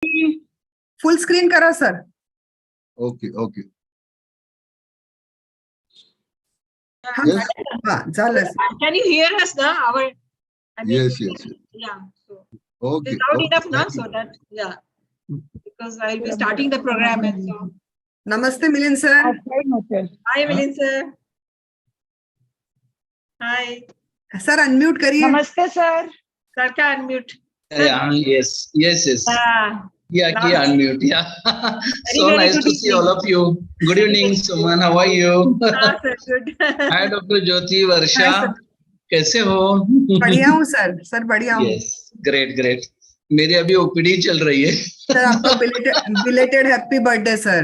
Full screen करा sir. Okay. Yes. झालं. Can you hear us now? Yes. Yeah. So Okay. it's loud enough now, Thank you. so that because I'll be starting the program and so. नमस्ते Milind sir. Hi, Milind sir. Hi. Sir unmute करिए. नमस्ते sir. Sir, can unmute. Yeah, yes. Yeah, Now- key unmute. Yeah. So very nice good to see evening. all of you. Good evening, Suman. How are you? Sir, good. Hi, Dr. Jyoti, Varsha. Hi, sir. कैसे हो? बढ़िया हूँ sir. Sir बढ़िया हूँ. Yes, great. मेरी अभी OPD चल रही है. सर आपको बिलेटेड हैप्पी बर्थडे सर.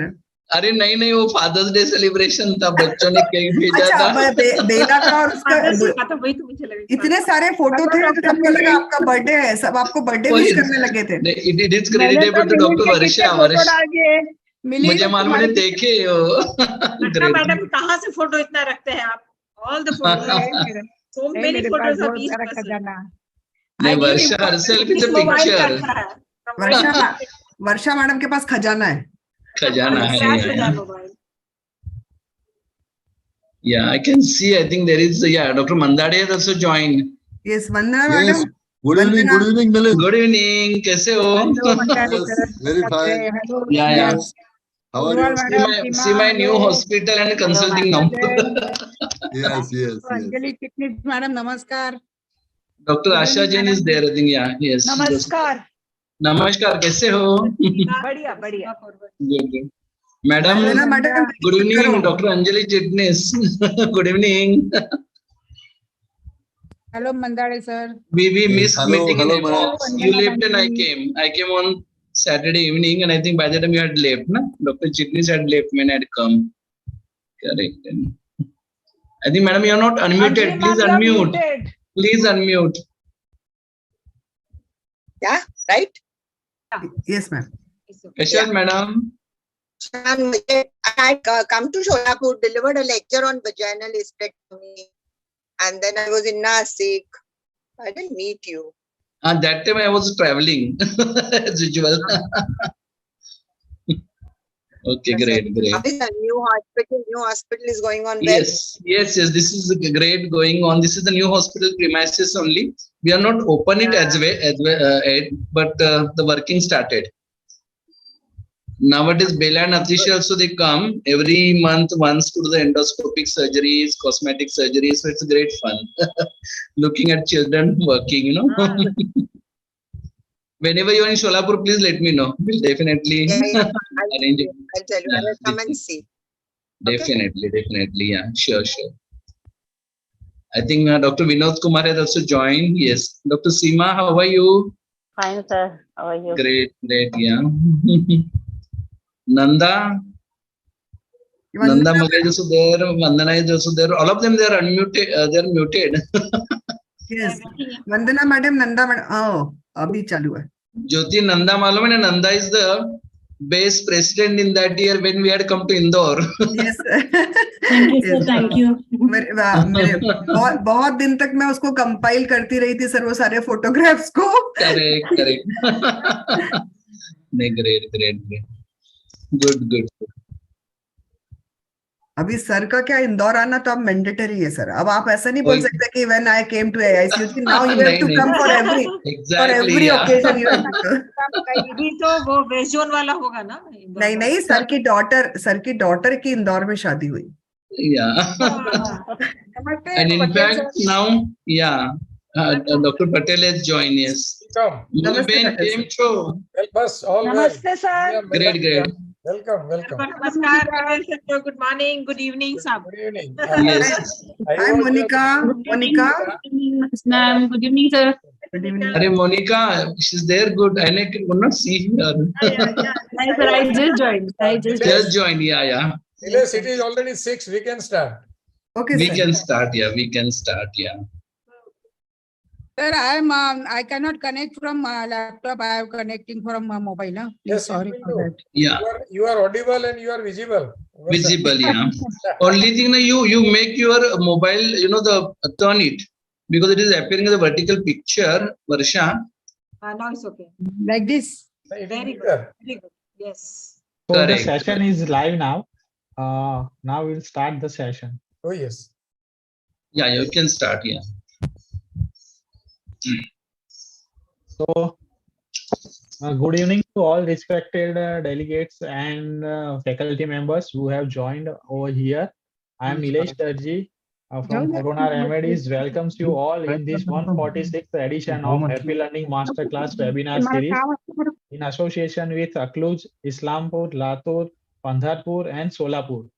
अरे नहीं वो फादर्स डे सेलिब्रेशन था, बच्चों ने केक भेजा था. बेला का और उसका तो वही तो मुझे लगा. इतने सारे फोटो थे तो सबको लगा आपका बर्थडे है. सब आपको बर्थडे विश करने लगे थे. It is creditable to Dr. Varsha. मुझे मालूम है देखे हो. मैडम कहाँ से फोटो इतना रखते हैं आप? All the photos. So many photos of each person. नहीं, Varsha herself is a picture. Varsha madam के पास खजाना है. खजाना है. Yeah, I can see. I think there is. Yeah, Dr. Mandade has also joined. Yes, Vandana Yes. Madam. Good evening, Milind. Good evening. कैसे हो? Yes, very fine. Yeah. How are you? See my new hospital and consulting number. Yes. Anjali Chitnis madam नमस्कार. Dr. Asha Jain is there. I think. Yeah. Yes. नमस्कार. नमस्कार. कैसे हो? बढ़िया. Good. Madam. Madam. Good evening, Dr. Anjali Chitnis. Good evening. Hello Mandade sir. We missed Hello, meeting hello, in madam. Box. You left and I came. I came on Saturday evening, and I think by the time you had left, na? Dr. Chitnis had left when I had come. Correct. I think, madam, you are not unmuted. Please unmute. Please unmute. Yeah, right? Yes ma'am. Ashad, madam. I come to Sholapur, delivered a lecture on vaginal hysterectomy, and then I was in Nasik. I didn't meet you. That time I was traveling as usual. Okay, great. How is the new hospital is going on well? Yes. This is great going on. This is the new hospital premises only. We are not open it as well, but the working started. Nowadays, Bela and Atishi also they come every month once to the endoscopic surgeries, cosmetic surgeries. So it's great fun looking at children working. Whenever you're in Sholapur, please let me know. We'll definitely arrange it. I'll tell you. I will come and see. Definitely. Yeah, sure. I think Dr. Vinod Kumar has also joined. Yes. Dr. Seema, how are you? Fine, sir. How are you? Great. Yeah. Nanda Maga is also there. Vandana is also there. All of them, they are unmuted. They are muted. Yes. Vandana madam, Nanda madam. अभी चालू है. Jyoti, Nanda मालूम है ना? Nanda is the best president in that year when we had come to Indore. Yes. Thank you, sir. Thank you. बहुत दिन तक मैं उसको कंपाइल करती रही थी सर, वो सारे फोटोग्राफ्स को. Correct. Great. Good. अभी सर का क्या इंदौर आना तो अब मैंडेटरी है सर. अब आप ऐसा नहीं बोल सकते कि when I came to AICU, now you have to come for every occasion. You have to. भी तो वो वेस्ट जोन वाला होगा ना? नहीं, सर की डॉटर की इंदौर में शादी हुई. Yeah. And in fact now, Dr. Patel has joined. Yes. Namaste, came through. Help us all. नमस्ते sir. Great. Welcome. Namaskar. Good morning. Good evening, sir. Good evening. Yes. Hi Monica. Ma'am, good evening, sir. Good evening. Are Monica, she's there. Good. I could not see her. Hi, sir. I just joined. Just joined. Yeah. Yes, it is already 6. We can start. Okay, We sir. can start. Yeah. Sir, I cannot connect from laptop. I am connecting from mobile. Please, Yes, sorry it for will that. Yeah. You are audible and you are visible. Visible. Yeah. Only thing that you make your mobile, turn it, because it is appearing as a vertical picture. Varsha. Now it's okay. Like this. It is Very good. bigger. Very good. Yes. So the Correct. session is live now. Now we'll start the session. Oh, yes. Yeah, you can start. Yeah. So good evening to all respected delegates and faculty members who have joined over here. I am Nilesh Darji from Corona Remedies. Welcomes you all in this 146th edition of Happy Learning Masterclass webinar series in association with Akluj, Islampur, Latur, Pandharpur and Solapur.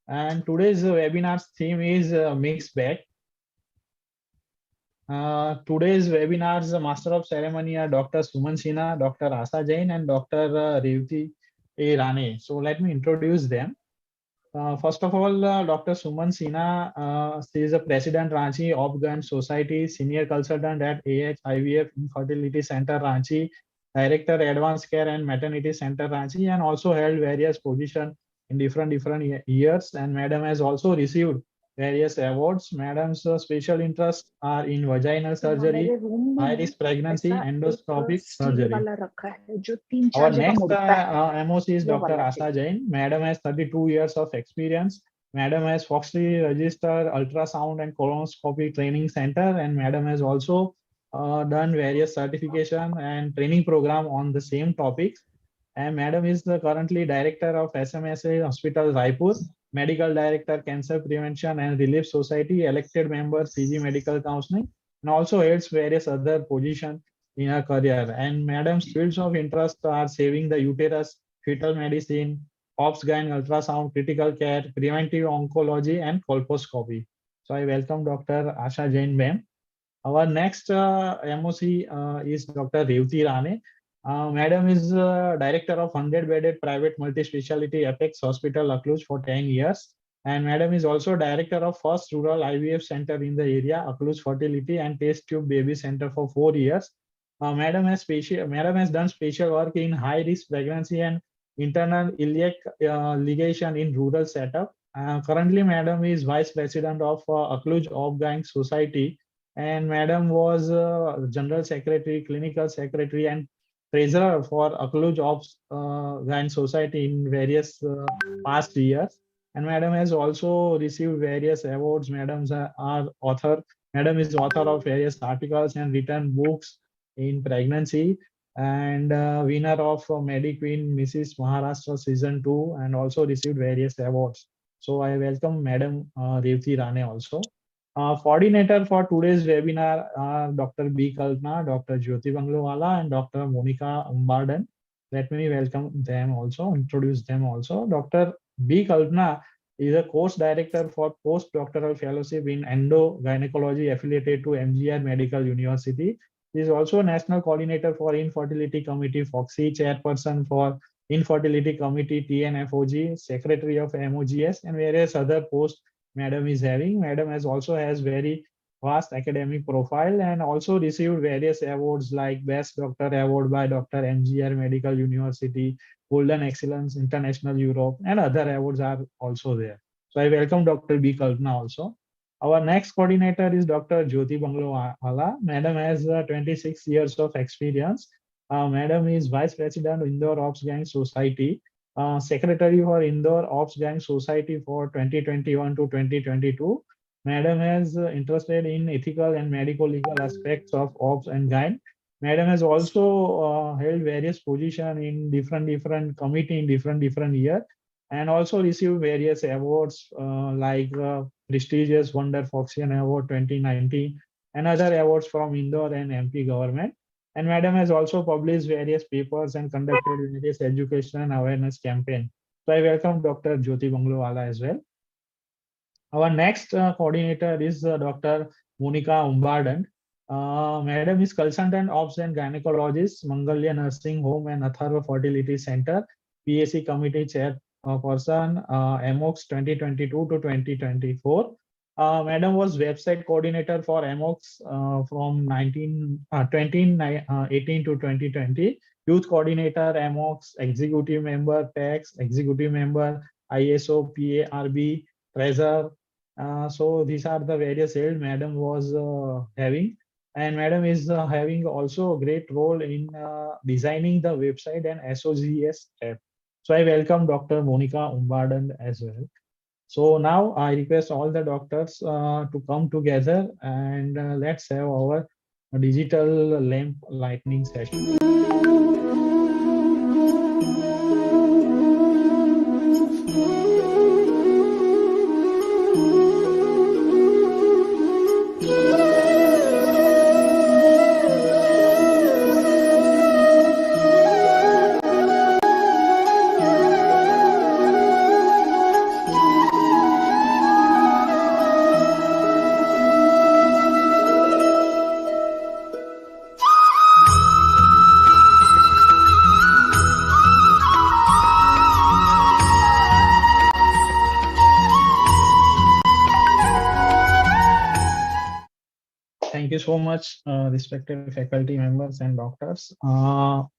And today's webinar's theme is mixed bag. Today's webinar's Master of Ceremony are Dr. Suman Sinha, Dr. Asa Jain, and Dr. Revati A. Rane. So let me introduce them. First of all, Dr. Suman Sinha, she is a President Ranchi Obgyn Society, Senior Consultant at AH IVF Infertility Center Ranchi, Director Advanced Care and Maternity Center Ranchi, and also held various positions in different years. And Madam has also received various awards. Madam's special interests are in vaginal surgery, high-risk pregnancy, endoscopic surgery. Our next MOC is Dr. Asa Jain. Madam has 32 years of experience. Madam has Foxley Register Ultrasound and Colonoscopy Training Center, and Madam has also done various certification and training program on the same topics. And Madam is the currently Director of SMSA Hospital Raipur, Medical Director Cancer Prevention and Relief Society, elected member CG Medical Counseling, and also holds various other positions in her career. And Madam's fields of interest are saving the uterus, fetal medicine, obs-gyn ultrasound, critical care, preventive oncology, and colposcopy. So I welcome Dr. Asha Jain ma'am. Our next MOC is Dr. Revati Rane. Madam is Director of 100-bedded private multi-speciality Apex Hospital, Akluj for 10 years. And Madam is also Director of first rural IVF center in the area, Akluj Fertility and Test Tube Baby Center for 4 years. Madam has done special work in high-risk pregnancy and internal iliac ligation in rural setup. Currently, Madam is Vice President of Akluj Obgyn Society, and Madam was General Secretary, Clinical Secretary, and Treasurer for Akluj Obgyn Society in various past years. And Madam has also received various awards. Madam is author of various articles and written books in pregnancy, and winner of Queen Mrs. Maharashtra Season 2, and also received various awards. So I welcome Madam Revati Rane also. Coordinator for today's webinar are Dr. B. Kalpana, Dr. Jyoti Banglowala, and Dr. Monica Umbardan. Let me welcome them also, introduce them also. Dr. B. Kalpana is a course director for postdoctoral fellowship in endogynecology affiliated to MGR Medical University. He is also National Coordinator for Infertility Committee, FOXY, Chairperson for Infertility Committee, TNFOG, Secretary of MOGS, and various other posts Madam is having. Madam has very vast academic profile and also received various awards like Best Doctor Award by Dr. MGR Medical University, Golden Excellence International Europe, and other awards are also there. So I welcome Dr. B. Kalpana also. Our next coordinator is Dr. Jyoti Banglowala. Madam has 26 years of experience. Madam is Vice President Indore Obs-Gyn Society, Secretary for Indore Obs-Gyn Society for 2021 to 2022. Madam has interested in ethical and medico-legal aspects of Obs and Gyn. Madam has also held various positions in different committee in different years, and also received various awards like prestigious Wonder Foxian Award 2019 and other awards from Indore and MP government. And Madam has also published various papers and conducted various education and awareness campaign. So I welcome Dr. Jyoti Banglowala as well. Our next coordinator is Dr. Monica Umbardan. Madam is consultant obs and gynecologist, Mangalya Nursing Home and Atharva Fertility Center, PAC committee chairperson, MOX 2022 to 2024. Madam was website coordinator for MOX from 2018 to 2020. Youth coordinator, MOX, executive member, tax, executive member, ISO, PARB, treasurer. So these are the various fields Madam was having. And Madam is having also a great role in designing the website and SOGS app. So I welcome Dr. Monica Umbardan as well. So now I request all the doctors to come together and let's have our digital lamp lightning session. Thank you so much, respected faculty members and doctors. Now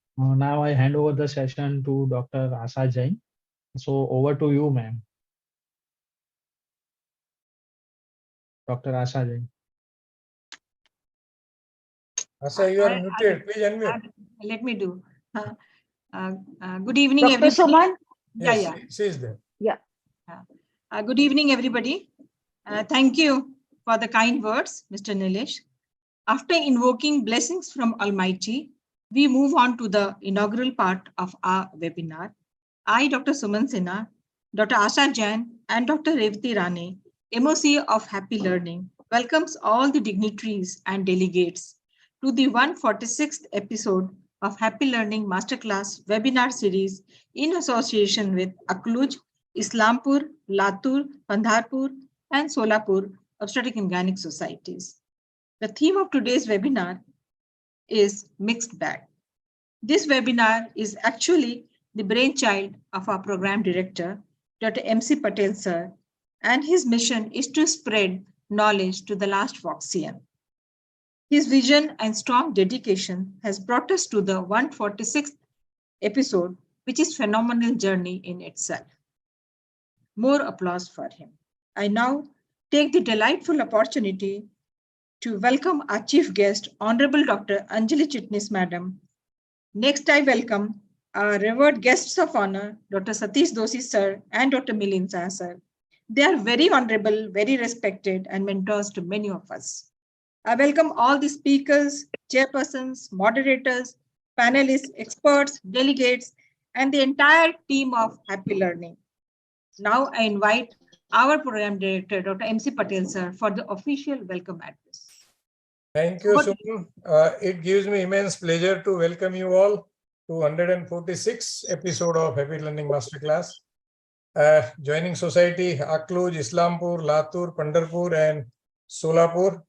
I hand over the session to Dr. Asa Jain. So over to you, ma'am. Dr. Asa Jain. Asa, you are muted. Please unmute. Let me do. Good evening, Dr. everybody. Suman? Yes, she is there. Good evening, everybody. Thank you for the kind words, Mr. Nilesh. After invoking blessings from Almighty, we move on to the inaugural part of our webinar. I, Dr. Suman Sinha, Dr. Asha Jain, and Dr. Revati Rane, MOC of Happy Learning, welcomes all the dignitaries and delegates to the 146th episode of Happy Learning Masterclass webinar series in association with Akluj, Islampur, Latur, Pandharpur, and Solapur Obstetric and Gynec Societies. The theme of today's webinar is Mixed Bag. This webinar is actually the brainchild of our program director, Dr. MC Patel sir, and his mission is to spread knowledge to the last Voxian. His vision and strong dedication has brought us to the 146th episode, which is a phenomenal journey in itself. More applause for him. I now take the delightful opportunity to welcome our chief guest, Honorable Dr. Anjali Chitnis, Madam. Next, I welcome our revered guests of honor, Dr. Satish Doshi, sir, and Dr. Milind Saha, sir. They are very honorable, very respected, and mentors to many of us. I welcome all the speakers, chairpersons, moderators, panelists, experts, delegates, and the entire team of Happy Learning. Now I invite our program director, Dr. MC Patel, sir, for the official welcome address. Thank you, Suman. It gives me immense pleasure to welcome you all to 146th episode of Happy Learning Masterclass. Joining society, Akluj, Islampur, Latur, Pandharpur, and Solapur.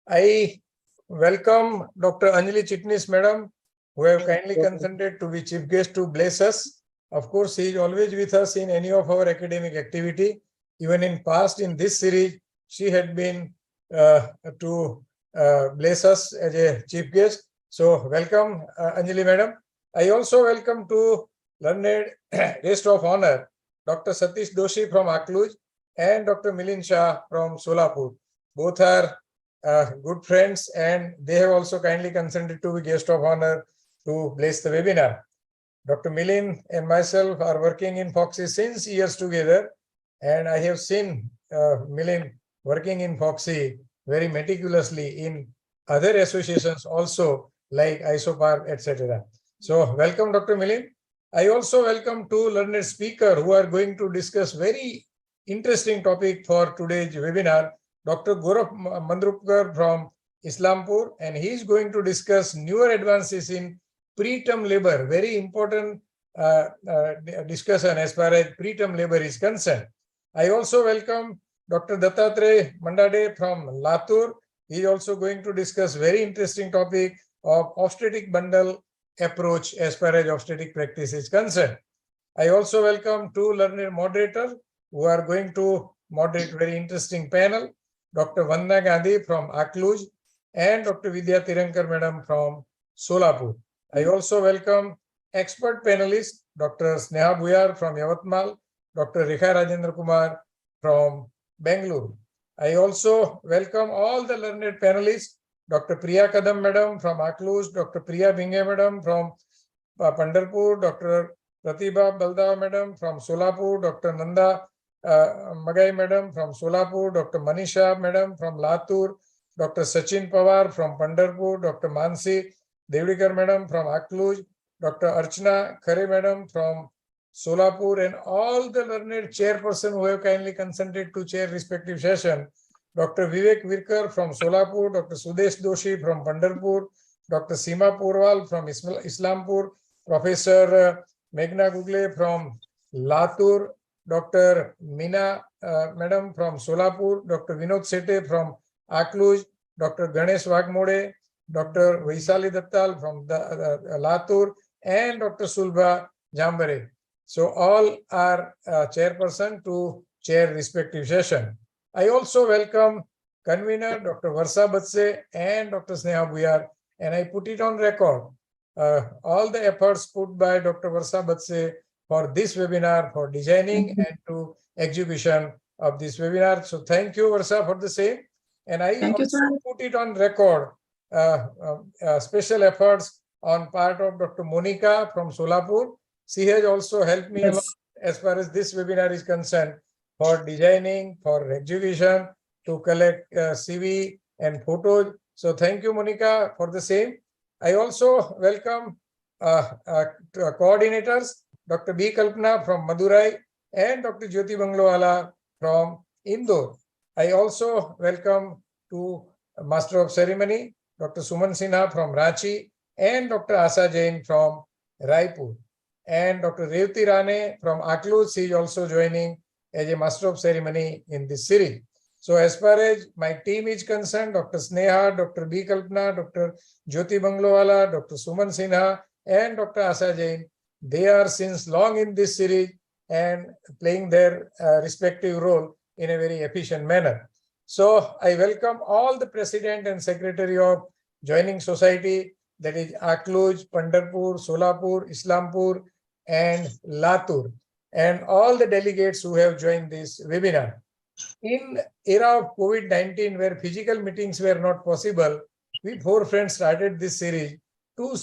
I welcome Dr. Anjali Chitnis, Madam, who have kindly consented to be chief guest to bless us. Of course, she is always with us in any of our academic activity. Even in past, in this series, she had been to bless us as a chief guest. So welcome, Anjali Madam. I also welcome to learned guest of honor, Dr. Satish Doshi from Akluj and Dr. Milind Shah from Solapur. Both are good friends and they have also kindly consented to be guest of honor to bless the webinar. Dr. Milind and myself are working in Foxy since years together, and I have seen Milind working in Foxy very meticulously in other associations also, like ISOPAR, etc. So welcome, Dr. Milind. I also welcome two learned speakers who are going to discuss very interesting topic for today's webinar. Dr. Gaurav Mandrupkar from Islampur, and he is going to discuss newer advances in preterm labor, very important discussion as far as preterm labor is concerned. I also welcome Dr. Dattatreya Mandade from Latur. He is also going to discuss very interesting topic of obstetric bundle approach as far as obstetric practice is concerned. I also welcome two learned moderators who are going to moderate very interesting panel. Dr. Vandana Gandhi from Akluj and Dr. Vidya Tirankar Madam from Solapur. I also welcome expert panelists, Dr. Sneha Buyar from Yavatmal, Dr. Rekha Rajendra Kumar from Bangalore. I also welcome all the learned panelists Dr. Priya Kadam Madam from Akluz, Dr. Priya Binge Madam from Pandharpur, Dr. Pratibha Balda Madam from Solapur, Dr. Nanda Magai Madam from Solapur, Dr. Manisha Madam from Latur, Dr. Sachin Pawar from Pandharpur, Dr. Mansi Devdikar Madam from Akluz, Dr. Archana Khare Madam from Solapur, and all the learned chairperson who have kindly consented to chair respective session. Dr. Vivek Virkar from Solapur, Dr. Sudesh Doshi from Pandharpur, Dr. Seema Purwal from Islampur, Professor Meghna Gugle from Latur, Dr. Meena Madam from Solapur, Dr. Vinod Sete from Akluz, Dr. Ganesh Wagmode, Dr. Vaisali Dattal from Latur, and Dr. Sulbha Jambare. So all are chairperson to chair respective session. I also welcome convener Dr. Varsa Batse and Dr. Sneha Buyar, and I put it on record. All the efforts put by Dr. Varsa Batse for this webinar, for designing and to execution of this webinar. So thank you, Varsa, for the same. And I also put it on record, special efforts on part of Dr. Monica from Solapur. She has also helped me a lot as far as this webinar is concerned, for designing, for execution, to collect CV and photos. So thank you, Monica, for the same. I also welcome coordinators, Dr. B. Kalpana from Madurai and Dr. Jyoti Banglowala from Indore. I also welcome to Master of Ceremony, Dr. Suman Sinha from Ranchi and Dr. Asa Jain from Raipur. And Dr. Revati Rane from Akluz, she is also joining as a Master of Ceremony in this series. So as far as my team is concerned, Dr. Sneha, Dr. B. Kalpana, Dr. Jyoti Banglowala, Dr. Suman Sinha, and Dr. Asa Jain, they are since long in this series and playing their respective role in a very efficient manner. So I welcome all the President and Secretary of Joining Society, that is Akluz, Pandharpur, Solapur, Islampur, and Latur, and all the delegates who have joined this webinar. In era of COVID-19, where physical meetings were not possible, we four friends started this series to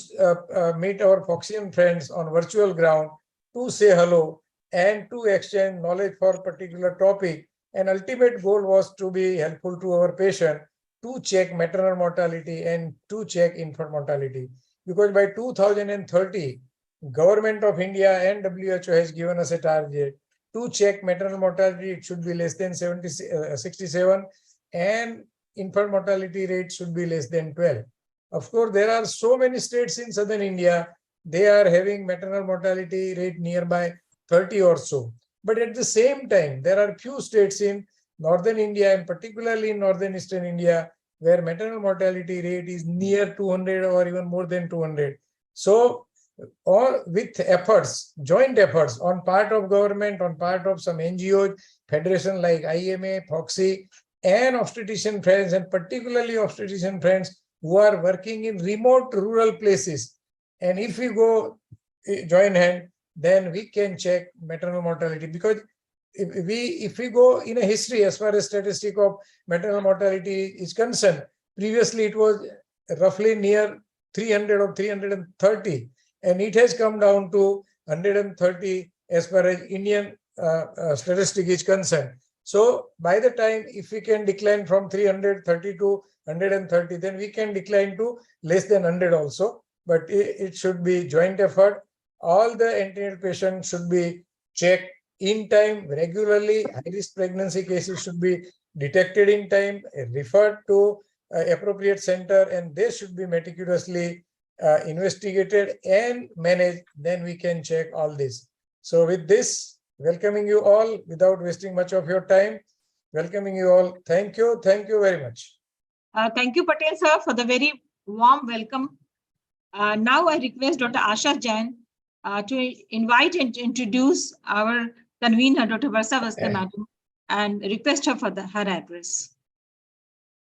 meet our Foxian friends on virtual ground, to say hello and to exchange knowledge for particular topic. And ultimate goal was to be helpful to our patient, to check maternal mortality and to check infant mortality. Because by 2030, Government of India and WHO has given us a target to check maternal mortality. It should be less than 67, and infant mortality rate should be less than 12. Of course, there are so many states in southern India, they are having maternal mortality rate nearby 30 or so. But at the same time, there are few states in northern India, and particularly in northern eastern India, where maternal mortality rate is near 200 or even more than 200. So, or with efforts, joint efforts on part of government, on part of some NGOs, federation like IMA, FOXY, and obstetrician friends, and particularly obstetrician friends who are working in remote rural places. And if we go join hand, then we can check maternal mortality, because if we go in a history as far as statistic of maternal mortality is concerned, previously it was roughly near 300 or 330, and it has come down to 130 as far as Indian statistic is concerned. So by the time, if we can decline from 330 to 130, then we can decline to less than 100 also. But it should be joint effort. All the antenatal patients should be checked in time, regularly. High-risk pregnancy cases should be detected in time, referred to appropriate center, and they should be meticulously investigated and managed. Then we can check all this. So with this, welcoming you all without wasting much of your time, welcoming you all. Thank you. Thank you very much. Thank you, Patel sir, for the very warm welcome. Now I request Dr. Asha Jain to invite and to introduce our convener, Dr. Varsa Batse madam, and request her for her address.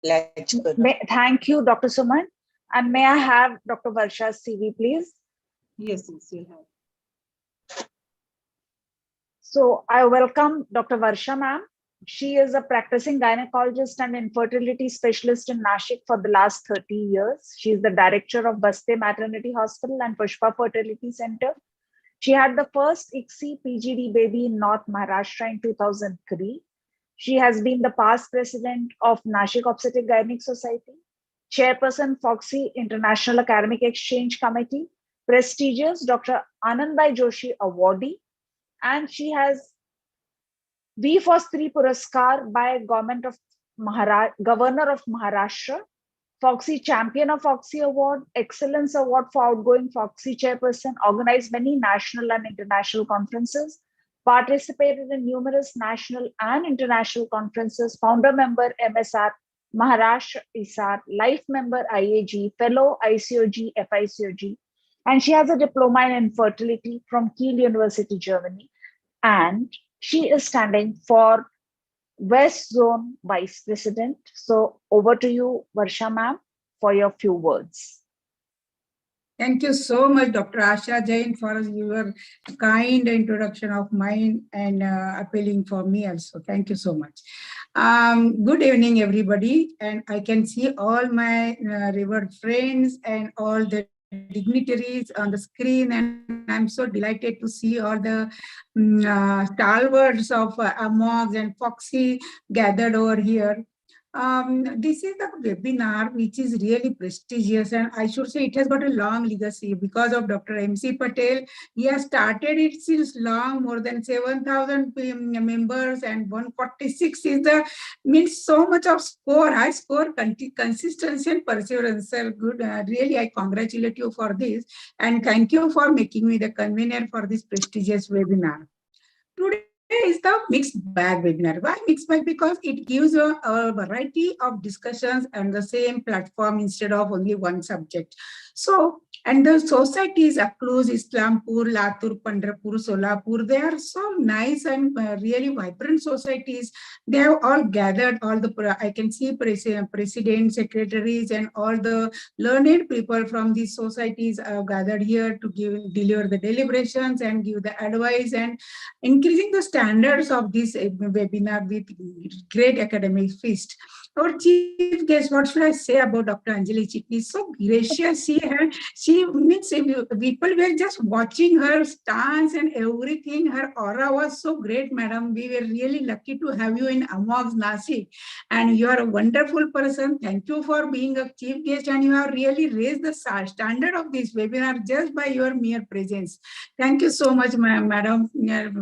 Thank you, Dr. Suman. And may I have Dr. Varsha's CV, please? Yes, you'll have. So I welcome Dr. Varsha ma'am She is a practicing gynecologist and infertility specialist in Nashik for the last 30 years. She is the director of Baste Maternity Hospital and Pushpa Fertility Center. She had the first ICSI PGD baby in North Maharashtra in 2003. She has been the past president of Nashik Obstetric Gynec Society, chairperson Foxy International Academic Exchange Committee, prestigious Dr. Anandbai Joshi awardee, and she has V for Stree Puraskar by Governor of Maharashtra, Foxy Champion of Foxy Award, Excellence Award for Outgoing Foxy Chairperson, organized many national and international conferences, participated in numerous national and international conferences, founder member MSR, Maharashtra ISAR, life member IAG, fellow ICOG, FICOG, and she has a diploma in infertility from Kiel University, Germany. And she is standing for West Zone Vice President. So over to you, Varsha ma'am, for your few words. Thank you so much, Dr. Asha Jain, for your kind introduction of mine and appealing for me also. Thank you so much. Good evening, everybody. And I can see all my revered friends and all the dignitaries on the screen, and I'm so delighted to see all the stalwarts of AMOGs and Foxy gathered over here. This is the webinar which is really prestigious, and I should say it has got a long legacy because of Dr. MC Patel. He has started it since long, more than 7,000 members, and 146 is the means so much of score, high score, consistency and perseverance. Sir, good. Really, I congratulate you for this, and thank you for making me the convener for this prestigious webinar. Today is the mixed bag webinar. Why mixed bag? Because it gives a variety of discussions on the same platform instead of only one subject. So, and the societies across Islampur, Latur, Pandharpur, Solapur, they are so nice and really vibrant societies. They have all gathered, all the, I can see president, secretaries, and all the learned people from these societies are gathered here to deliver the deliberations and give the advice and increasing the standards of this webinar with great academic feast. Our chief guest, what should I say about Dr. Anjali Chitnis? So gracious, she means people were just watching her stance and everything. Her aura was so great, madam. We were really lucky to have you in AMOGs Nashik, and you are a wonderful person. Thank you for being a chief guest, and you have really raised the standard of this webinar just by your mere presence. Thank you so much, madam,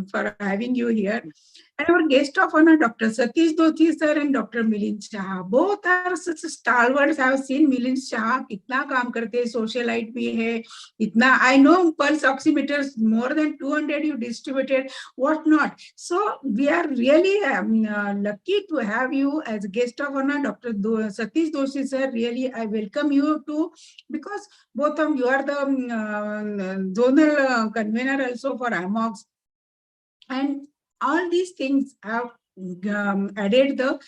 for having you here. And our guest of honor, Dr. Satish Dothi sir and Dr. Milind Shah. Both are such stalwarts. I have seen Milind Shah, kitna kaam karte, socialite bhi hai, itna, I know pulse oximeters, more than 200 you distributed, what not. So we are really lucky to have you as a guest of honor, Dr. Satish Doshi sir. Really, I welcome you too, because both of you are the zonal convener also for AMOGs. And all these things have added the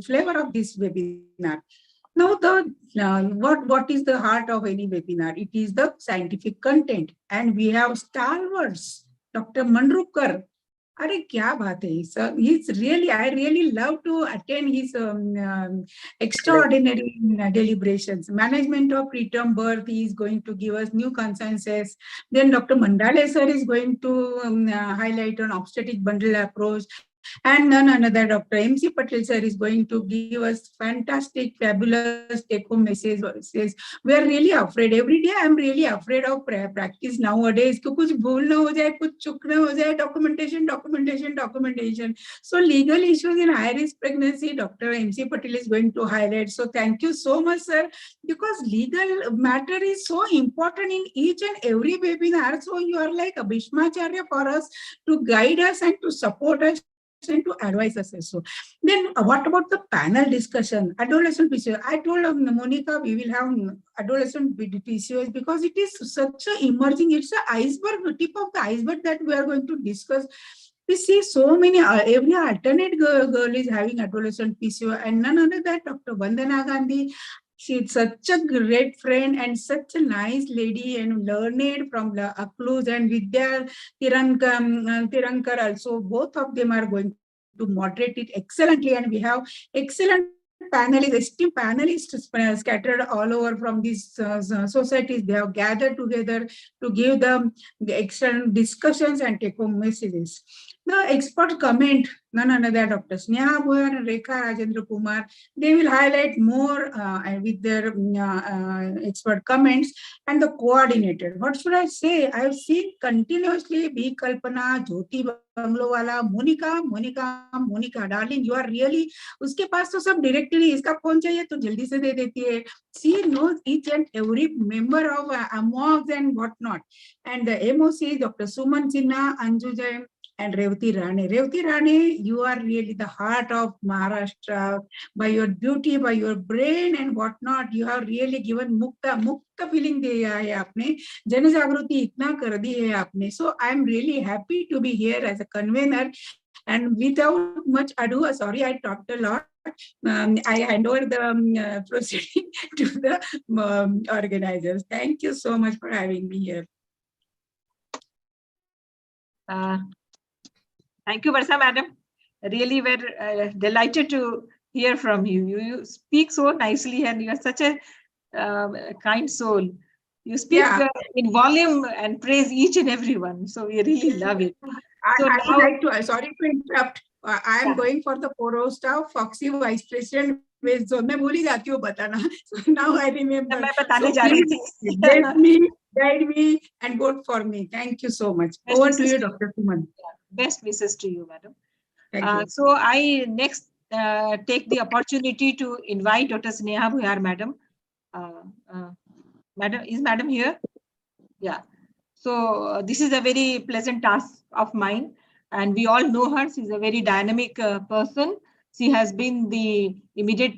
flavor of this webinar. Now, what is the heart of any webinar? It is the scientific content, and we have stalwarts, Dr. Mandrukar. Arey, kya baat hai, sir? He's really, I really love to attend his extraordinary deliberations. Management of preterm birth, he is going to give us new consensus. Then Dr. Mandale sir is going to highlight on obstetric bundle approach. And none other, Dr. MC Patel sir is going to give us fantastic, fabulous take-home message. We are really afraid. Every day I'm really afraid of practice nowadays. Kuch bhul na ho jaye, kuch chuk na ho jaye, documentation. So legal issues in high-risk pregnancy, Dr. MC Patel is going to highlight. So thank you so much, sir, because legal matter is so important in each and every webinar. So you are like a Bhishmacharya for us to guide us and to support us and to advise us also. Then what about the panel discussion? Adolescent PCOS. I told Monica we will have adolescent PCOS because it is such a emerging, it's an iceberg, the tip of the iceberg that we are going to discuss. We see so many, every alternate girl is having adolescent PCOS, and none other than Dr. Vandana Gandhi. She's such a great friend and such a nice lady and learned from the Akluz, and Vidya Tirankar also. Both of them are going to moderate it excellently, and we have excellent panelists, esteemed panelists scattered all over from these societies. They have gathered together to give them the excellent discussions and take-home messages. The expert comment, none other Dr. Sneha Bhuyan and Rekha Rajendra Kumar, they will highlight more with their expert comments. And the coordinator, what should I say? I have seen continuously B. Kalpana, Jyoti Banglowala, Monica, darling, you are really, उसके पास तो सब directly इसका phone चाहिए तो जल्दी से दे देती है. She knows each and every member of AMOGs and whatnot. And the MOC, Dr. Suman Sinha, Anju Jain, and Revati Rane. Revati Rane, you are really the heart of Maharashtra by your beauty, by your brain and whatnot. You have really given mukta feeling दिया है आपने, जन जागृति इतना कर दी है आपने. So I am really happy to be here as a convener. And without much ado, sorry, I talked a lot. I hand over the proceeding to the organizers. Thank you so much for having me here. Thank you, Varsa madam. Really, we're delighted to hear from you. You speak so nicely, and you are such a kind soul. You speak in volume and praise each and every one. So we really love it. So I would like to, sorry to interrupt. I am going for the post of Foxy Vice President. So मैं भूल ही जाती हूँ बताना. So now I remember. मैं बताने So जा रही please let me, guide me, and vote for me. Thank you so much. Best Over to you, Dr. Suman. Best wishes to you, madam. Thank you. So I next take the opportunity to invite Dr. Sneha Bhuyan, madam. Madam, is madam here? Yeah. So this is a very pleasant task of mine, and we all know her. She's a very dynamic person. She has been the immediate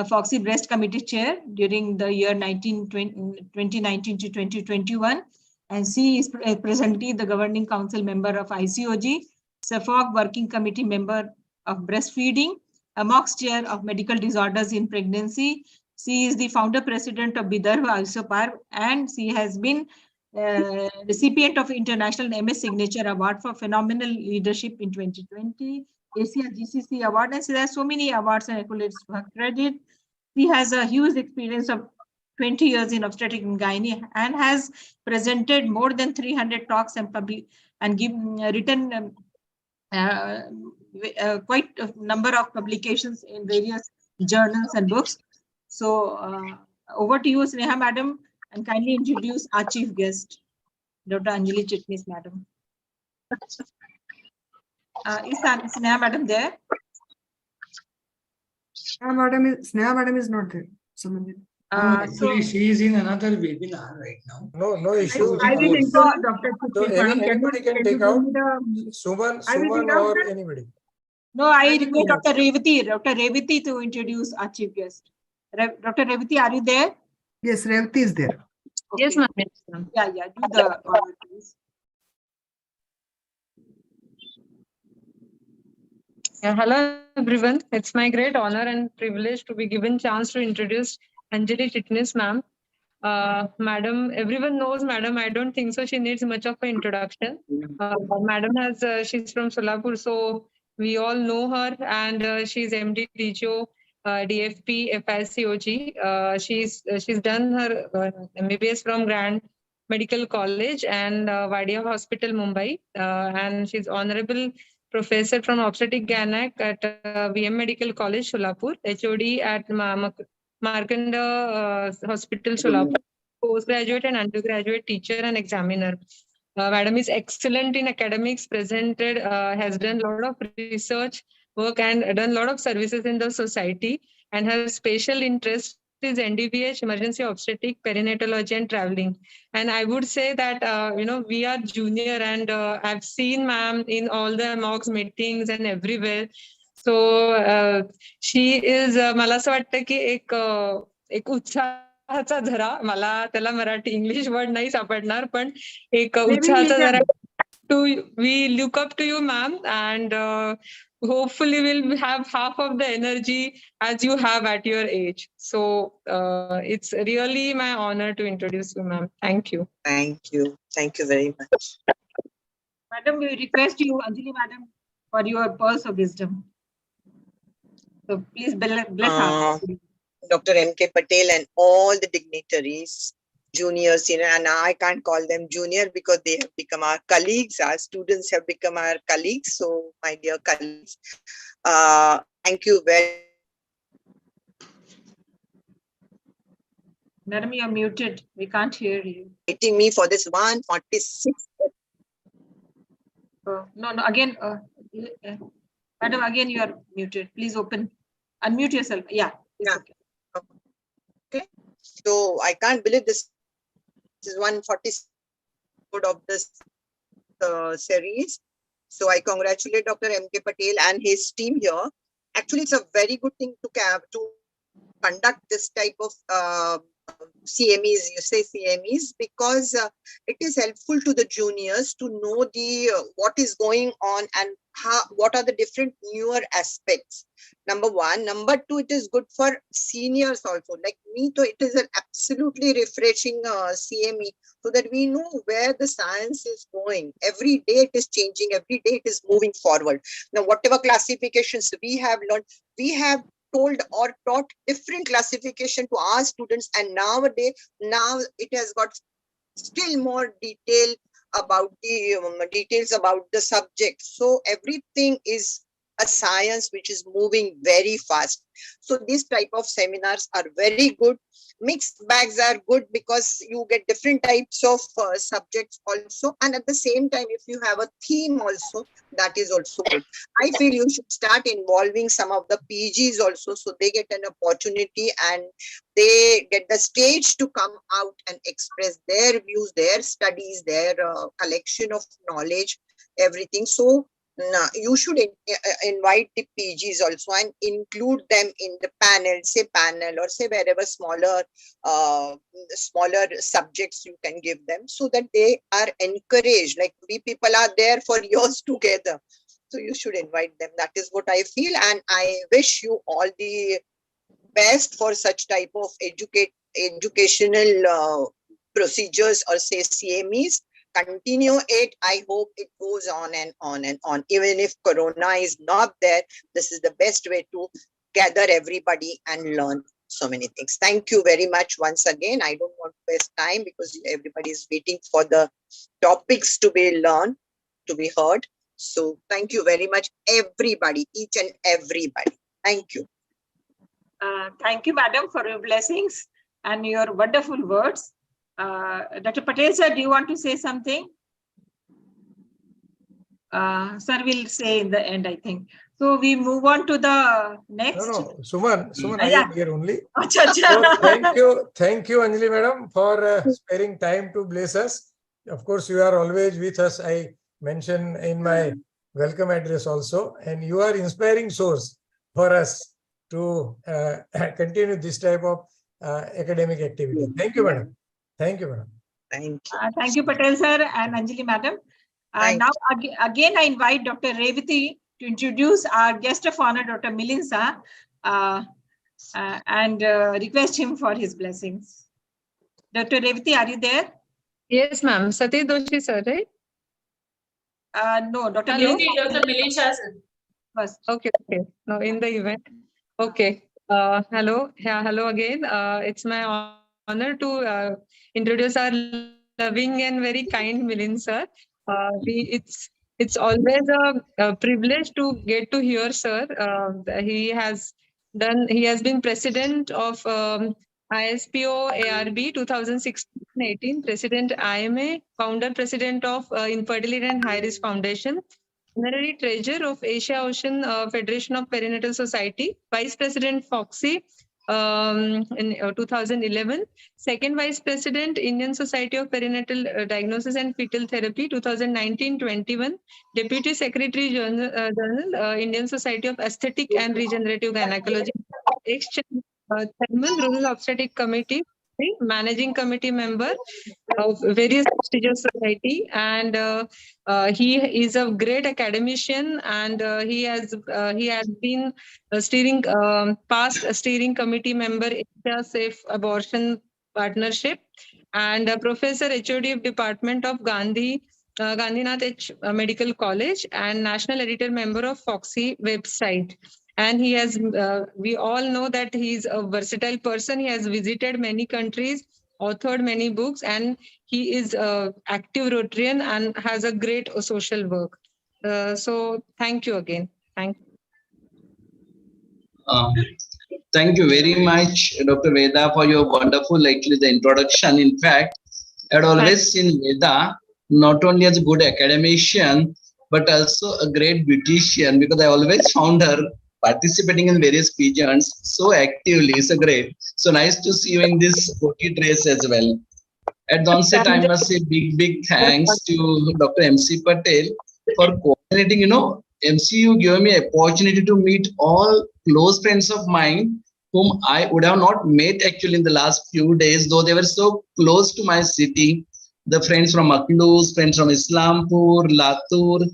Foxy Breast Committee Chair during the year 2019 to 2021. And she is presently the Governing Council member of ICOG, SAFOG Working Committee member of Breastfeeding, AMOX Chair of Medical Disorders in Pregnancy. She is the founder president of Bidarbha Isopar, and she has been recipient of International MS Signature Award for Phenomenal Leadership in 2020, Asia GCC Award, and she has so many awards and accolades to her credit. She has a huge experience of 20 years in obstetric and gynae and has presented more than 300 talks and written quite a number of publications in various journals and books. So over to you, Sneha madam, and kindly introduce our chief guest, Dr. Anjali Chitnis madam. Is Sneha madam there? Sneha madam is not there. Actually, she is in another webinar right now. No issue. I will inform Dr. So anybody can take out. Suman or anybody. No, I request Dr. Revati to introduce our chief guest. Dr. Revati, are you there? Yes, Revati is there. Okay. Yes, ma'am. Yeah, do the order, please. Hello, everyone. It's my great honor and privilege to be given chance to introduce Anjali Chitnis, ma'am. Madam, everyone knows Madam. I don't think so. She needs much of an introduction. Madam she's from Solapur, so we all know her, and she's MD DGO, DFP, FICOG. She's done her MBBS from Grand Medical College and Vadia Hospital, Mumbai, and she's honorable professor from obstetric gynec at VM Medical College, Solapur, HOD at Markanda Hospital, Solapur, postgraduate and undergraduate teacher and examiner. Madam is excellent in academics, presented, has done a lot of research work and done a lot of services in the society, and her special interest is NDBH, emergency obstetric, perinatology, and traveling. And I would say that, we are junior, and I've seen ma'am in all the MOGS meetings and everywhere. So she is, मला असं वाटतं की एक उत्साहाचा झरा, मला त्याला Marathi English word नाही सापडणार, पण एक उत्साहाचा झरा. We look up to you, ma'am, and hopefully we'll have half of the energy as you have at your age. So it's really my honor to introduce you, ma'am. Thank you. Thank you. Thank you very much. Madam, we request you, Anjali madam, for your pearls of wisdom. So please bless us. Dr. M.K. Patel and all the dignitaries, junior, senior, and I can't call them junior because they have become our colleagues. Our students have become our colleagues. So, my dear colleagues, thank you very much. Madam, you're muted. We can't hear you. Waiting me for this 146. No, again, Madam, again you are muted. Please unmute yourself. Yeah. Yeah. Okay. So I can't believe this is 146 of this series. So I congratulate Dr. M.K. Patel and his team here. Actually, it's a very good thing to conduct this type of CMEs, you say CMEs, because it is helpful to the juniors to know the what is going on and what are the different newer aspects. Number one. Number two, it is good for seniors also. Like me, so it is an absolutely refreshing CME so that we know where the science is going. Every day it is changing. Every day it is moving forward. Now, whatever classifications we have learned, we have told or taught different classification to our students, and now it has got still more detail about the details about the subject. So everything is a science which is moving very fast. So these type of seminars are very good. Mixed bags are good because you get different types of subjects also, and at the same time, if you have a theme also, that is also good. I feel you should start involving some of the PGs also, so they get an opportunity and they get the stage to come out and express their views, their studies, their collection of knowledge, everything. So you should invite the PGs also and include them in the panel, or say wherever smaller subjects you can give them, so that they are encouraged. Like we people are there for years together. So you should invite them. That is what I feel. And I wish you all the best for such type of educational procedures, or say CMEs. Continue it. I hope it goes on and on and on. Even if Corona is not there, this is the best way to gather everybody and learn so many things. Thank you very much once again. I don't want to waste time because everybody is waiting for the topics to be learned, to be heard. So thank you very much, everybody, each and everybody. Thank you. Thank you, madam, for your blessings and your wonderful words. Dr. Patel, sir, do you want to say something? Sir will say in the end, I think. So we move on to the next. No, Suman, I am here only. Achha. So thank you, Anjali madam, for sparing time to bless us. Of course, you are always with us. I mentioned in my welcome address also, and you are inspiring source for us to continue this type of academic activity. Thank you, madam. Thank you, madam. Thank you, Patel sir and Anjali madam. Now again, I invite Dr. Revati to introduce our guest of honor, Dr. Milinsa, and request him for his blessings. Dr. Revati, are you there? Yes, ma'am. Satish Doshi sir, right? No, Dr. Milinsa first. Okay. No, in the event. Okay. Hello. Yeah, hello again. It's my honor to introduce our loving and very kind Milind sir. It's always a privilege to get to hear sir. He has been president of ISPO ARB 2016-18, president IMA, founder president of Infertility and High Risk Foundation, honorary treasurer of Asia Ocean Federation of Perinatal Society, vice president FOXY in 2011, second vice president Indian Society of Perinatal Diagnosis and Fetal Therapy 2019-21, deputy secretary journal Indian Society of Aesthetic and Regenerative Gynecology, ex-chairman Rural Obstetric Committee, managing committee member of various prestigious society, and he is a great academician, and he has been steering past steering committee member in the Safe Abortion Partnership, and professor HOD of Department of Gandhi Gandhinath H. Medical College, and national editor member of Foxy website. And he has, we all know that he's a versatile person. He has visited many countries, authored many books, and he is an active Rotarian and has a great social work. So thank you again. Thank you. Thank you very much, Dr. Veda, for your wonderful, actually, the introduction. In fact, I had always seen Veda not only as a good academician, but also a great beautician, because I always found her participating in various pageants so actively. So great. So nice to see you in this OT dress as well. At the onset, I must say big thanks to Dr. MC Patel for coordinating. MCU gave me an opportunity to meet all close friends of mine whom I would have not met actually in the last few days, though they were so close to my city. The friends from Akluz, friends from Islampur, Latur,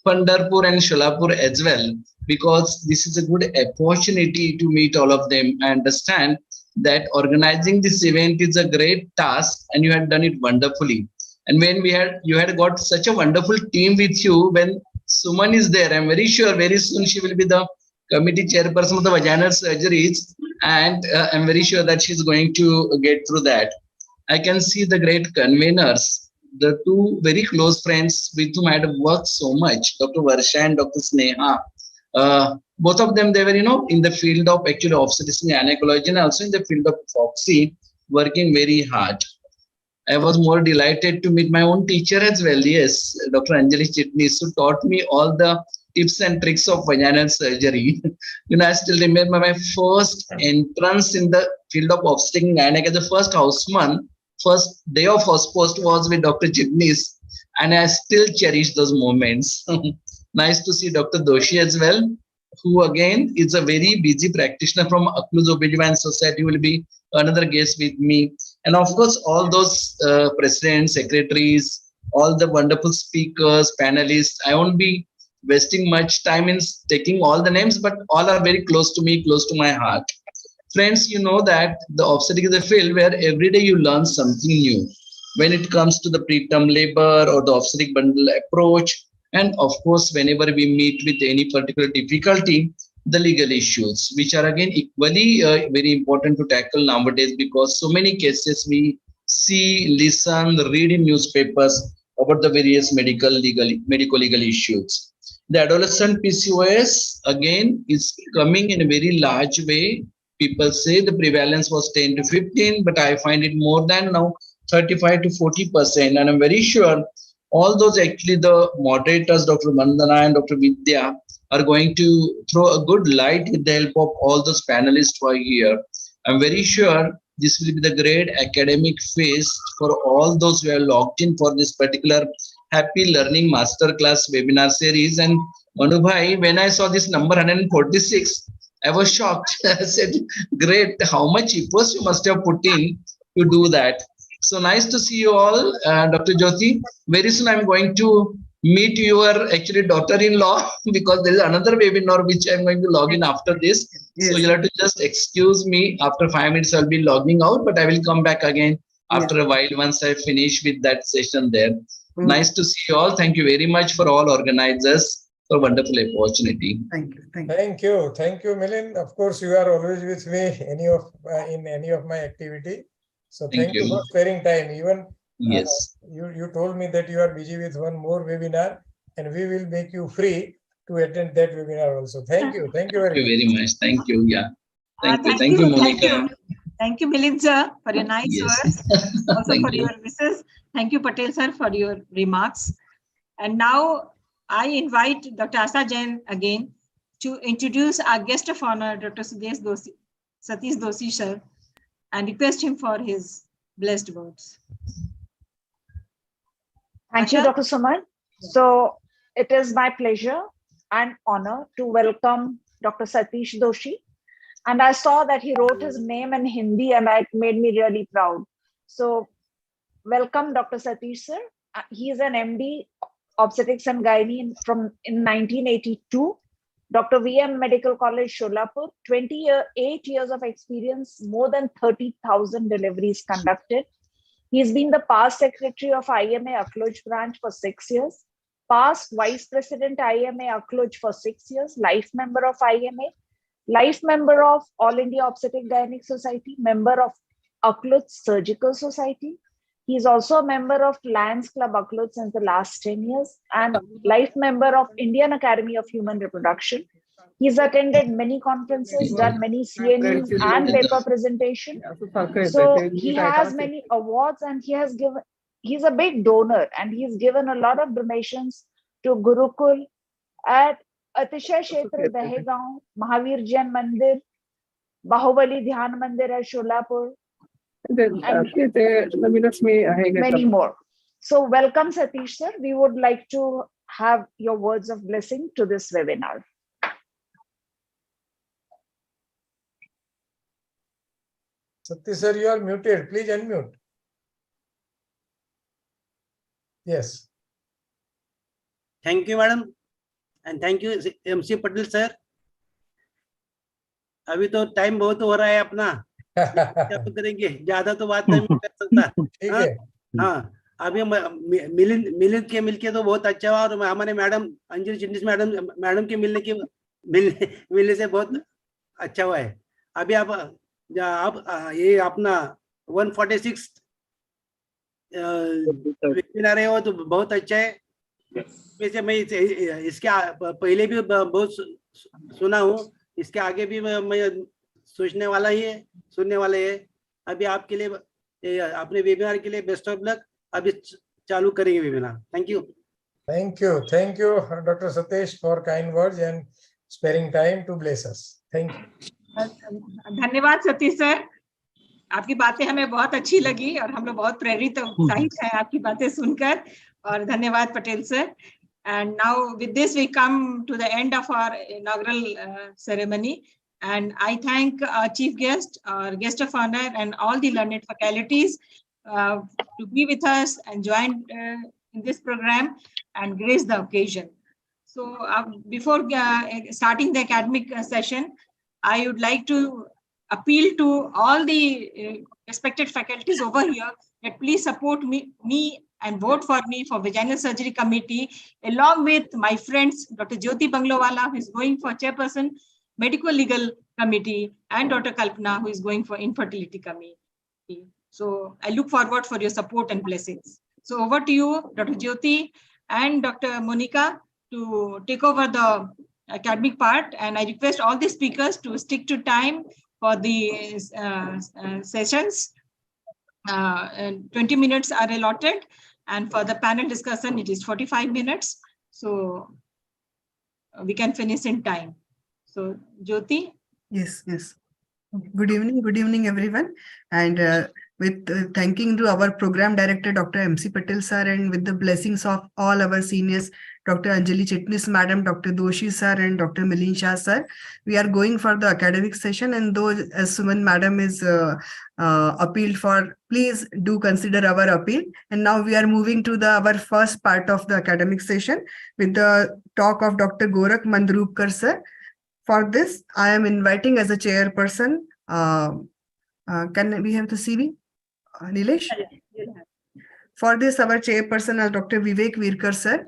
Pandharpur and Sholapur as well, because this is a good opportunity to meet all of them. I understand that organizing this event is a great task and you had done it wonderfully. And when you had got such a wonderful team with you, when Suman is there, I'm very sure very soon she will be the committee chairperson of the vaginal surgeries, and I'm very sure that she's going to get through that. I can see the great conveners, the two very close friends with whom I had worked so much, Dr. Varsha and Dr. Sneha. Both of them, they were, in the field of actually obstetrics and gynecology, and also in the field of Foxy, working very hard. I was more delighted to meet my own teacher as well. Yes, Dr. Anjali Chitnis, who taught me all the tips and tricks of vaginal surgery. I still remember my first entrance in the field of obstetrics and gynecology. The first houseman, first day of house post was with Dr. Chitnis, and I still cherish those moments. Nice to see Dr. Doshi as well, who again is a very busy practitioner from Akluz OBGYN Society, will be another guest with me. And of course, all those presidents, secretaries, all the wonderful speakers, panelists. I won't be wasting much time in taking all the names, but all are very close to me, close to my heart. Friends, you know that the obstetrics is a field where every day you learn something new. When it comes to the preterm labor or the obstetric bundle approach, and of course, whenever we meet with any particular difficulty, the legal issues, which are again equally very important to tackle nowadays, because so many cases we see, listen, read in newspapers about the various medico-legal issues. The adolescent PCOS again is coming in a very large way. People say the prevalence was 10 to 15, but I find it more than now 35 to 40%. And I'm very sure all those actually the moderators, Dr. Mandana and Dr. Vidya, are going to throw a good light with the help of all those panelists who are here. I'm very sure this will be the great academic phase for all those who are logged in for this particular Happy Learning Masterclass webinar series. And Manubhai, when I saw this number 146, I was shocked. I said, great, how much efforts you must have put in to do that. So nice to see you all, Dr. Jyoti. Very soon I'm going to meet your actually daughter-in-law because there is another webinar which I'm going to log in after this. Yes. So you'll have to just excuse me. After 5 minutes, I'll be logging out, but I will come back again after a while once I finish with that session there. Nice to see you all. Thank you very much for all organizers for a wonderful opportunity. Thank you. Thank you, Milind. Of course, you are always with me in any of my activity. So thank you for sparing time. Even yes, you told me that you are busy with one more webinar, and we will make you free to attend that webinar also. Thank you. Thank you very much. Thank you. Yeah. Thank you, Monica. Thank you, Milind sir, for your nice words. Also for your wishes. Thank you, Patel sir, for your remarks. And now I invite Dr. Asa Jain again to introduce our guest of honor, Dr. Satish Doshi sir, and request him for his blessed words. Thank you, Dr. Suman. So it is my pleasure and honor to welcome Dr. Satish Doshi. And I saw that he wrote his name in Hindi, and it made me really proud. So welcome, Dr. Satish sir. He is an MD obstetrics and gynae in 1982. Dr. VM Medical College, Sholapur, 28 years of experience, more than 30,000 deliveries conducted. He's been the past secretary of IMA Akloj branch for 6 years, past vice president IMA Akloj for 6 years, life member of IMA, life member of All India Obstetric Gynec Society, member of Akloj Surgical Society. He's also a member of Lions Club Akloj since the last 10 years and life member of Indian Academy of Human Reproduction. He's attended many conferences, done many CNEs and paper presentation. So he has many awards and he's a big donor and he's given a lot of donations to Gurukul at Atishay Kshetra Dahegaon, Mahavir Jain Mandir, Bahubali Dhyan Mandir at Sholapur, and many more. So welcome Satish sir. We would like to have your words of blessing to this webinar. Satish sir, you are muted. Please unmute. Yes. Thank you, madam. And thank you, MC Patel sir. अभी तो time बहुत हो रहा है अपना, क्या तो करेंगे, ज्यादा तो बात नहीं कर सकता. हाँ, अभी मिलिंद के मिलके तो बहुत अच्छा हुआ, और हमारे मैडम अंजलि चिटनीस मैडम के मिलने से बहुत अच्छा हुआ है. अभी आप ये अपना 146 वेबिनार है, वो तो बहुत अच्छा है. वैसे मैं इसके पहले भी बहुत सुना हूँ, इसके आगे भी मैं सोचने वाला ही है, सुनने वाले है. अभी आपके लिए अपने वेबिनार के लिए बेस्ट ऑफ लक. अभी चालू करेंगे webinar. Thank you. Thank you, Dr. Satish, for kind words and sparing time to bless us. Thank you. धन्यवाद सतीश सर, आपकी बातें हमें बहुत अच्छी लगी और हम लोग बहुत प्रेरित और उत्साहित हैं आपकी बातें सुनकर. और धन्यवाद Patel sir. And now with this we come to the end of our inaugural ceremony, and I thank our chief guest, our guest of honor, and all the learned faculties to be with us and join in this program and grace the occasion. So before starting the academic session, I would like to appeal to all the respected faculties over here that please support me and vote for me for Vaginal Surgery Committee, along with my friends, Dr. Jyoti Banglowala, who is going for Chairperson, Medical Legal Committee, and Dr. Kalpana, who is going for Infertility Committee. So I look forward for your support and blessings. So over to you, Dr. Jyoti and Dr. Monica, to take over the academic part. And I request all the speakers to stick to time for the sessions. 20 minutes are allotted, and for the panel discussion it is 45 minutes, so we can finish in time. So Jyoti. Yes. Good evening everyone, and with thanking to our program director Dr. MC Patel sir, and with the blessings of all our seniors, Dr. Anjali Chitnis madam, Dr. Doshi sir, and Dr. Milin Shah sir, we are going for the academic session. And though as Suman madam is appealed for, please do consider our appeal. And now we are moving to our first part of the academic session with the talk of Dr. Gorakh Mandrupkar sir. For this, I am inviting as a chairperson. Can we have the CV, Nilesh? For this, our chairperson is Dr. Vivek Virkar sir.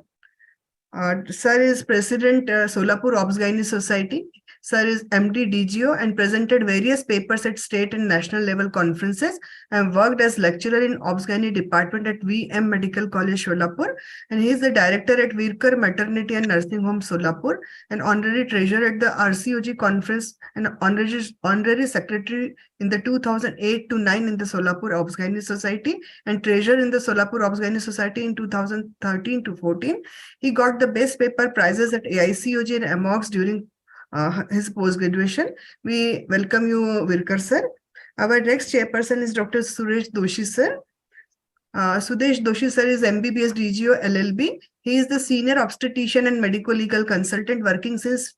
Sir is President Solapur Obs-Gynae Society. Sir is MD DGO and presented various papers at state and national level conferences, and worked as lecturer in Obs-Gynae department at VM Medical College Solapur. And he is the director at Virkar Maternity and Nursing Home Solapur, and honorary treasurer at the RCOG conference, and honorary secretary in the 2008 to 9 in the Solapur Obs-Gynae Society, and treasurer in the Solapur Obs-Gynae Society in 2013 to 14. He got the best paper prizes at AICOG and AMOX during his post-graduation. We welcome you, Virkar sir. Our next chairperson is Dr. Suresh Doshi sir. Sudesh Doshi sir is MBBS DGO LLB. He is the senior obstetrician and medical legal consultant working since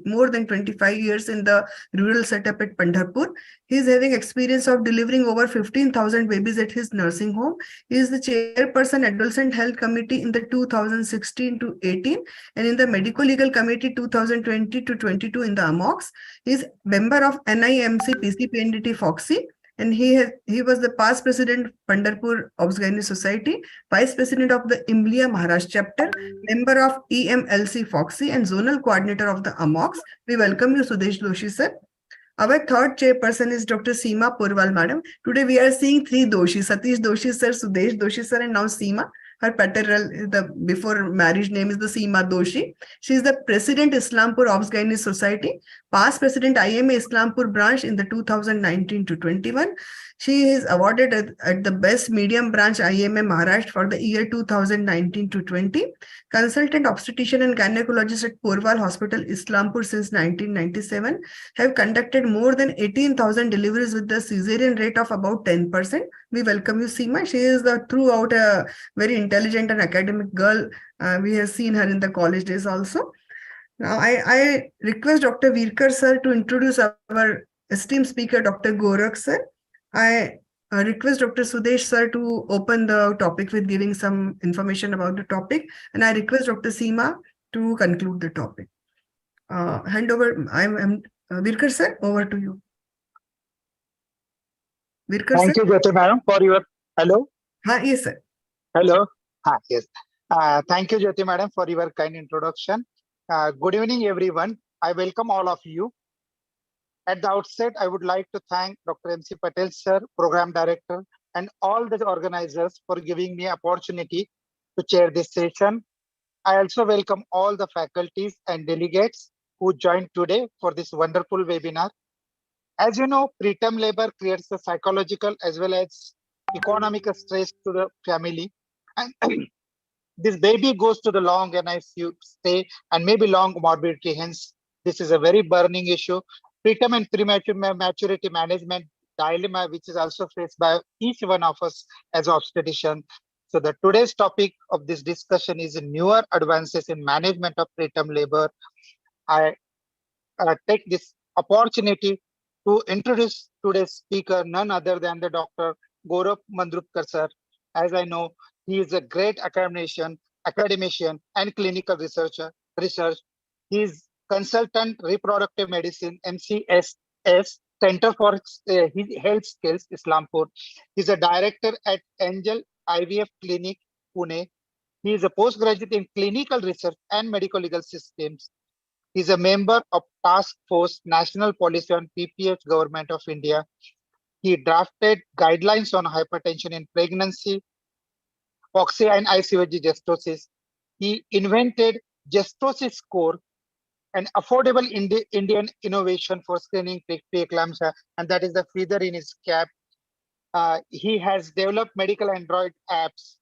more than 25 years in the rural setup at Pandharpur. He is having experience of delivering over 15,000 babies at his nursing home. He is the chairperson Adolescent Health Committee in the 2016 to 18 and in the Medical Legal Committee 2020 to 22 in the AMOX. He is member of NIMC PCPNDT FOXY. And he was the past president Pandharpur Obs-Gynae Society, vice president of the Imlia Maharashtra chapter, member of EMLC Foxy, and zonal coordinator of the AMOX. We welcome you, Sudesh Doshi sir. Our third chairperson is Dr. Seema Purwal madam. Today we are seeing three Doshi: Satish Doshi sir, Sudesh Doshi sir, and now Seema. Her paternal, the before marriage name is the Seema Doshi. She is the president Islampur Obs-Gynae Society, past president IMA Islampur branch in the 2019 to 21. She is awarded at the best medium branch IMA Maharashtra for the year 2019 to 20. Consultant obstetrician and gynecologist at Purwal Hospital, Islampur since 1997. Have conducted more than 18,000 deliveries with the cesarean rate of about 10%. We welcome you, Seema. She is throughout a very intelligent and academic girl. We have seen her in the college days also. Now, I request Dr. Virkar sir to introduce our esteemed speaker, Dr. Gorakh sir. I request Dr. Sudesh sir to open the topic with giving some information about the topic. And I request Dr. Seema to conclude the topic. Hand over, I'm Virkar sir, over to you. Virkar Thank sir. you, Jyoti madam, for your hello. Yes, sir. Hello. Yes. Thank you, Jyoti madam, for your kind introduction. Good evening, everyone. I welcome all of you. At the outset, I would like to thank Dr. MC Patel sir, program director, and all the organizers for giving me opportunity to chair this session. I also welcome all the faculties and delegates who joined today for this wonderful webinar. As you know, preterm labor creates a psychological as well as economic stress to the family. And this baby goes to the long NICU stay and maybe long morbidity. Hence, this is a very burning issue. Preterm and premature maturity management dilemma, which is also faced by each one of us as obstetrician. So the today's topic of this discussion is newer advances in management of preterm labor. I take this opportunity to introduce today's speaker, none other than the Dr. Gorakh Mandrupkar sir. As I know, he is a great academician and clinical researcher. He is consultant reproductive medicine, MCSS, Center for Health Skills, Islampur. He is a director at Angel IVF Clinic, Pune. He is a postgraduate in clinical research and medical legal systems. He is a member of Task Force National Policy on PPH Government of India. He drafted guidelines on hypertension in pregnancy, Foxy and ICVG gestosis. He invented gestosis score, an affordable Indian innovation for screening preeclampsia, and that is the feather in his cap. He has developed medical Android apps.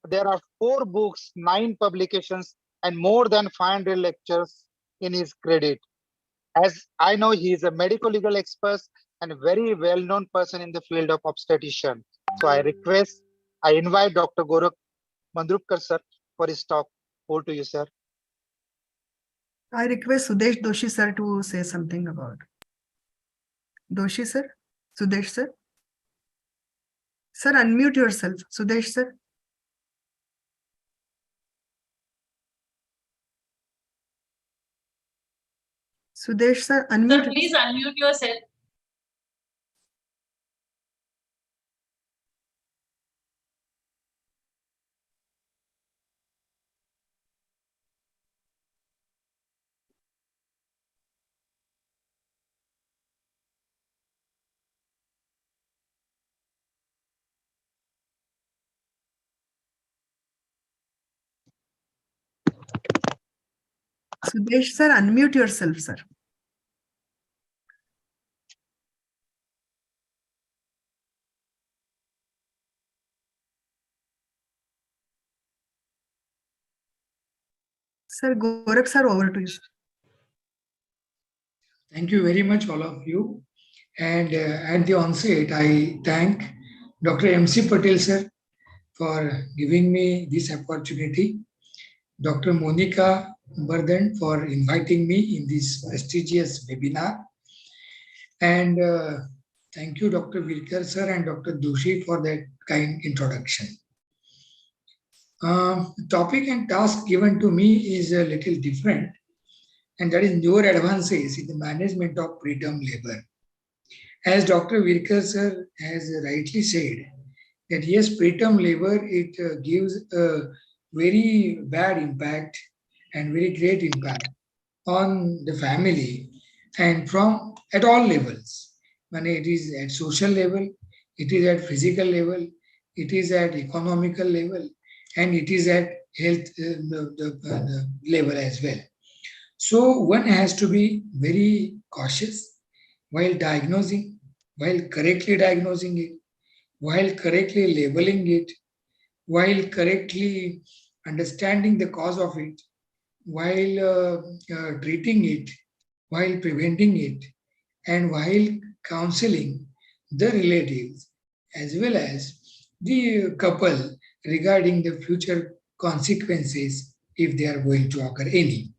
There are 4 books, 9 publications, and more than 500 lectures in his credit. As I know, he is a medical legal expert and a very well-known person in the field of obstetrician. So I invite Dr. Gorakh Mandrupkar sir for his talk. Over to you, sir. I request Sudesh Doshi sir to say something about. Doshi sir, Sudesh sir. Sir, unmute yourself, Sudesh sir. Sudesh sir, unmute. Sir, please unmute yourself. Sudesh sir, unmute yourself, sir. Sir, Gorakh sir, over to you. Thank you very much, all of you. And at the onset, I thank Dr. MC Patel sir for giving me this opportunity, Dr. Monica Bardhan for inviting me in this prestigious webinar, and thank you, Dr. Virkar sir and Dr. Doshi for that kind introduction. The topic and task given to me is a little different, and that is newer advances in the management of preterm labor. As Dr. Virkar sir has rightly said, that yes, preterm labor, it gives a very bad impact and very great impact on the family and from at all levels. When it is at social level, it is at physical level, it is at economical level, and it is at health the level as well. So one has to be very cautious while diagnosing, while correctly diagnosing it, while correctly labeling it, while correctly understanding the cause of it, while treating it, while preventing it, and while counseling the relatives as well as the couple regarding the future consequences if they are going to occur any.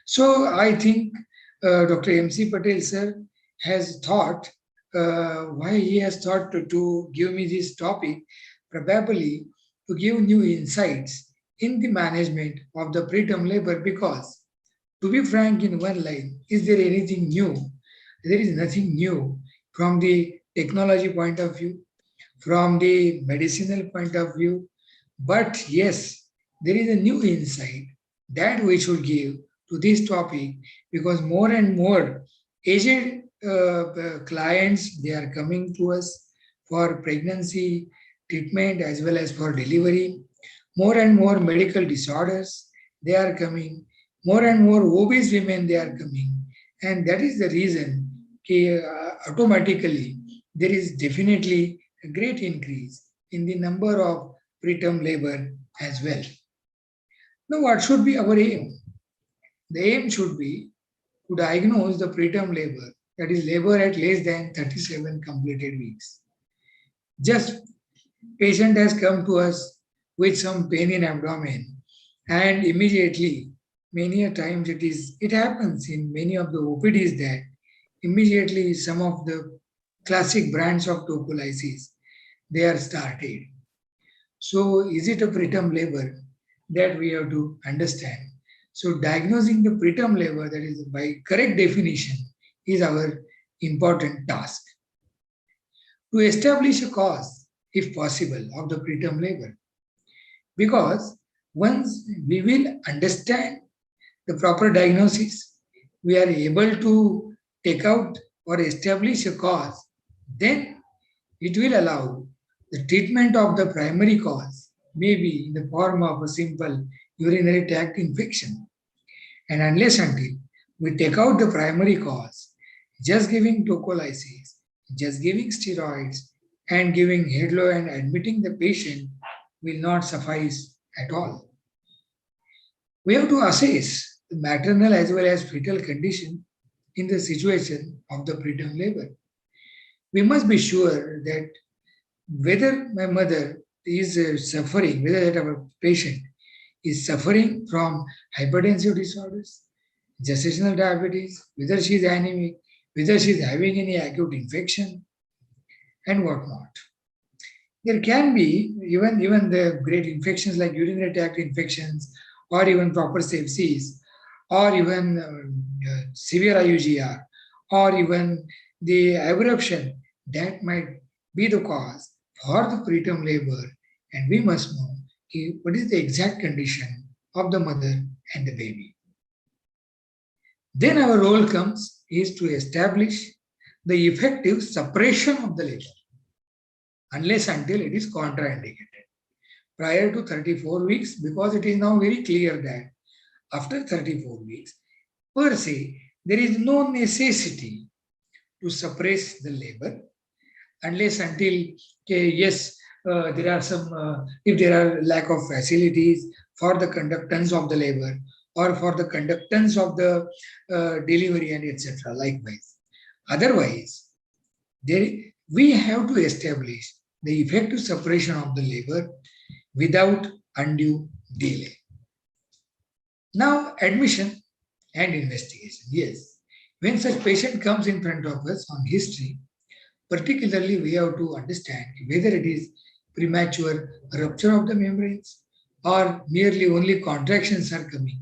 So I think Dr. M.C. Patel sir has thought, why he has thought to give me this topic, probably to give new insights in the management of the preterm labor, because to be frank in one line, is there anything new? There is nothing new from the technology point of view, from the medicinal point of view. But yes, there is a new insight that we should give to this topic, because more and more aged clients, they are coming to us for pregnancy treatment as well as for delivery. More and more medical disorders, they are coming. More and more obese women, they are coming. And that is the reason automatically there is definitely a great increase in the number of preterm labor as well. Now, what should be our aim? The aim should be to diagnose the preterm labor, that is labor at less than 37 completed weeks. Just patient has come to us with some pain in abdomen, and immediately, many a times it happens in many of the OPDs that immediately some of the classic brands of tocolysis, they are started. So is it a preterm labor? That we have to understand. So diagnosing the preterm labor, that is by correct definition, is our important task. To establish a cause, if possible, of the preterm labor. Because once we will understand the proper diagnosis, we are able to take out or establish a cause, then it will allow the treatment of the primary cause, maybe in the form of a simple urinary tract infection. And unless until we take out the primary cause, just giving tocolysis, just giving steroids, and giving head-low and admitting the patient will not suffice at all. We have to assess the maternal as well as fetal condition in the situation of the preterm labor. We must be sure that whether my mother is suffering, whether that our patient is suffering from hypertensive disorders, gestational diabetes, whether she is anemic, whether she is having any acute infection, and whatnot. There can be even the great infections like urinary tract infections, or even proper sepsis, or even severe IUGR, or even the abruption that might be the cause for the preterm labor, and we must know what is the exact condition of the mother and the baby. Then our role comes is to establish the effective suppression of the labor, unless until it is contraindicated. Prior to 34 weeks, because it is now very clear that after 34 weeks, per se, there is no necessity to suppress the labor, unless until, yes, there are some, if there are lack of facilities for the conductance of the labor, or for the conductance of the delivery and etc. likewise. Otherwise, we have to establish the effective suppression of the labor without undue delay. Now, admission and investigation. Yes, when such patient comes in front of us on history, particularly we have to understand whether it is premature rupture of the membranes, or merely only contractions are coming,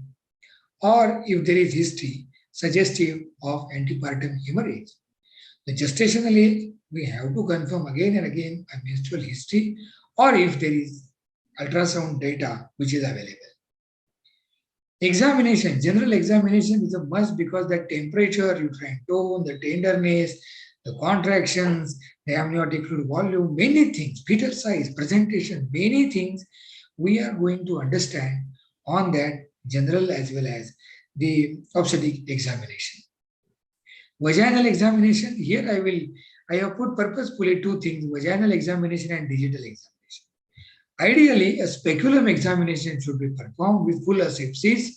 or if there is history suggestive of antepartum hemorrhage. The gestational age, we have to confirm again and again a menstrual history, or if there is ultrasound data which is available. Examination, general examination is a must because the temperature, uterine tone, the tenderness, the contractions, the amniotic fluid volume, many things, fetal size, presentation, many things we are going to understand on that general as well as the obstetric examination. Vaginal examination, here I have put purposefully two things, vaginal examination and digital examination. Ideally, a speculum examination should be performed with full asepsis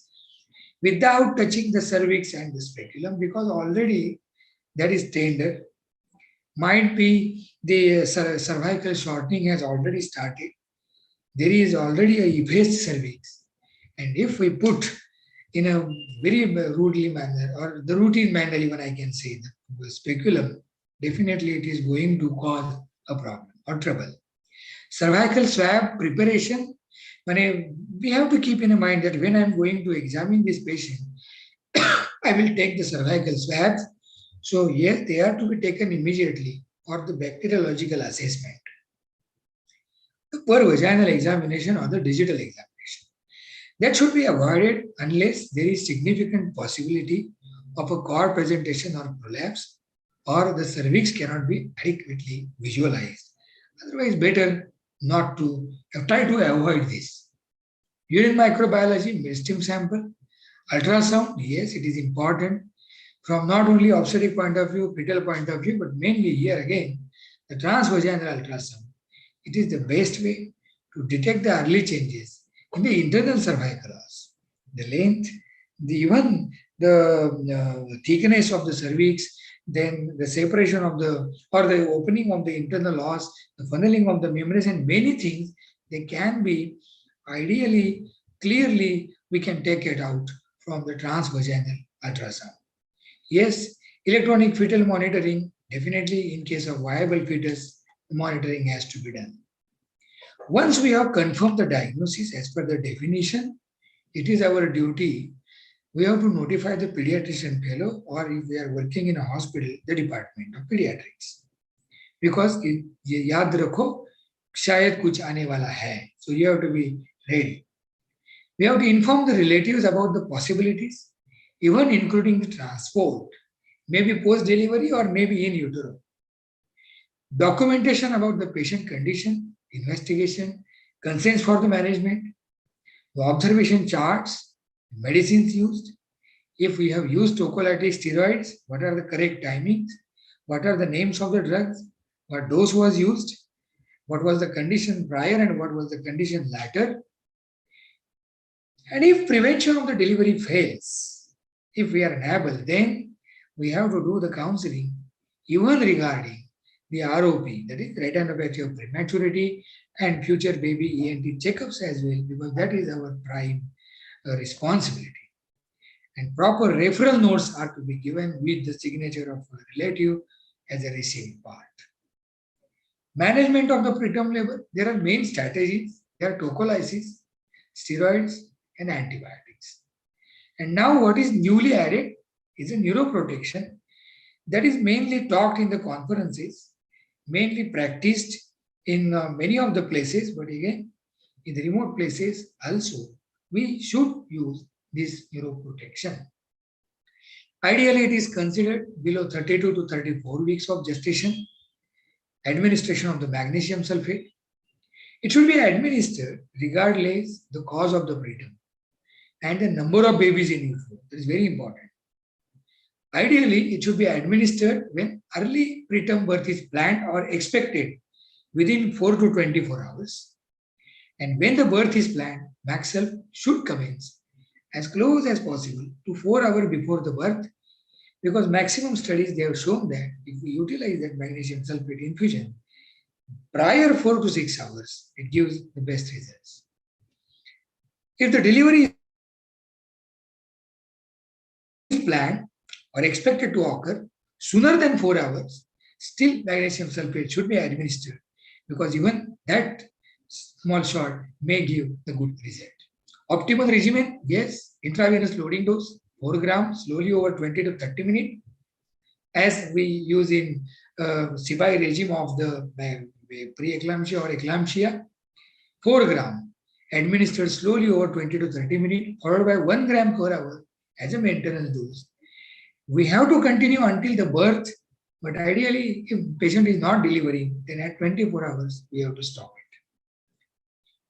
without touching the cervix and the speculum, because already that is tender. Might be the cervical shortening has already started. There is already a effaced cervix. And if we put in a very rudely manner, or the routine manner even I can say, the speculum, definitely it is going to cause a problem or trouble. Cervical swab preparation, we have to keep in mind that when I'm going to examine this patient, I will take the cervical swabs. So yes, they are to be taken immediately for the bacteriological assessment. The per vaginal examination or the digital examination. That should be avoided unless there is significant possibility of a cord presentation or prolapse, or the cervix cannot be adequately visualized. Otherwise, better not to try to avoid this. Urine microbiology, meristem sample, ultrasound, yes, it is important from not only obstetric point of view, fetal point of view, but mainly here again, the transvaginal ultrasound. It is the best way to detect the early changes in the internal cervical os, the length, even the thickness of the cervix, then the separation of the opening of the internal os, the funneling of the membranous, and many things, they can be ideally, clearly, we can take it out from the transvaginal ultrasound. Yes, electronic fetal monitoring, definitely in case of viable fetus, the monitoring has to be done. Once we have confirmed the diagnosis as per the definition, it is our duty, we have to notify the pediatrician fellow, or if we are working in a hospital, the department of pediatrics. Because yaad rakho, shayad kuch aane wala hai. So you have to be ready. We have to inform the relatives about the possibilities, even including the transport, maybe post-delivery or maybe in utero. Documentation about the patient condition, investigation, consents for the management, the observation charts, medicines used. If we have used tocolytic steroids, what are the correct timings? What are the names of the drugs? What dose was used? What was the condition prior and what was the condition later? And if prevention of the delivery fails, if we are unable, then we have to do the counseling, even regarding the ROP, that is retinopathy of prematurity, and future baby ENT checkups as well, because that is our prime responsibility. And proper referral notes are to be given with the signature of a relative as a receiving part. Management of the preterm labor, there are main strategies. There are tocolysis, steroids, and antibiotics. And now what is newly added is a neuroprotection that is mainly talked in the conferences, mainly practiced in many of the places, but again, in the remote places also, we should use this neuroprotection. Ideally, it is considered below 32 to 34 weeks of gestation. Administration of the magnesium sulfate. It should be administered regardless the cause of the preterm and the number of babies in utero. That is very important. Ideally, it should be administered when early preterm birth is planned or expected within 4 to 24 hours. And when the birth is planned, MaxSelf should commence as close as possible to 4 hours before the birth, because maximum studies, they have shown that if we utilize that magnesium sulfate infusion prior 4 to 6 hours, it gives the best results. If the delivery is planned or expected to occur sooner than 4 hours, still magnesium sulfate should be administered, because even that small shot may give the good result. Optimal regimen, yes, intravenous loading dose, 4 grams, slowly over 20 to 30 minutes. as we use in Sibai regime of the pre-eclampsia or eclampsia, 4 gram administered slowly over 20 to 30 minutes, followed by 1 gram per hour as a maintenance dose. We have to continue until the birth, but ideally, if patient is not delivering, then at 24 hours, we have to stop it.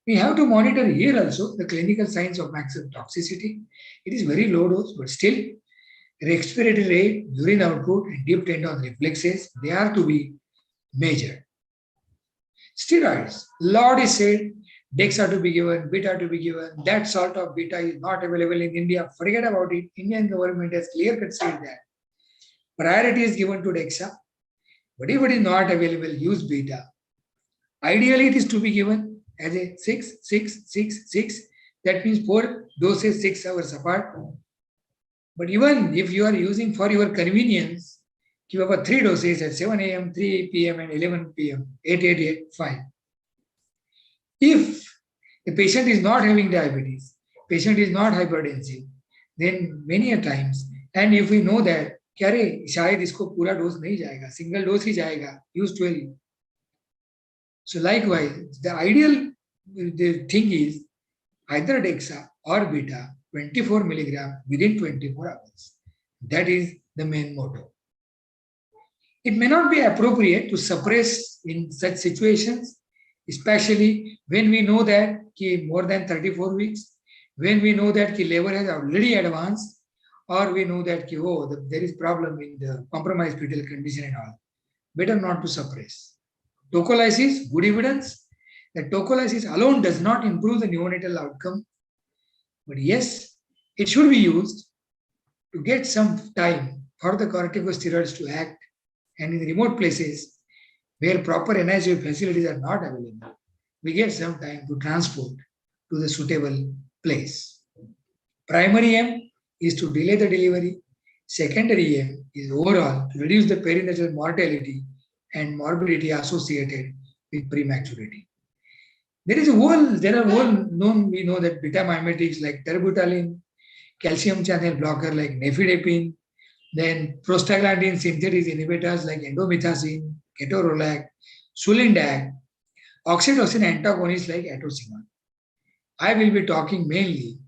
We have to monitor here also the clinical signs of maximum toxicity. It is very low dose, but still, respiratory rate, urine output, and deep tendon reflexes, they are to be measured. Steroids, lot is said, Dex are to be given, beta to be given. That sort of beta is not available in India. Forget about it. Indian government has clear-cut said that. Priority is given to Dexa. But if it is not available, use beta. Ideally, it is to be given as a 6, 6, 6, 6. That means 4 doses 6 hours apart. But even if you are using for your convenience, you have a 3 doses at 7 a.m., 3 p.m. and 11 p.m. 8, 8, 8, fine. If the patient is not having diabetes, patient is not hypertensive, then many a times, and if we know that, क्या शायद इसको पूरा dose नहीं जाएगा, single dose ही जाएगा, use 12. So likewise, the ideal the thing is either Dexa or beta 24 milligram within 24 hours. That is the main motto. It may not be appropriate to suppress in such situations, especially when we know that more than 34 weeks, when we know that level has already advanced, or we know that there is problem in the compromised fetal condition and all. Better not to suppress. Tocolysis, good evidence that tocolysis alone does not improve the neonatal outcome. But yes, it should be used to get some time for the corticosteroids to act, and in remote places where proper NICU facilities are not available, we get some time to transport to the suitable place. Primary aim is to delay the delivery. Secondary aim is overall to reduce the perinatal mortality and morbidity associated with prematurity. There are known, we know that beta mimetics like terbutaline, calcium channel blocker like nifedipine, then prostaglandin synthesis inhibitors like endomethacin, ketorolac, sulindac, oxytocin antagonists like atosiban. I will be talking mainly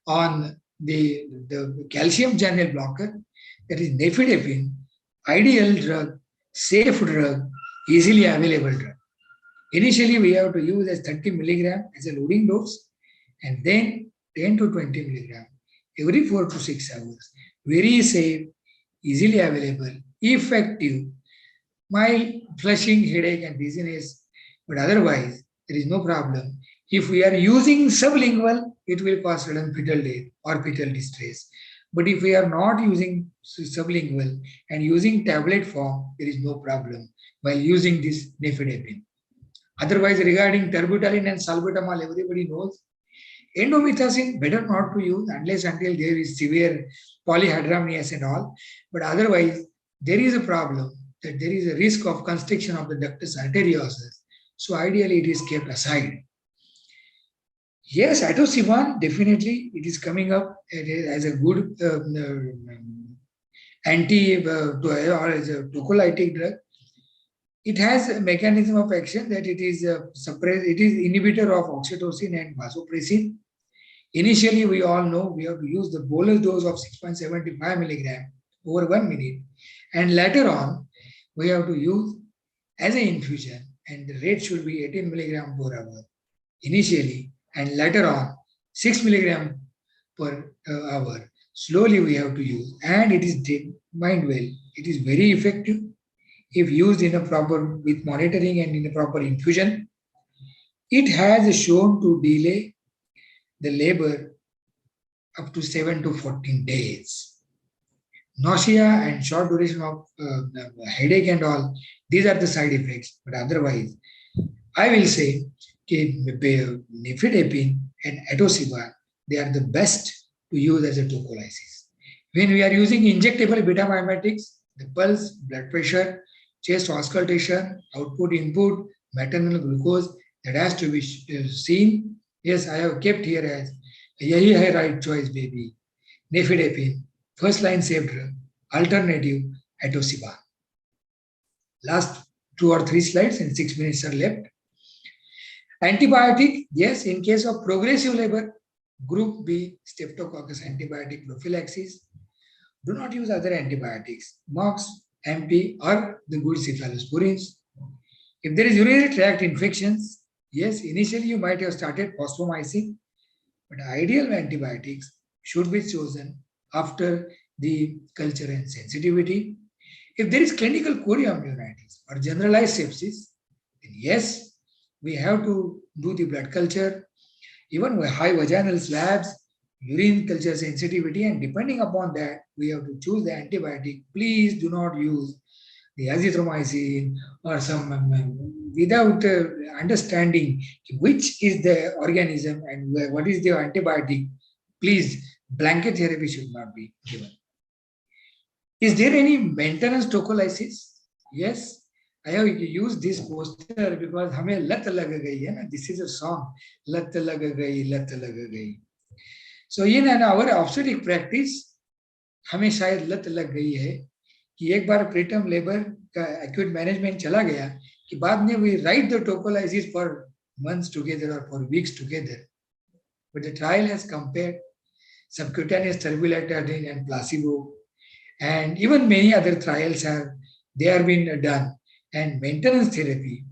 on the calcium channel blocker, that is nifedipine, ideal drug, safe drug, easily available drug. Initially, we have to use as 30 milligram as a loading dose, and then 10 to 20 milligram every 4 to 6 hours. Very safe, easily available, effective, mild flushing, headache, and dizziness. But otherwise, there is no problem. If we are using sublingual, it will cause sudden fetal death or fetal distress. But if we are not using sublingual and using tablet form, there is no problem while using this nifedipine. Otherwise, regarding terbutaline and salbutamol, everybody knows. Endomethacin, better not to use unless until there is severe polyhydramnios and all. But otherwise, there is a problem that there is a risk of constriction of the ductus arteriosus. So ideally, it is kept aside. Yes, atosiban, definitely, it is coming up as a good or as a tocolytic drug. It has a mechanism of action that it is inhibitor of oxytocin and vasopressin. Initially, we all know we have to use the bolus dose of 6.75 milligram over 1 minute. And later on, we have to use as an infusion, and the rate should be 18 milligram per hour initially, and later on 6 milligram per hour. Slowly we have to use, and it is, mind well, it is very effective if used in a proper, with monitoring and in a proper infusion. It has shown to delay the labor up to 7 to 14 days. Nausea and short duration of headache and all, these are the side effects. But otherwise, I will say nifedipine and atosiban, they are the best to use as a tocolysis. When we are using injectable beta mimetics, the pulse, blood pressure, chest auscultation, output, input, maternal glucose, that has to be seen. Yes, I have kept here as yahi hai right choice, baby. Nifedipine, first line safe drug, alternative, atosiba. Last 2 or 3 slides and 6 minutes are left. Antibiotic, yes, in case of progressive labor, group B, Streptococcus antibiotic prophylaxis. Do not use other antibiotics, MOX, MP, or the good cephalosporins. If there is urinary tract infections, yes, initially you might have started fosfomycin, but ideal antibiotics should be chosen after the culture and sensitivity. If there is clinical chorioamnionitis or generalized sepsis, then yes, we have to do the blood culture, even with high vaginal slabs, urine culture sensitivity, and depending upon that, we have to choose the antibiotic. Please do not use the azithromycin or some without understanding which is the organism and what is the antibiotic. Please, blanket therapy should not be given. Is there any maintenance tocolysis? Yes, I have used this poster because हमें लत लग गई है ना. This is a song. लत लग गई, लत लग गई. So in our obstetric practice, हमें शायद लत लग गई है कि एक बार preterm labor का acute management चला गया कि बाद में we write the tocolysis for months together or for weeks together. But the trial has compared subcutaneous terbinafine and placebo. And even many other trials have been done, and maintenance therapy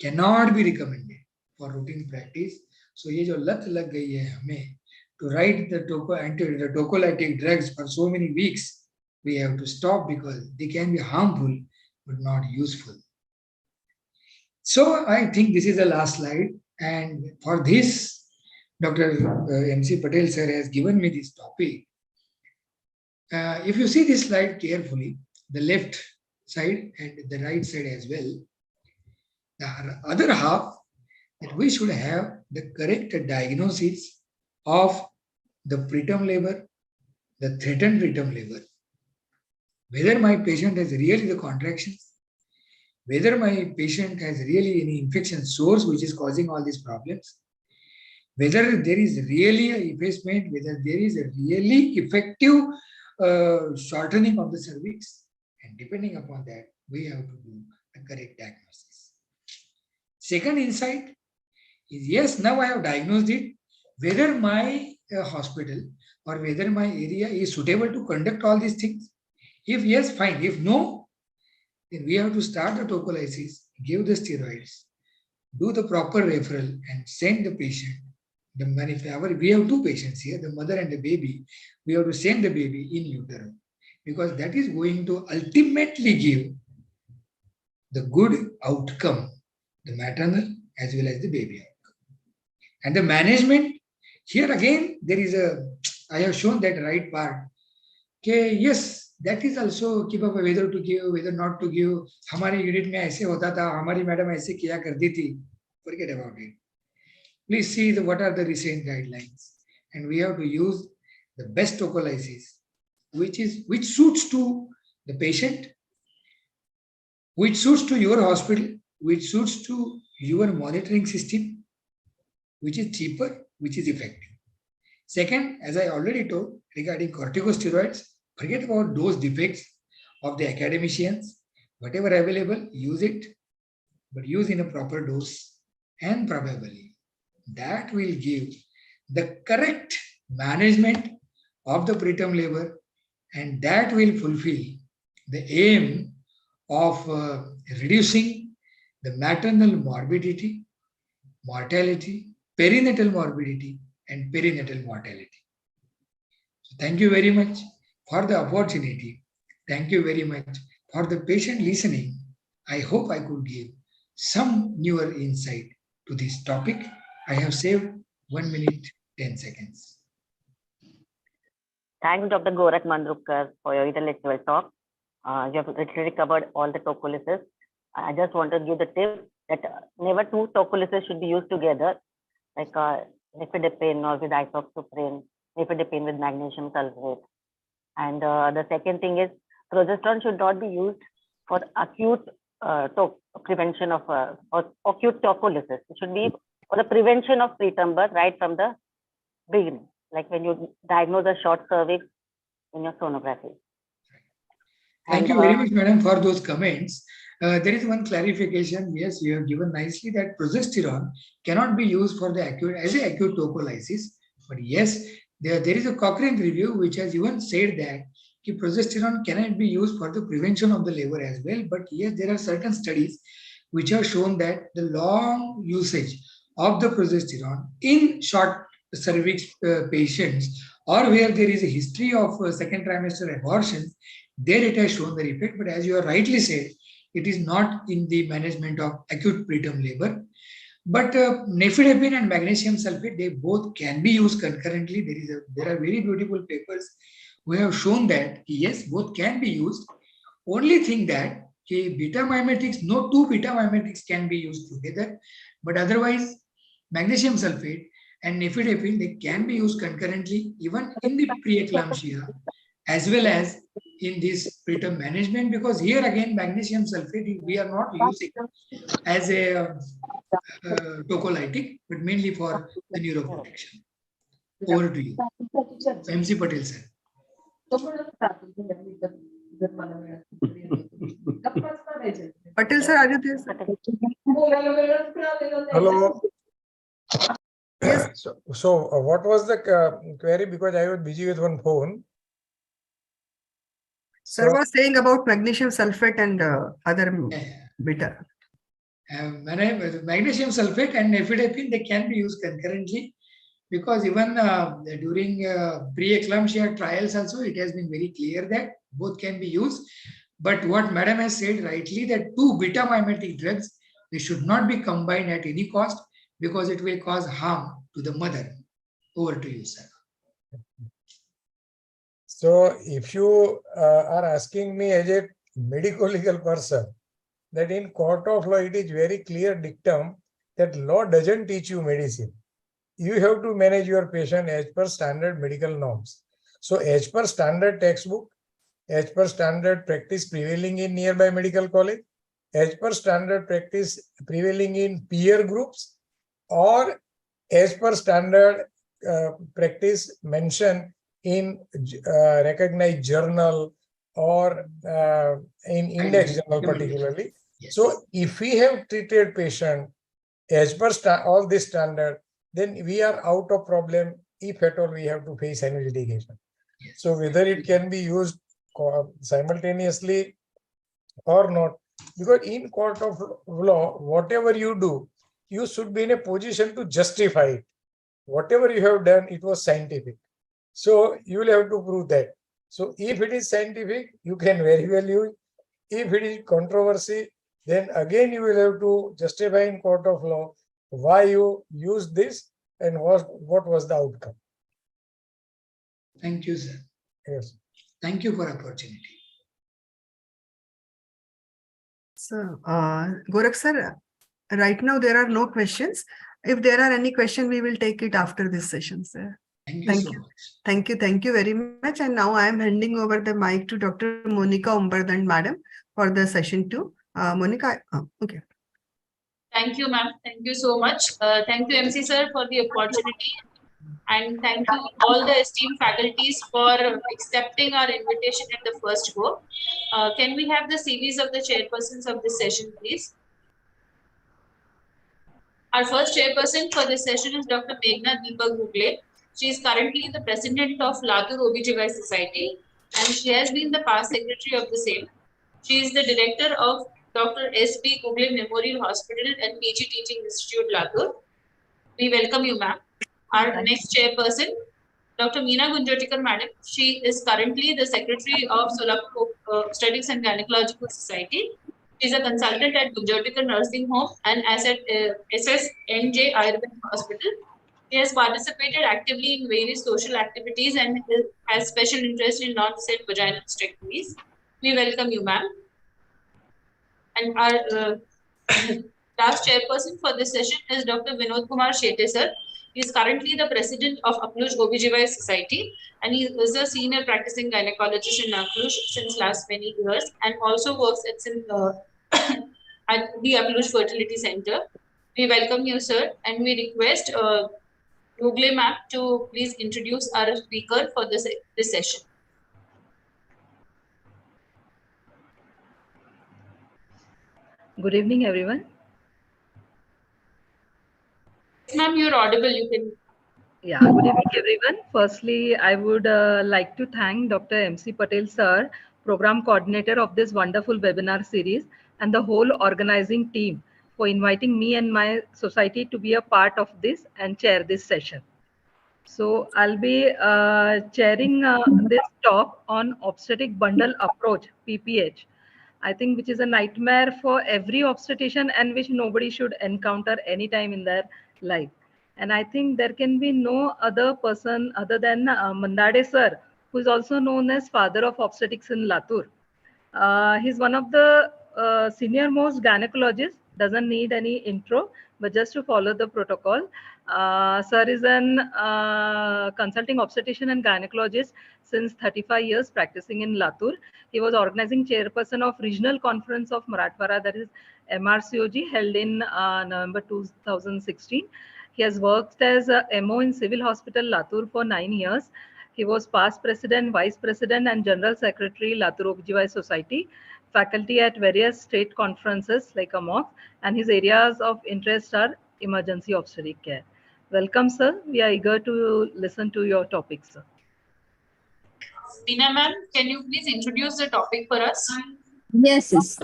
cannot be recommended for routine practice. So ये जो लत लग गई है हमें to write the tocolytic drugs for so many weeks, we have to stop because they can be harmful but not useful. So I think this is the last slide, and for this, Dr. MC Patel sir has given me this topic. If you see this slide carefully, the left side and the right side as well, the other half, that we should have the correct diagnosis of the preterm labor, the threatened preterm labor, whether my patient has really the contractions, whether my patient has really any infection source which is causing all these problems, whether there is really a effacement, whether there is a really effective shortening of the cervix, and depending upon that, we have to do the correct diagnosis. Second insight is, yes, now I have diagnosed it, whether my hospital or whether my area is suitable to conduct all these things. If yes, fine. If no, then we have to start the tocolysis, give the steroids, do the proper referral, and send the patient. We have 2 patients here, the mother and the baby. We have to send the baby in utero because that is going to ultimately give the good outcome, the maternal as well as the baby outcome. And the management, here again, I have shown that right part. Okay, yes, that is also keep up whether to give, whether not to give. हमारे unit में ऐसे होता था, हमारी madam ऐसे किया करती थी. Forget about it. Please see what are the recent guidelines, and we have to use the best tocolysis, which suits to the patient, which suits to your hospital, which suits to your monitoring system, which is cheaper, which is effective. Second, as I already told regarding corticosteroids, forget about those defects of the academicians. Whatever available, use it, but use in a proper dose, and probably that will give the correct management of the preterm labor, and that will fulfill the aim of reducing the maternal morbidity, mortality, perinatal morbidity, and perinatal mortality. So thank you very much for the opportunity. Thank you very much for the patient listening. I hope I could give some newer insight to this topic. I have saved 1 minute, 10 seconds. Thanks, Dr. Gorak Mandrukar, for your intellectual talk. You have literally covered all the tocolysis. I just want to give the tip that never 2 tocolysis should be used together, like nifedipine or with isoxaprine, nifedipine with magnesium sulfate. And the second thing is progesterone should not be used for acute prevention of or acute tocolysis. It should be for the prevention of preterm birth right from the beginning, like when you diagnose a short cervix in your sonography. Thank you very much, madam, for those comments. There is one clarification. Yes, you have given nicely that progesterone cannot be used for the acute as a acute tocolysis. But yes, there is a Cochrane review which has even said that progesterone cannot be used for the prevention of the labor as well. But yes, there are certain studies which have shown that the long usage of the progesterone in short cervix patients or where there is a history of second trimester abortions, there it has shown the effect. But as you have rightly said, it is not in the management of acute preterm labor. But nifedipine and magnesium sulfate, they both can be used concurrently. There are very beautiful papers who have shown that yes, both can be used. Only thing that beta mimetics, no two beta mimetics can be used together, but otherwise magnesium sulfate and nifedipine, they can be used concurrently even in the preeclampsia as well as in this preterm management, because here again magnesium sulfate we are not using as a tocolytic, but mainly for the neuroprotection. Over to you, MC Patel sir. Patel sir, are you there, sir? Hello. Yes. So what was the query? Because I was busy with one phone. Sir was saying about magnesium sulfate and other beta. Magnesium sulfate and nifedipine, they can be used concurrently, because even during pre-eclampsia trials also it has been very clear that both can be used. But what madam has said rightly, that two beta mimetic drugs, they should not be combined at any cost, because it will cause harm to the mother. Over to you, sir. So if you are asking me as a medical legal person, that in court of law it is very clear dictum that law doesn't teach you medicine. You have to manage your patient as per standard medical norms. So as per standard textbook, as per standard practice prevailing in nearby medical college, as per standard practice prevailing in peer groups, or as per standard practice mentioned in recognized journal or in index journal particularly. Yes. So if we have treated patient as per all this standard, then we are out of problem if at all we have to face any litigation. Yes. So whether it can be used simultaneously or not, because in court of law, whatever you do, you should be in a position to justify it. Whatever you have done, it was scientific. So you will have to prove that. So if it is scientific, you can very well use. If it is controversy, then again you will have to justify in court of law why you used this and what was the outcome. Thank you, sir. Yes. Thank you for opportunity. So, Gorakh sir, right now there are no questions. If there are any questions, we will take it after this session, sir. Thank you so much. Thank you. Thank you very much. And now I am handing over the mic to Dr. Monica Umbardhan, madam, for the session 2. Monica, okay. Thank you, ma'am. Thank you so much. Thank you, MC sir, for the opportunity. And thank you all the esteemed faculties for accepting our invitation at the first go. Can we have the CVs of the chairpersons of this session, please? Our first chairperson for this session is Dr. Meghna Deepak Google. She is currently the president of Latur OBGY Society, and she has been the past secretary of the same. She is the director of Dr. S.B. Google Memorial Hospital and PG Teaching Institute, Latur. We welcome you, ma'am. Our next chairperson, Dr. Meena Gunjotikar, madam. She is currently the secretary of Solapur Obstetrics and Gynecological Society. She is a consultant at Gunjotikar Nursing Home and at SSNJ Ayurvedic Hospital. She has participated actively in various social activities and has special interest in non-set vaginal hysterectomies. We welcome you, ma'am. And our last chairperson for this session is Dr. Vinod Kumar Shetty, sir. He is currently the president of Akluj OBGY Society, and he is a senior practicing gynecologist in Akluj since last many years, and also works at the Akluj Fertility Center. We welcome you, sir, and we request Google ma'am to please introduce our speaker for this session. Good evening, everyone. Ma'am, you're audible. You can. Yeah, good evening, everyone. Firstly, I would like to thank Dr. MC Patel, sir, program coordinator of this wonderful webinar series, and the whole organizing team for inviting me and my society to be a part of this and chair this session. So I'll be chairing this talk on obstetric bundle approach, PPH. I think which is a nightmare for every obstetrician and which nobody should encounter anytime in their life. And I think there can be no other person other than Mandade sir, who is also known as father of obstetrics in Latur. He's one of the senior most gynecologists, doesn't need any intro, but just to follow the protocol. Sir is an consulting obstetrician and gynecologist since 35 years practicing in Latur. He was organizing chairperson of regional conference of Marathwada, that is MRCOG, held in November 2016. He has worked as a MO in Civil Hospital Latur for 9 years. He was past president, vice president, and general secretary, Latur OBGYN Society, faculty at various state conferences like AMOC, and his areas of interest are emergency obstetric care. Welcome, sir. We are eager to listen to your topics, sir. Meena ma'am, can you please introduce the topic for us? Yes, yes.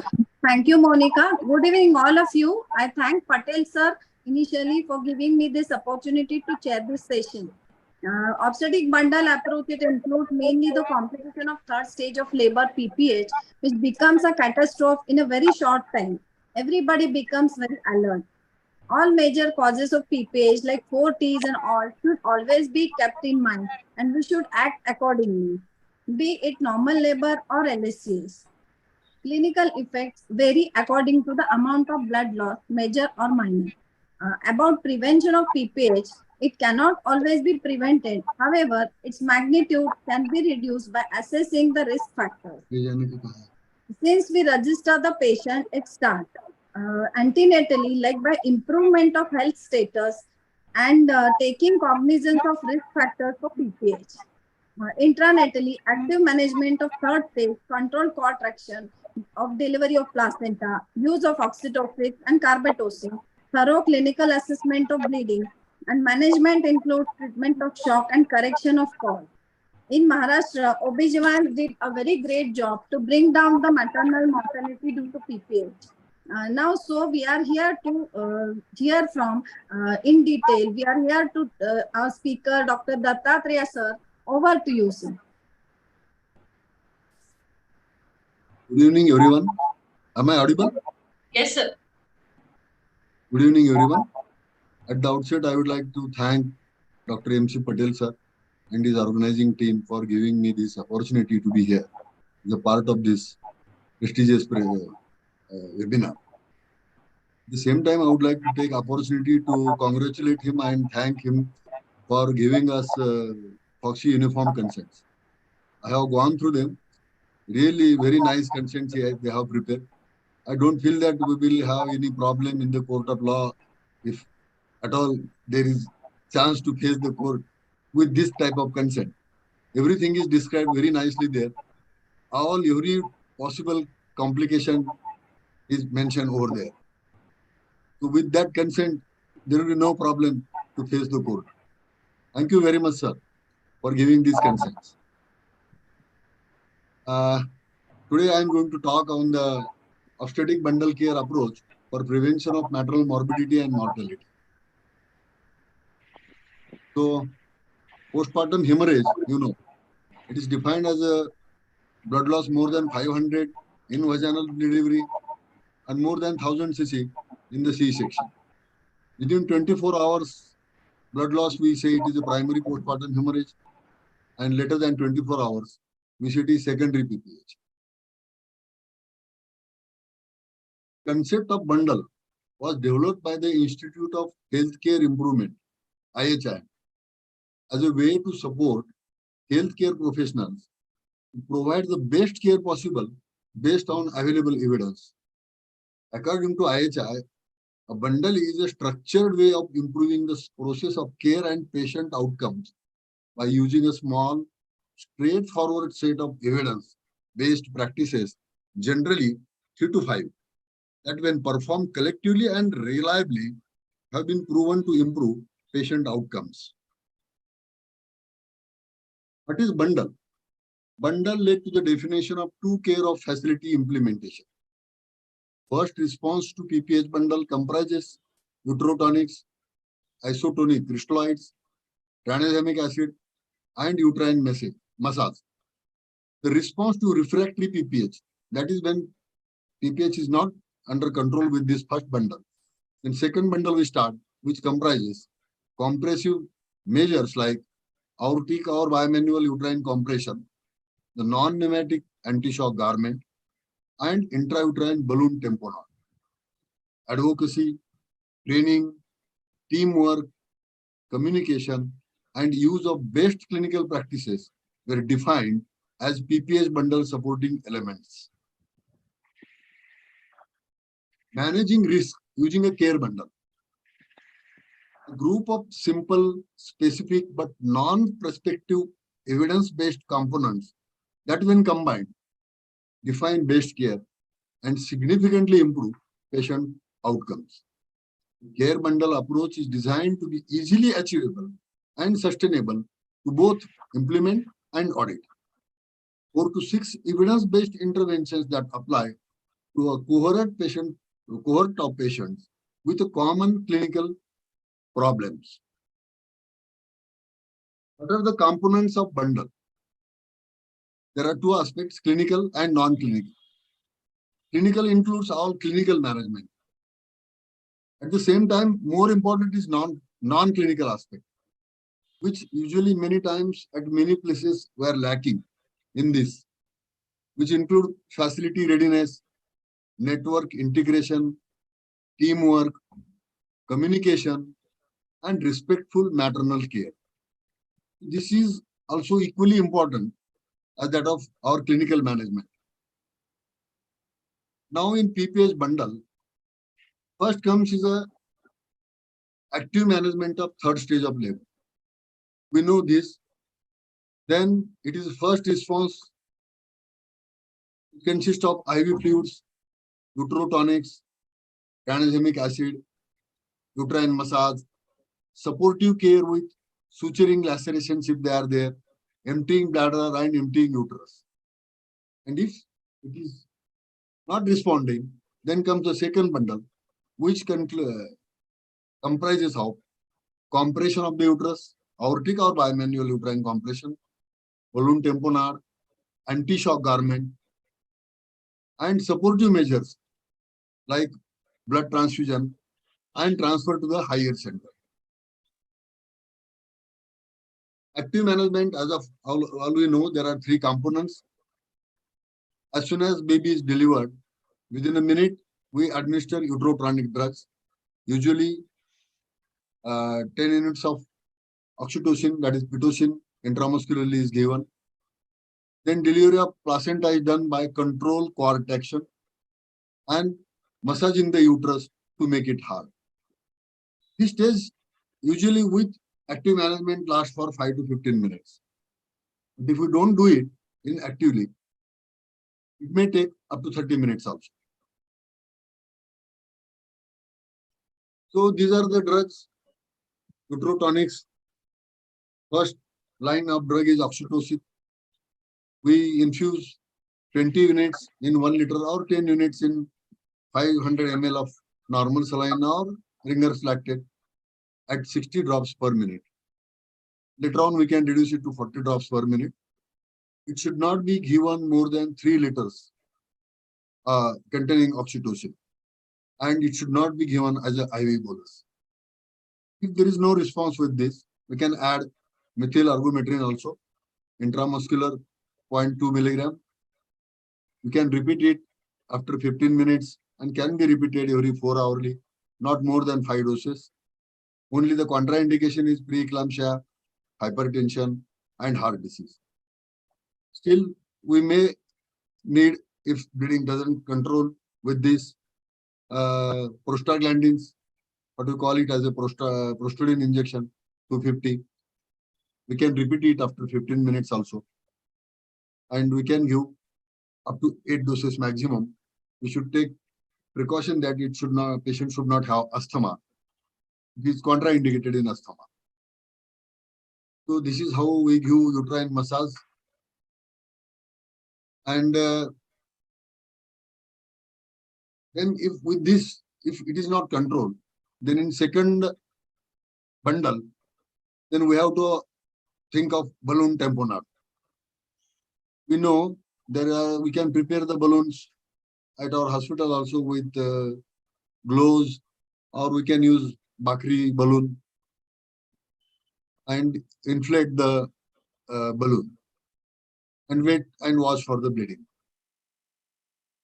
Thank you, Monica. Good evening, all of you. I thank Patel sir initially for giving me this opportunity to chair this session. Obstetric bundle approach, it includes mainly the complication of third stage of labor, PPH, which becomes a catastrophe in a very short time. Everybody becomes very alert. All major causes of PPH like 4 T's and all should always be kept in mind, and we should act accordingly, be it normal labor or LSCs. Clinical effects vary according to the amount of blood loss, major or minor. About prevention of PPH, it cannot always be prevented. However, its magnitude can be reduced by assessing the risk factors. Since we register the patient, it starts antenatally, like by improvement of health status and taking cognizance of risk factors for PPH. Intranatally, active management of third stage, controlled contraction of delivery of placenta, use of oxytocin and carbetocin, thorough clinical assessment of bleeding, and management includes treatment of shock and correction of cause. In Maharashtra, OBGYNs did a very great job to bring down the maternal mortality due to PPH. Now, so we are here to hear from in detail. We are here to our speaker, Dr. Dattatreya sir. Over to you, sir. Good evening, everyone. Am I audible? Yes, sir. Good evening, everyone. At the outset, I would like to thank Dr. MC Patel, sir, and his organizing team for giving me this opportunity to be here as a part of this prestigious webinar. At the same time, I would like to take opportunity to congratulate him and thank him for giving us FOXI uniform consents. I have gone through them. Really very nice consents they have prepared. I don't feel that we will have any problem in the court of law if at all there is chance to face the court with this type of consent. Everything is described very nicely there. Every possible complication is mentioned over there. So with that consent, there will be no problem to face the court. Thank you very much, sir, for giving these consents. Today I am going to talk on the obstetric bundle care approach for prevention of maternal morbidity and mortality. So, postpartum hemorrhage, it is defined as a blood loss more than 500 in vaginal delivery and more than 1000 cc in the C-section. Within 24 hours, blood loss, we say it is a primary postpartum hemorrhage, and later than 24 hours, we say it is secondary PPH. Concept of bundle was developed by the Institute of Healthcare Improvement, IHI, as a way to support healthcare professionals to provide the best care possible based on available evidence. According to IHI, a bundle is a structured way of improving the process of care and patient outcomes by using a small, straightforward set of evidence-based practices, generally 3 to 5, that when performed collectively and reliably have been proven to improve patient outcomes. What is bundle? Bundle led to the definition of two care of facility implementation. First response to PPH bundle comprises uterotonics, isotonic crystalloids, tranexamic acid, and uterine massage. The response to refractory PPH, that is when PPH is not under control with this first bundle. Then second bundle we start, which comprises compressive measures like aortic or bimanual uterine compression, the non-pneumatic anti-shock garment, and intrauterine balloon tamponade. Advocacy, training, teamwork, communication, and use of best clinical practices were defined as PPH bundle supporting elements. Managing risk using a care bundle. A group of simple, specific, but non-prospective evidence-based components that when combined, define best care and significantly improve patient outcomes. The care bundle approach is designed to be easily achievable and sustainable to both implement and audit. 4 to 6 evidence-based interventions that apply to a cohort of patients with a common clinical problems. What are the components of bundle? There are two aspects, clinical and non-clinical. Clinical includes all clinical management. At the same time, more important is non-clinical aspect, which usually many times at many places were lacking in this, which include facility readiness, network integration, teamwork, communication, and respectful maternal care. This is also equally important as that of our clinical management. Now in PPH bundle, first comes is a active management of third stage of labor. We know this. Then it is first response. It consists of IV fluids, uterotonics, tranexamic acid, uterine massage, supportive care with suturing lacerations if they are there, emptying bladder and emptying uterus. And if it is not responding, then comes the second bundle, which comprises of compression of the uterus, aortic or bimanual uterine compression, balloon tamponade, anti-shock garment, and supportive measures like blood transfusion and transfer to the higher center. Active management, as of all we know, there are 3 components. As soon as baby is delivered, within a minute, we administer uterotonic drugs, usually 10 units of oxytocin, that is pitocin, intramuscularly is given. Then delivery of placenta is done by controlled cord action and massaging the uterus to make it hard. This stage usually with active management lasts for 5 to 15 minutes. But if we don't do it inactively, it may take up to 30 minutes also. So these are the drugs, uterotonics. First line of drug is oxytocin. We infuse 20 units in 1 liter or 10 units in 500 ml of normal saline or Ringer's lactate at 60 drops per minute. Later on, we can reduce it to 40 drops per minute. It should not be given more than 3 liters containing oxytocin. And it should not be given as an IV bolus. If there is no response with this, we can add methyl argometrin also, intramuscular 0.2 milligram. We can repeat it after 15 minutes and can be repeated every 4 hourly, not more than 5 doses. Only the contraindication is preeclampsia, hypertension, and heart disease. Still, we may need, if bleeding doesn't control with this, prostaglandins, what we call it as a prostaglandin injection, 250. We can repeat it after 15 minutes also. And we can give up to 8 doses maximum. We should take precaution that patient should not have asthma. It is contraindicated in asthma. So this is how we give uterine massage. And then if it is not controlled, then in second bundle, then we have to think of balloon tamponade. We know we can prepare the balloons at our hospital also with gloves, or we can use bakri balloon and inflate the balloon and wait and watch for the bleeding.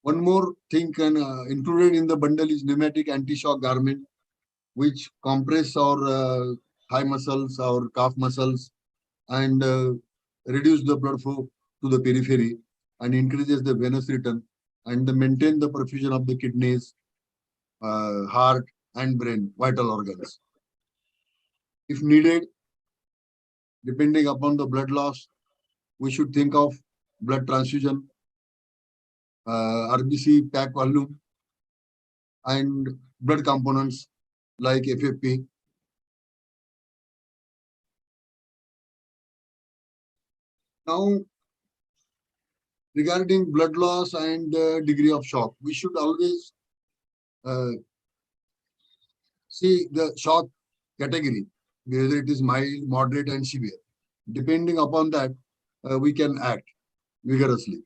One more thing included in the bundle is pneumatic anti-shock garment, which compress our thigh muscles, our calf muscles, and reduce the blood flow to the periphery and increases the venous return and maintain the perfusion of the kidneys, heart, and brain, vital organs. If needed, depending upon the blood loss, we should think of blood transfusion, RBC pack volume, and blood components like FFP. Now, regarding blood loss and degree of shock, we should always see the shock category, whether it is mild, moderate, and severe. Depending upon that, we can act vigorously.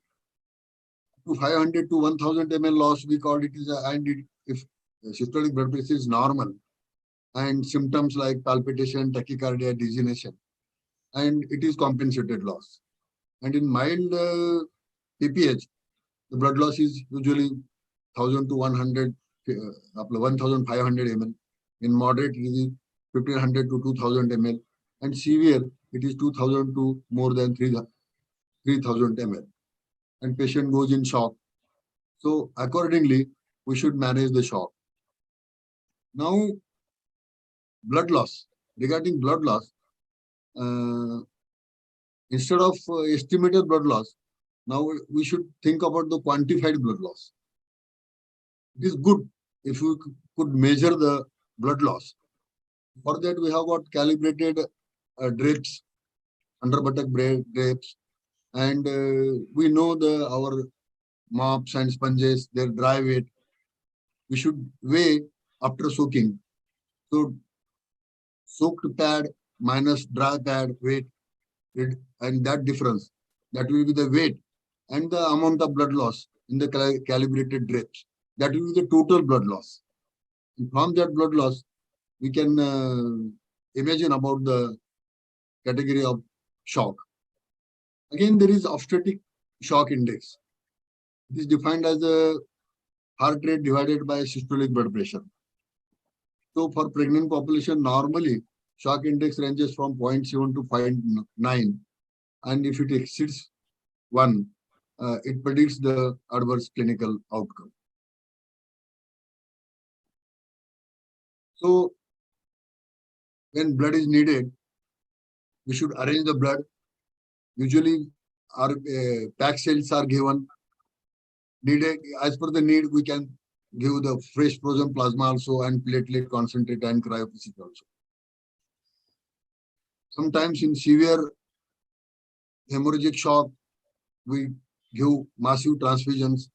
To 500 to 1000 ml loss, we call it if systolic blood pressure is normal and symptoms like palpitation, tachycardia, dizziness, and it is compensated loss. And in mild PPH, the blood loss is usually 1000 to 100, 1500 ml. In moderate, it is 1500 to 2000 ml. And severe, it is 2000 to more than 3000 ml. And patient goes in shock. So accordingly, we should manage the shock. Now, blood loss. Regarding blood loss, instead of estimated blood loss, now we should think about the quantified blood loss. It is good if we could measure the blood loss. For that, we have got calibrated drapes, under buttock drapes, and we know our mops and sponges, their dry weight. We should weigh after soaking. So soaked pad minus dry pad weight, and that difference, that will be the weight and the amount of blood loss in the calibrated drapes. That will be the total blood loss. And from that blood loss, we can imagine about the category of shock. Again, there is obstetric shock index. It is defined as the heart rate divided by systolic blood pressure. So for pregnant population, normally shock index ranges from 0.7 to 0.9. And if it exceeds 1, it predicts the adverse clinical outcome. So when blood is needed, we should arrange the blood. Usually our packed cells are given. Needed, as per the need, we can give the fresh frozen plasma also, and platelet concentrate and cryoprecipitate also. Sometimes in severe hemorrhagic shock, we give massive transfusions,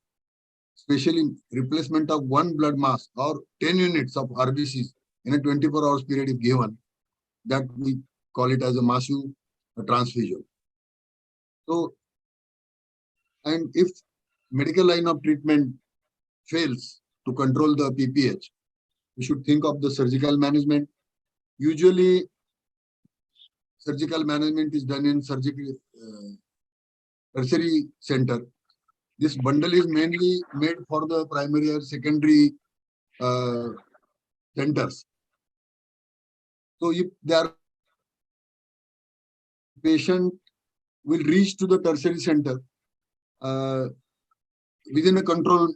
especially replacement of 1 blood mass or 10 units of RBCs in a 24 hours period if given. That we call it as a massive transfusion. So, and if medical line of treatment fails to control the PPH, we should think of the surgical management. Usually, surgical management is done in tertiary center. This bundle is mainly made for the primary or secondary centers. So if their patient will reach to the tertiary center within a control,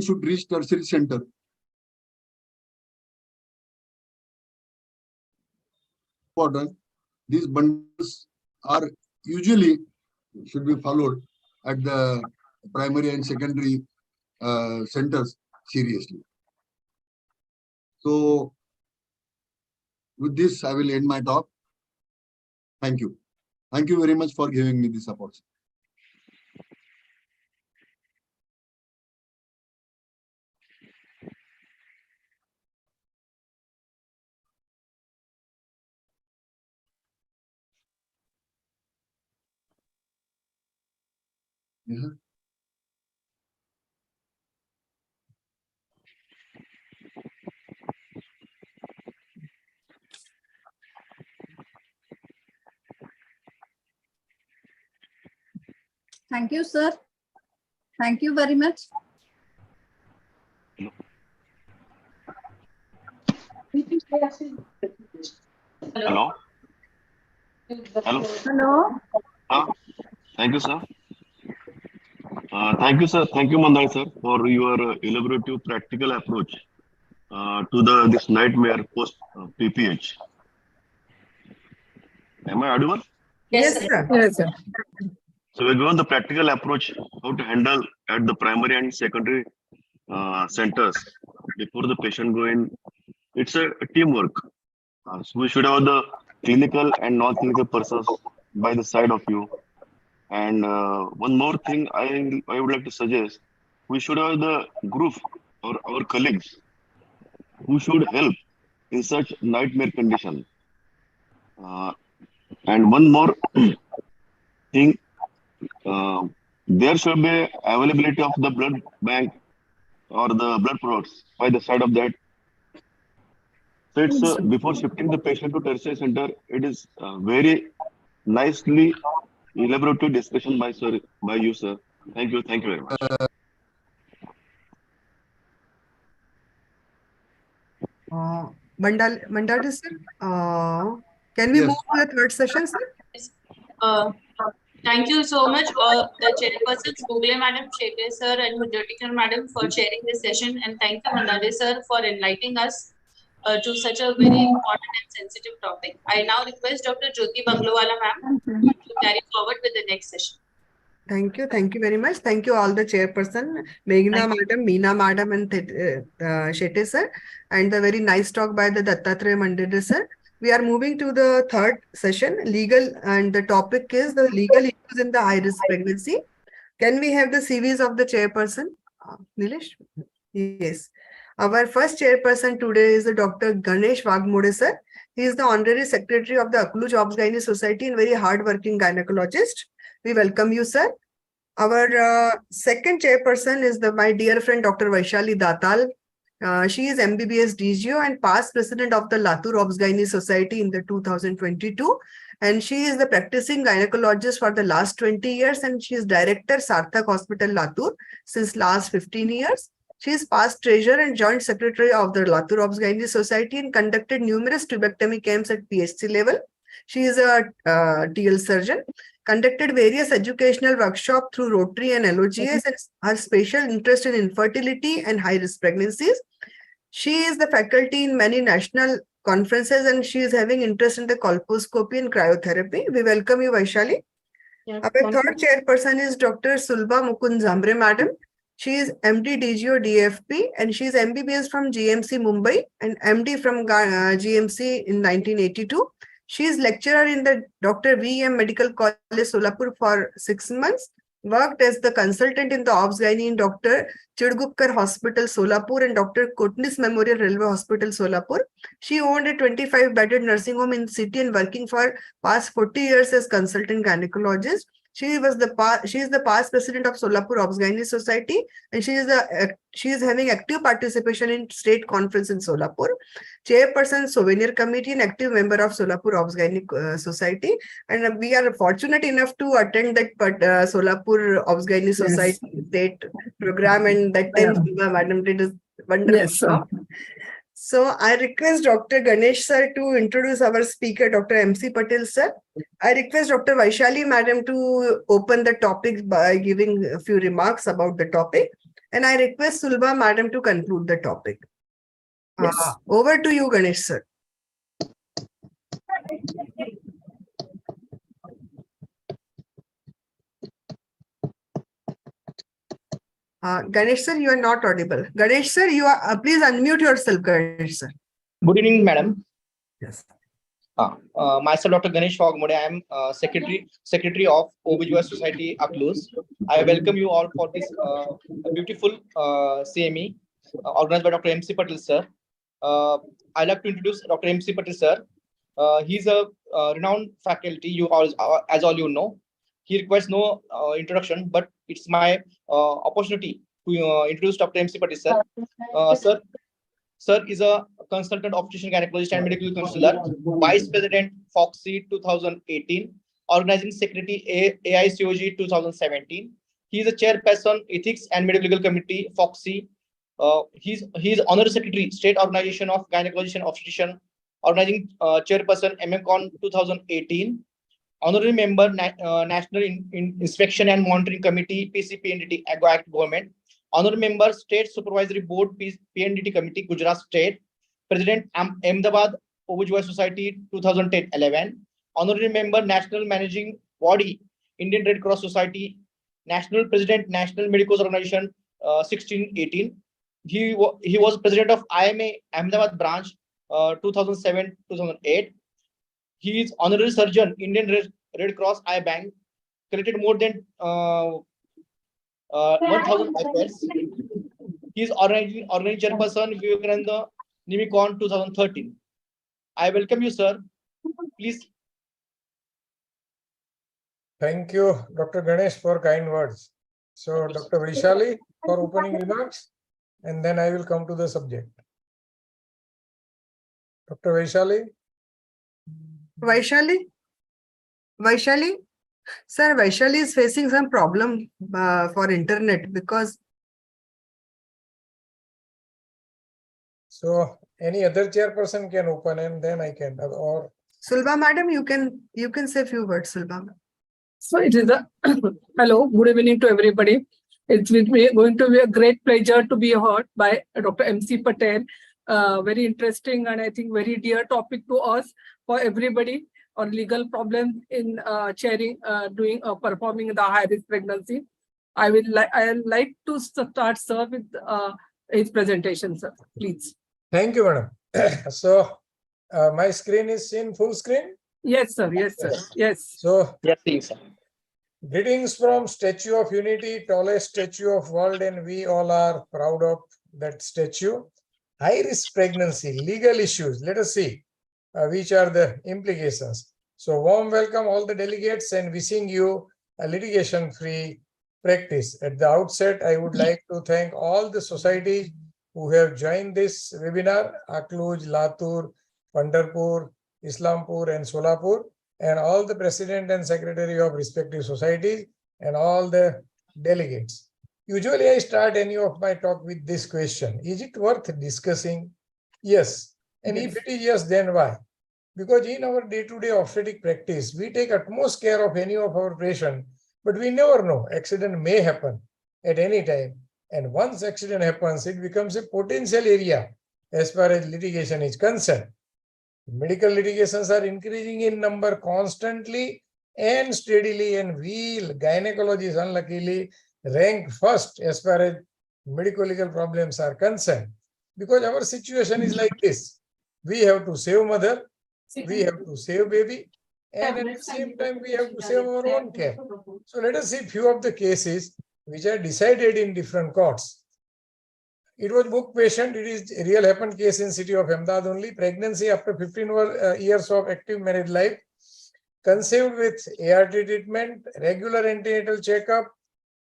should reach tertiary center. Important. These bundles are usually should be followed at the primary and secondary centers seriously. So with this, I will end my talk. Thank you. Thank you very much for giving me this opportunity. Yeah. Thank you, sir. Thank you very much. Hello. Hello. Hello. Thank you, sir. Thank you, sir. Thank you, Mandal, sir, for your elaborative practical approach to this nightmare post PPH. Am I audible? Yes, sir. Yes, sir. So we're given the practical approach how to handle at the primary and secondary centers before the patient go in. It's a teamwork. So we should have the clinical and non-clinical persons by the side of you. And one more thing I would like to suggest, we should have the group or our colleagues who should help in such nightmare condition. And one more thing, there should be availability of the blood bank or the blood products by the side of that. So it's before shifting the patient to tertiary center, it is very nicely elaborative discussion by you, sir. Thank you very much. Mandal sir, can we move to the third session, sir? Thank you so much, the chairpersons, Google Madam, Shekhe sir, and Mudyotikar Madam for chairing this session, and thank you, Mandale sir, for enlightening us to such a very important and sensitive topic. I now request Dr. Jyoti Banglowala ma'am to carry forward with the next session. Thank you very much. Thank you all the chairperson, Meghna madam, Meena madam, and Shetty sir, and the very nice talk by the Dattatreya Mandade sir. We are moving to the third session, legal, and the topic is the legal issues in the high-risk pregnancy. Can we have the CVs of the chairperson? Nilesh? Yes. Our first chairperson today is the Dr. Ganesh Wagmode sir. He is the honorary secretary of the Akluj Obs-Gynae Society and very hard-working gynecologist. We welcome you, sir. Our second chairperson is my dear friend, Dr. Vaishali Datal. She is MBBS DGO and past president of the Latur Obs-Gynae Society in the 2022. And she is the practicing gynecologist for the last 20 years. And she is director Sarthak Hospital, Latur since last 15 years. She is past treasurer and joint secretary of the Latur Obs-Gynae Society and conducted numerous tubectomy camps at PHC level. She is a TL surgeon, conducted various educational workshops through Rotary and LOGS, and her special interest in infertility and high-risk pregnancies. She is the faculty in many national conferences and she is having interest in the colposcopy and cryotherapy. We welcome you, Vaishali. Our third chairperson is Dr. Sulba Mukund Zambre, madam. She is MD DGO DFP and she is MBBS from GMC Mumbai and MD from GMC in 1982. She is lecturer in the Dr. VM Medical College, Solapur for 6 months, worked as the consultant in the Obs-Gynae in Dr. Chidgupkar Hospital, Solapur and Dr. Kotnis Memorial Railway Hospital, Solapur. She owned a 25-bedded nursing home in the city and working for past 40 years as consultant gynecologist. She is the past president of Solapur Obs-Gynae Society and she is having active participation in state conference in Solapur. Chairperson Souvenir Committee and active member of Solapur Obs-Gynae Society. And we are fortunate enough to attend that Solapur Obs-Gynae Society state program, and that time Madam did a wonderful job. So I request Dr. Ganesh sir to introduce our speaker, Dr. MC Patel sir. I request Dr. Vaishali madam to open the topic by giving a few remarks about the topic. And I request Sulba madam to conclude the topic. Yes. Over to you, Ganesh sir. Ganesh sir, you are not audible. Ganesh sir, you are please unmute yourself, Ganesh sir. Good evening, madam. Yes. Myself, Dr. Ganesh Fogmode. I am secretary of OBGYN Society, Akluz. I welcome you all for this beautiful CME organized by Dr. MC Patel sir. I'd like to introduce Dr. MC Patel sir. He's a renowned faculty. You all, as all you know, he requires no introduction, but it's my opportunity to introduce Dr. MC Patel sir. Sir is a consultant obstetrician gynecologist and medical counselor, Vice President Foxy 2018, Organizing Secretary AICOG 2017. He is a chairperson Ethics and Medical Legal Committee Foxy. He is Honorary Secretary State Organization of Gynecology and Obstetrician, Organizing Chairperson MMCon 2018. Honorary Member National Inspection and Monitoring Committee PCPNDT Act Government. Honorary Member State Supervisory Board PNDT Committee Gujarat State. President Ahmedabad OBGYN Society 2010-11. Honorary Member National Managing Body Indian Red Cross Society. National President National Medical Organization 16-18. He was President of IMA Ahmedabad branch 2007-2008. He is Honorary Surgeon Indian Red Cross Eye Bank. Collected more than 1,000 iPads. He is organizing chairperson Vivekananda Nimicon 2013. I welcome you, sir. Please. Thank you, Dr. Ganesh, for kind words. So, Dr. Vaishali for opening remarks, and then I will come to the subject. Dr. Vaishali. Vaishali? Sir, Vaishali is facing some problem for internet because. So, any other chairperson can open and then I can, or. Sulba madam, you can say a few words, Sulba. So it is a hello, good evening to everybody. It's going to be a great pleasure to be heard by Dr. MC Patel. Very interesting and I think very dear topic to us for everybody on legal problems in performing the high risk pregnancy. I like to start, sir, with his presentation, sir. Please. Thank you, madam. So my screen is in full screen. Yes, sir. Yes, sir. Yes. So yes, please, sir. Greetings from Statue of Unity, tallest statue of world, and we all are proud of that statue. High risk pregnancy, legal issues. Let us see which are the implications. So warm welcome all the delegates and wishing you a litigation-free practice. At the outset, I would like to thank all the societies who have joined this webinar, Akluz, Latur, Pandharpur, Islampur and Solapur, and all the president and secretary of respective societies and all the delegates. Usually I start any of my talk with this question: is it worth discussing? Yes. And if it is yes, then why? Because in our day-to-day obstetric practice, we take utmost care of any of our patients, but we never know. Accident may happen at any time. And once accident happens, it becomes a potential area as far as litigation is concerned. Medical litigations are increasing in number constantly and steadily, and we gynecologists unluckily rank first as far as medical legal problems are concerned. Because our situation is like this: we have to save mother, we have to save baby, and at the same time we have to save our own care. So let us see few of the cases which are decided in different courts. It was book patient. It is a real happened case in city of Ahmedabad only. Pregnancy after 15 years of active married life, conceived with ART treatment, regular antenatal checkup,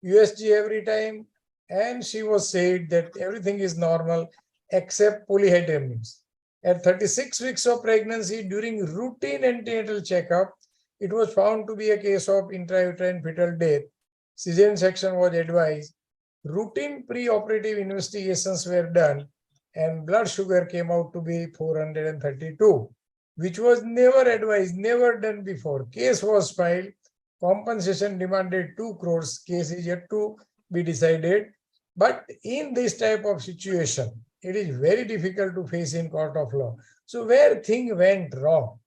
USG every time, and she was said that everything is normal except polyhydramnios. At 36 weeks of pregnancy, during routine antenatal checkup, it was found to be a case of intrauterine fetal death. Cesarean section was advised. Routine pre-operative investigations were done and blood sugar came out to be 432, which was never advised, never done before. Case was filed, compensation demanded 2 crores, case is yet to be decided. But in this type of situation, it is very difficult to face in court of law. So where thing went wrong?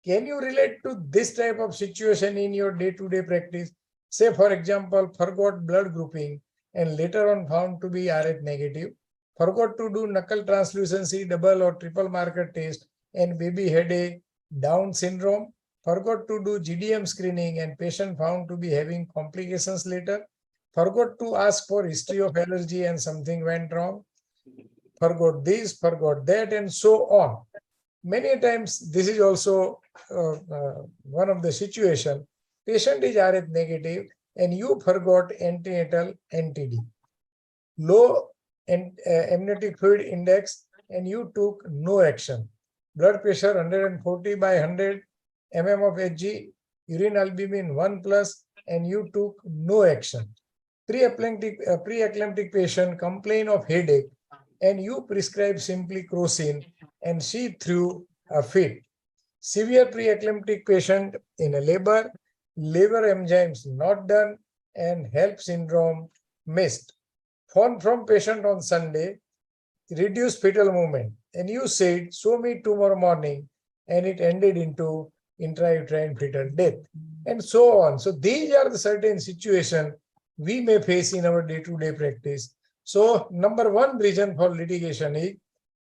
Can you relate to this type of situation in your day-to-day practice? Say, for example, forgot blood grouping and later on found to be Rh negative. Forgot to do knuckle translucency double or triple marker test, and baby had a Down syndrome. Forgot to do GDM screening, and patient found to be having complications later. Forgot to ask for history of allergy, and something went wrong. Forgot this, forgot that, and so on. Many times this is also one of the situation. Patient is Rh negative and you forgot antenatal NTD. Low amniotic fluid index and you took no action. Blood pressure 140 by 100 mm of Hg, urine albumin 1+ and you took no action. Pre-eclamptic patient complain of headache and you prescribe simply crocin and she threw a fit. Severe pre-eclamptic patient in a labor enzymes not done and HELP syndrome missed. Phone from patient on Sunday, reduced fetal movement, and you said, show me tomorrow morning, and it ended into intrauterine fetal death, and so on. So these are the certain situations we may face in our day-to-day practice. So number one reason for litigation is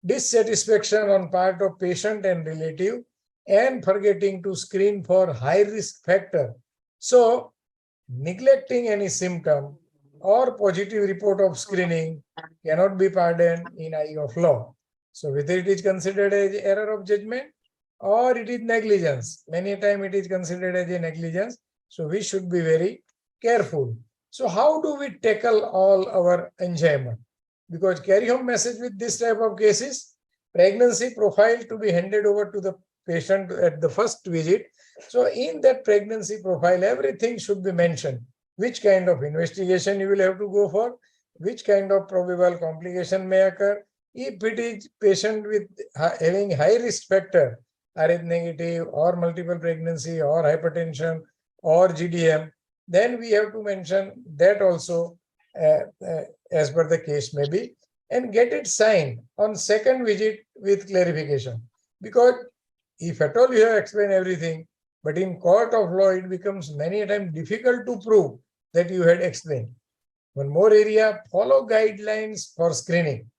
dissatisfaction on part of patient and relative and forgetting to screen for high risk factor. So neglecting any symptom or positive report of screening cannot be pardoned in eye of law. So whether it is considered as error of judgment or it is negligence, many times it is considered as a negligence. So we should be very careful. So how do we tackle all our enjoyment? Because carry home message with this type of cases, pregnancy profile to be handed over to the patient at the first visit. So in that pregnancy profile, everything should be mentioned. Which kind of investigation you will have to go for, which kind of probable complication may occur. If it is patient with having high risk factor, Rh negative or multiple pregnancy or hypertension or GDM, then we have to mention that also as per the case may be, and get it signed on second visit with clarification. Because if at all you have explained everything, but in court of law, it becomes many times difficult to prove that you had explained. One more area, follow guidelines for screening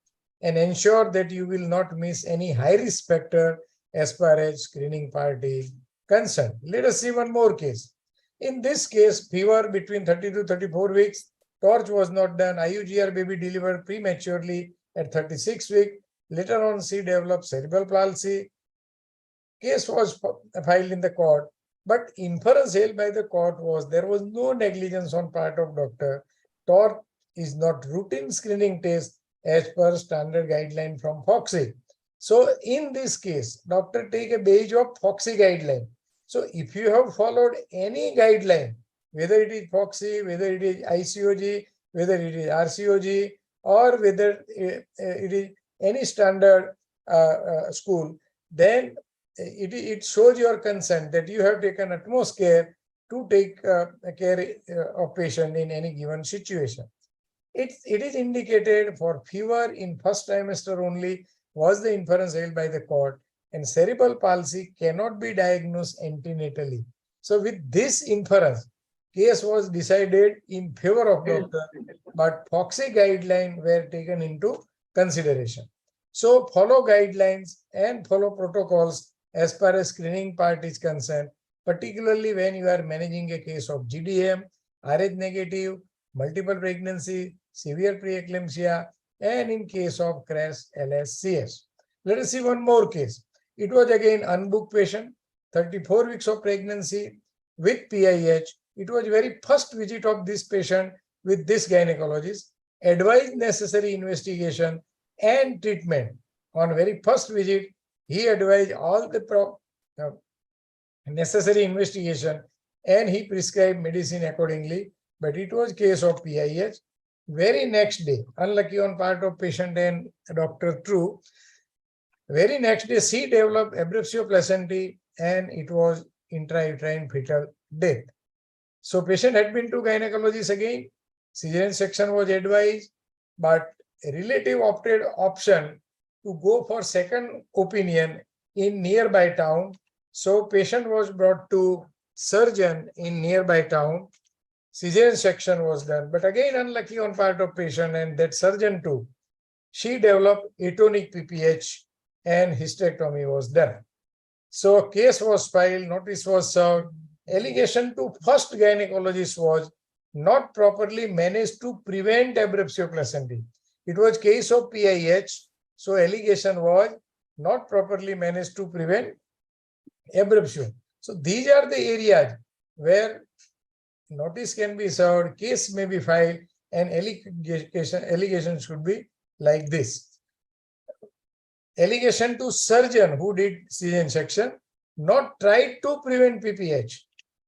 and ensure that you will not miss any high risk factor as far as screening part is concerned. Let us see one more case. In this case, fever between 30 to 34 weeks, torch was not done, IUGR baby delivered prematurely at 36 weeks. Later on, she developed cerebral palsy. Case was filed in the court, but inference held by the court was there was no negligence on part of doctor. TORC is not routine screening test as per standard guideline from FOXI. So in this case, doctor take a base of FOXI guideline. So if you have followed any guideline, whether it is FOXI, whether it is ICOG, whether it is RCOG, or whether it is any standard school, then it shows your consent that you have taken utmost care to take care of patient in any given situation. It is indicated for fever in first trimester only was the inference held by the court, and cerebral palsy cannot be diagnosed antenatally. So with this inference, case was decided in favor of doctor, but FOXI guidelines were taken into consideration. So follow guidelines and follow protocols as far as screening part is concerned, particularly when you are managing a case of GDM, Rh negative, multiple pregnancy, severe preeclampsia, and in case of crash LSCS. Let us see one more case. It was again unbooked patient, 34 weeks of pregnancy with PIH. It was very first visit of this patient with this gynecologist, advised necessary investigation and treatment. On very first visit, he advised all the necessary investigation and he prescribed medicine accordingly, but it was case of PIH. Very next day, unlucky on part of patient and doctor true, very next day she developed abruptio placentae and it was intrauterine fetal death. So patient had been to gynecologist again, cesarean section was advised, but a relative opted option to go for second opinion in nearby town. So patient was brought to surgeon in nearby town. cesarean section was done. But again, unlucky on part of patient and that surgeon too. She developed atonic PPH and hysterectomy was done. So case was filed, notice was served. Allegation to first gynecologist was not properly managed to prevent abruptio placentae. It was case of PIH. So allegation was not properly managed to prevent abruptio. So these are the areas where notice can be served, case may be filed, and allegation should be like this. Allegation to surgeon who did cesarean section not tried to prevent PPH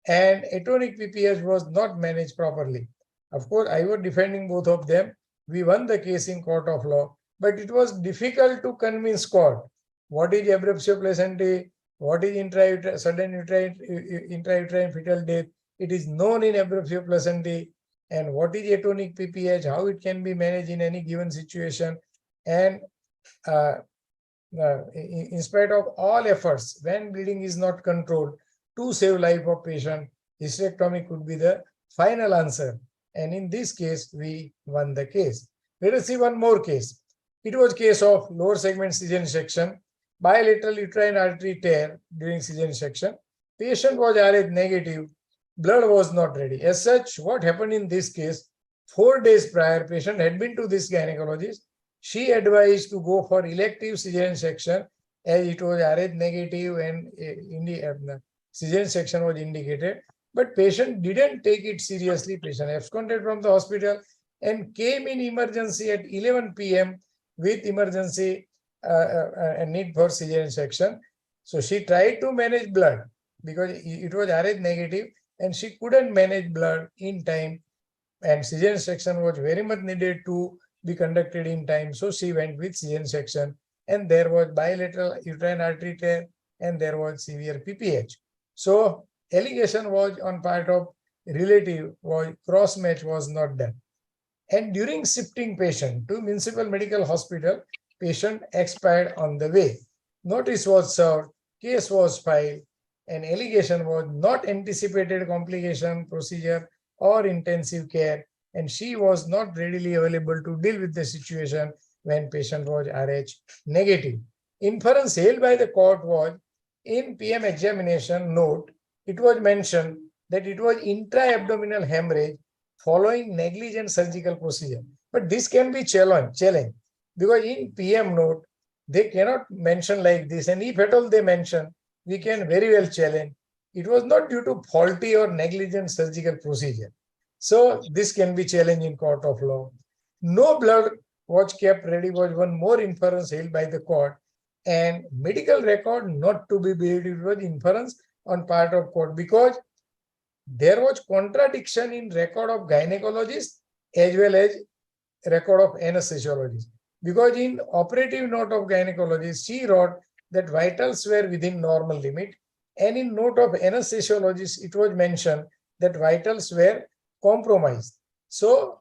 and atonic PPH was not managed properly. Of course, I was defending both of them. We won the case in court of law, but it was difficult to convince court what is abruptio placentae, what is sudden intrauterine fetal death. It is known in abruptio placentae, and what is atonic PPH, how it can be managed in any given situation. And in spite of all efforts, when bleeding is not controlled, to save life of patient, hysterectomy could be the final answer. And in this case, we won the case. Let us see one more case. It was case of lower segment cesarean section, bilateral uterine artery tear during cesarean section. Patient was RH negative, blood was not ready. As such, what happened in this case, 4 days prior, patient had been to this gynecologist. She advised to go for elective cesarean section as it was RH negative and cesarean section was indicated. But patient didn't take it seriously. Patient absconded from the hospital and came in emergency at 11 p.m. with emergency need for cesarean section. So she tried to manage blood because it was RH negative and she couldn't manage blood in time. And cesarean section was very much needed to be conducted in time. So she went with cesarean section and there was bilateral uterine artery tear and there was severe PPH. So allegation was on part of relative, was cross match was not done. And during shifting patient to municipal medical hospital, patient expired on the way. Notice was served, case was filed, and allegation was not anticipated complication procedure or intensive care, and she was not readily available to deal with the situation when patient was RH negative. Inference held by the court was in PM examination note, it was mentioned that it was intra-abdominal hemorrhage following negligent surgical procedure. But this can be challenged because in PM note, they cannot mention like this. And if at all they mention, we can very well challenge. It was not due to faulty or negligent surgical procedure. So this can be challenged in court of law. No blood was kept ready was one more inference held by the court. And medical record not to be believed, it was inference on part of court because there was contradiction in record of gynecologist as well as record of anesthesiologist. Because in operative note of gynecologist, she wrote that vitals were within normal limit. And in note of anesthesiologist, it was mentioned that vitals were compromised. So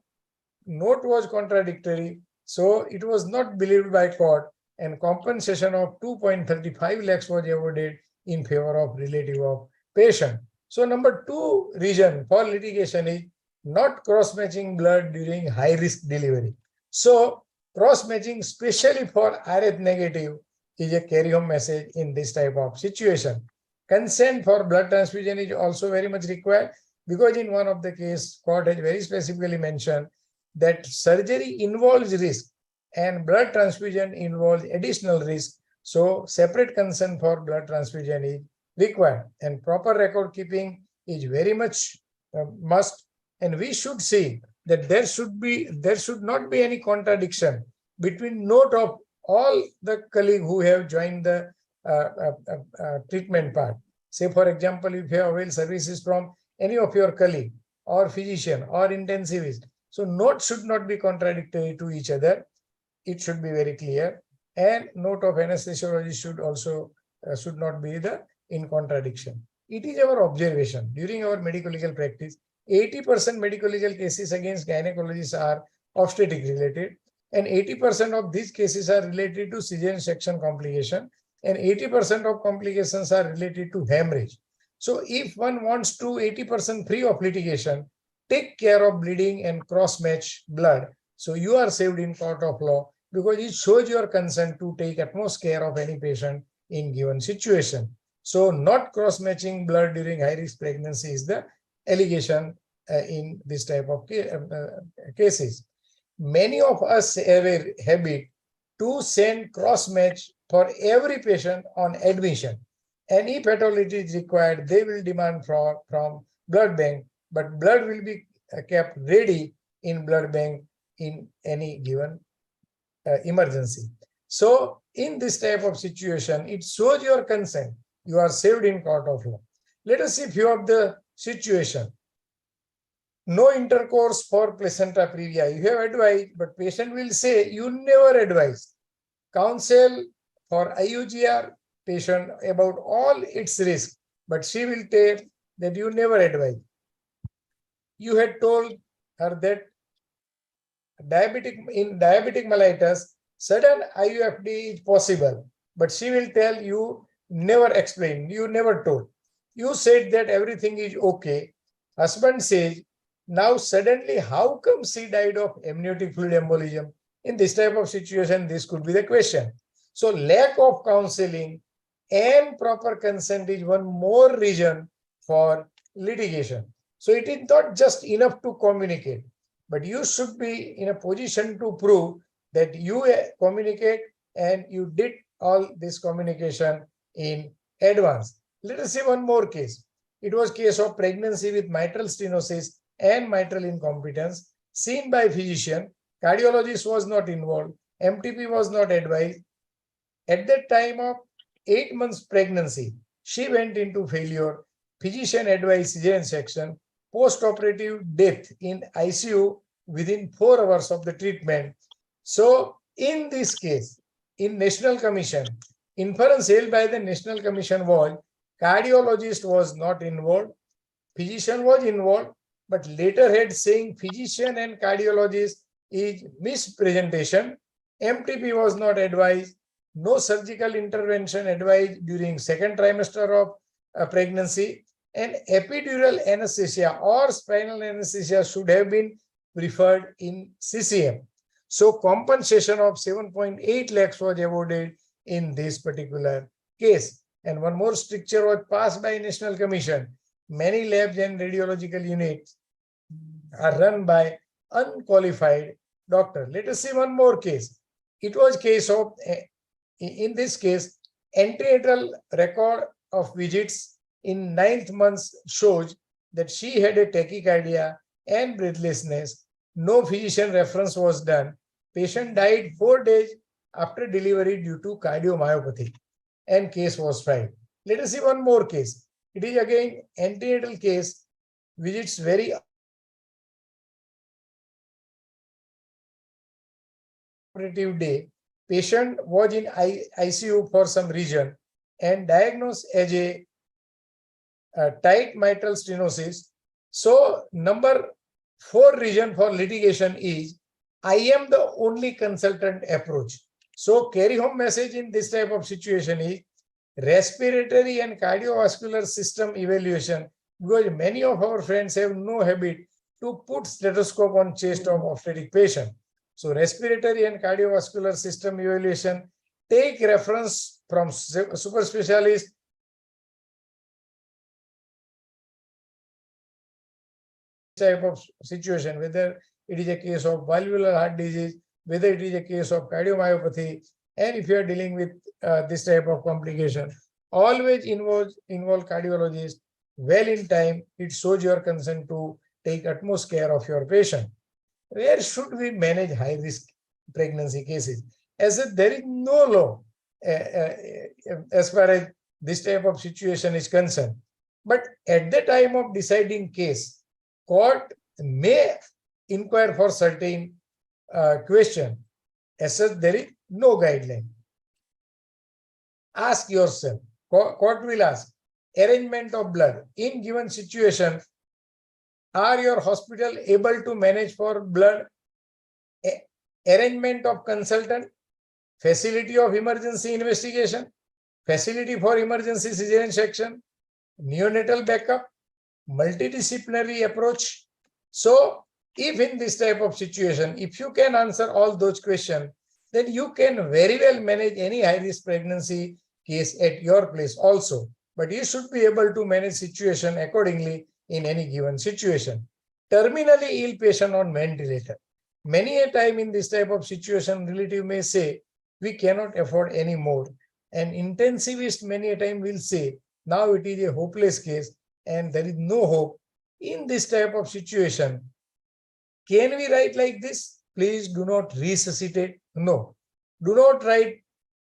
note was contradictory. So it was not believed by court and compensation of 2.35 lakhs was awarded in favor of relative of patient. So number 2 reason for litigation is not cross-matching blood during high-risk delivery. So cross-matching, especially for RH negative, is a carry-home message in this type of situation. Consent for blood transfusion is also very much required because in one of the case, court has very specifically mentioned that surgery involves risk and blood transfusion involves additional risk. So separate consent for blood transfusion is required and proper record keeping is very much must. And we should see that there should not be any contradiction between note of all the colleagues who have joined the treatment part. Say, for example, if you have availed services from any of your colleague or physician or intensivist, so notes should not be contradictory to each other. It should be very clear. And note of anesthesiologist should also should not be in contradiction. It is our observation during our medical legal practice, 80% medical legal cases against gynecologists are obstetric related, and 80% of these cases are related to cesarean section complication, and 80% of complications are related to hemorrhage. So if one wants to 80% free of litigation, take care of bleeding and cross-match blood. So you are saved in court of law because it shows your consent to take utmost care of any patient in given situation. So not cross-matching blood during high-risk pregnancy is the allegation in this type of cases. Many of us have a habit to send cross-match for every patient on admission. And if at all it is required, they will demand from blood bank, but blood will be kept ready in blood bank in any given emergency. So in this type of situation, it shows your consent. You are saved in court of law. Let us see few of the situation. No intercourse for placenta previa. You have advised, but patient will say you never advised. Counsel for IUGR patient about all its risk, but she will tell that you never advised. You had told her that in diabetic mellitus, sudden IUFD is possible, but she will tell you never explained, you never told. You said that everything is okay. Husband says, now suddenly how come she died of amniotic fluid embolism? In this type of situation, this could be the question. So lack of counseling and proper consent is one more reason for litigation. So it is not just enough to communicate, but you should be in a position to prove that you communicate and you did all this communication in advance. Let us see one more case. It was case of pregnancy with mitral stenosis and mitral incompetence seen by physician. Cardiologist was not involved. MTP was not advised. At the time of 8 months pregnancy, she went into failure. Physician advised cesarean section. Post-operative death in ICU within 4 hours of the treatment. So in this case, in National Commission, inference held by the National Commission was cardiologist was not involved, physician was involved, but later had saying physician and cardiologist is mispresentation. MTP was not advised, no surgical intervention advised during second trimester of pregnancy, and epidural anesthesia or spinal anesthesia should have been preferred in CCM. So compensation of 7.8 lakhs was awarded in this particular case. And one more stricture was passed by National Commission. Many labs and radiological units are run by unqualified doctor. Let us see one more case. It was case of, in this case, antenatal record of visits in 9th month shows that she had a tachycardia and breathlessness. No physician reference was done. Patient died 4 days after delivery due to cardiomyopathy and case was filed. Let us see one more case. It is again antenatal case, visits very operative day. Patient was in ICU for some reason and diagnosed as a tight mitral stenosis. So number 4 reason for litigation is I am the only consultant approach. So carry home message in this type of situation is respiratory and cardiovascular system evaluation, because many of our friends have no habit to put stethoscope on chest of obstetric patient. So respiratory and cardiovascular system evaluation, take reference from super specialist. Type of situation, whether it is a case of valvular heart disease, whether it is a case of cardiomyopathy, and if you are dealing with this type of complication, always involve cardiologist well in time. It shows your consent to take utmost care of your patient. Where should we manage high risk pregnancy cases? As if there is no law as far as this type of situation is concerned. But at the time of deciding case, court may inquire for certain question. As such, there is no guideline. Ask yourself, court will ask, arrangement of blood. In given situation, are your hospital able to manage for blood? Arrangement of consultant, facility of emergency investigation, facility for emergency cesarean section, neonatal backup, multidisciplinary approach, So if in this type of situation, if you can answer all those questions, then you can very well manage any high-risk pregnancy case at your place also. But you should be able to manage situation accordingly in any given situation. Terminally ill patient on ventilator. Many a time in this type of situation, relative may say, we cannot afford any more. And intensivist many a time will say, now it is a hopeless case and there is no hope. In this type of situation, can we write like this? Please do not resuscitate. No, do not write,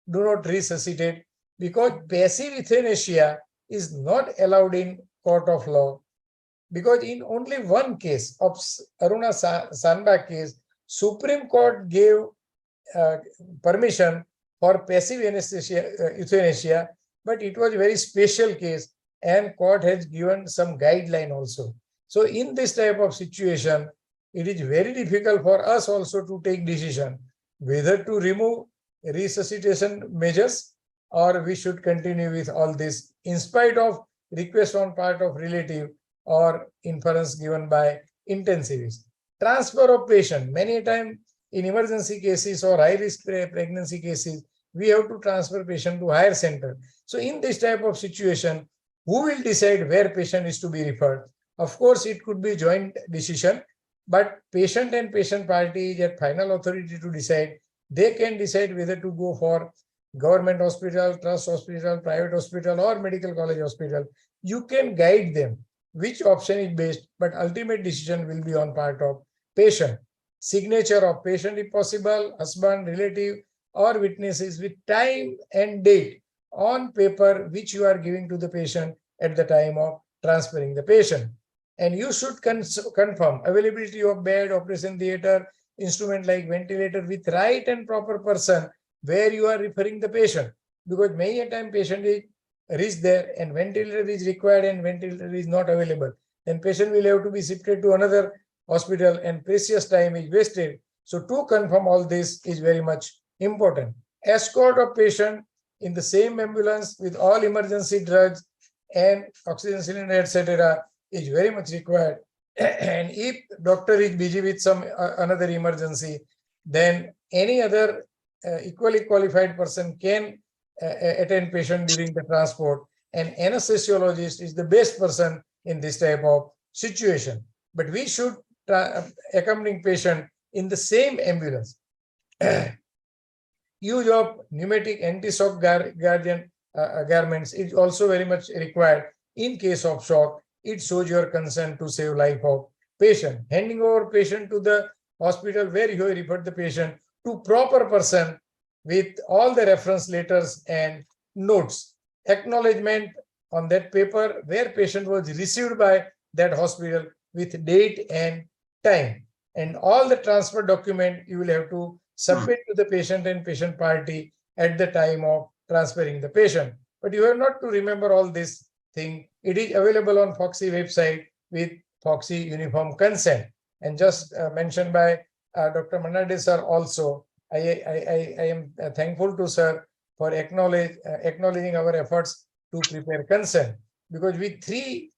do not resuscitate, because passive euthanasia is not allowed in court of law. Because in only one case of Aruna Sanbag case, Supreme Court gave permission for passive euthanasia, but it was a very special case and court has given some guideline also. So in this type of situation, it is very difficult for us also to take decision whether to remove resuscitation measures or we should continue with all this in spite of request on part of relative or inference given by intensivist. Transfer of patient. Many a time in emergency cases or high-risk pregnancy cases, we have to transfer patient to higher center. So in this type of situation, who will decide where patient is to be referred? Of course, it could be joint decision, but patient and patient party is at final authority to decide. They can decide whether to go for government hospital, trust hospital, private hospital, or medical college hospital. You can guide them which option is best, but ultimate decision will be on part of patient. Signature of patient if possible, husband, relative, or witnesses with time and date on paper which you are giving to the patient at the time of transferring the patient. And you should confirm availability of bed, operation theater, instrument like ventilator with right and proper person where you are referring the patient. Because many a time patient is reached there and ventilator is required and ventilator is not available. Then patient will have to be shifted to another hospital and precious time is wasted. So to confirm all this is very much important. Escort of patient in the same ambulance with all emergency drugs and oxygen cylinder, etc. is very much required. And if doctor is busy with some another emergency, then any other equally qualified person can attend patient during the transport, and anesthesiologist is the best person in this type of situation. But we should accompany patient in the same ambulance. Use of pneumatic anti-shock garments is also very much required in case of shock. It shows your concern to save life of patient. Handing over patient to the hospital where you have referred the patient to proper person with all the reference letters and notes. Acknowledgement on that paper where patient was received by that hospital with date and time. And all the transfer document you will have to submit to the patient and patient party at the time of transferring the patient. But you have not to remember all this thing. It is available on Foxy website with Foxy uniform consent. And just mentioned by Dr. Manade sir also, I am thankful to sir for acknowledging our efforts to prepare consent, because with three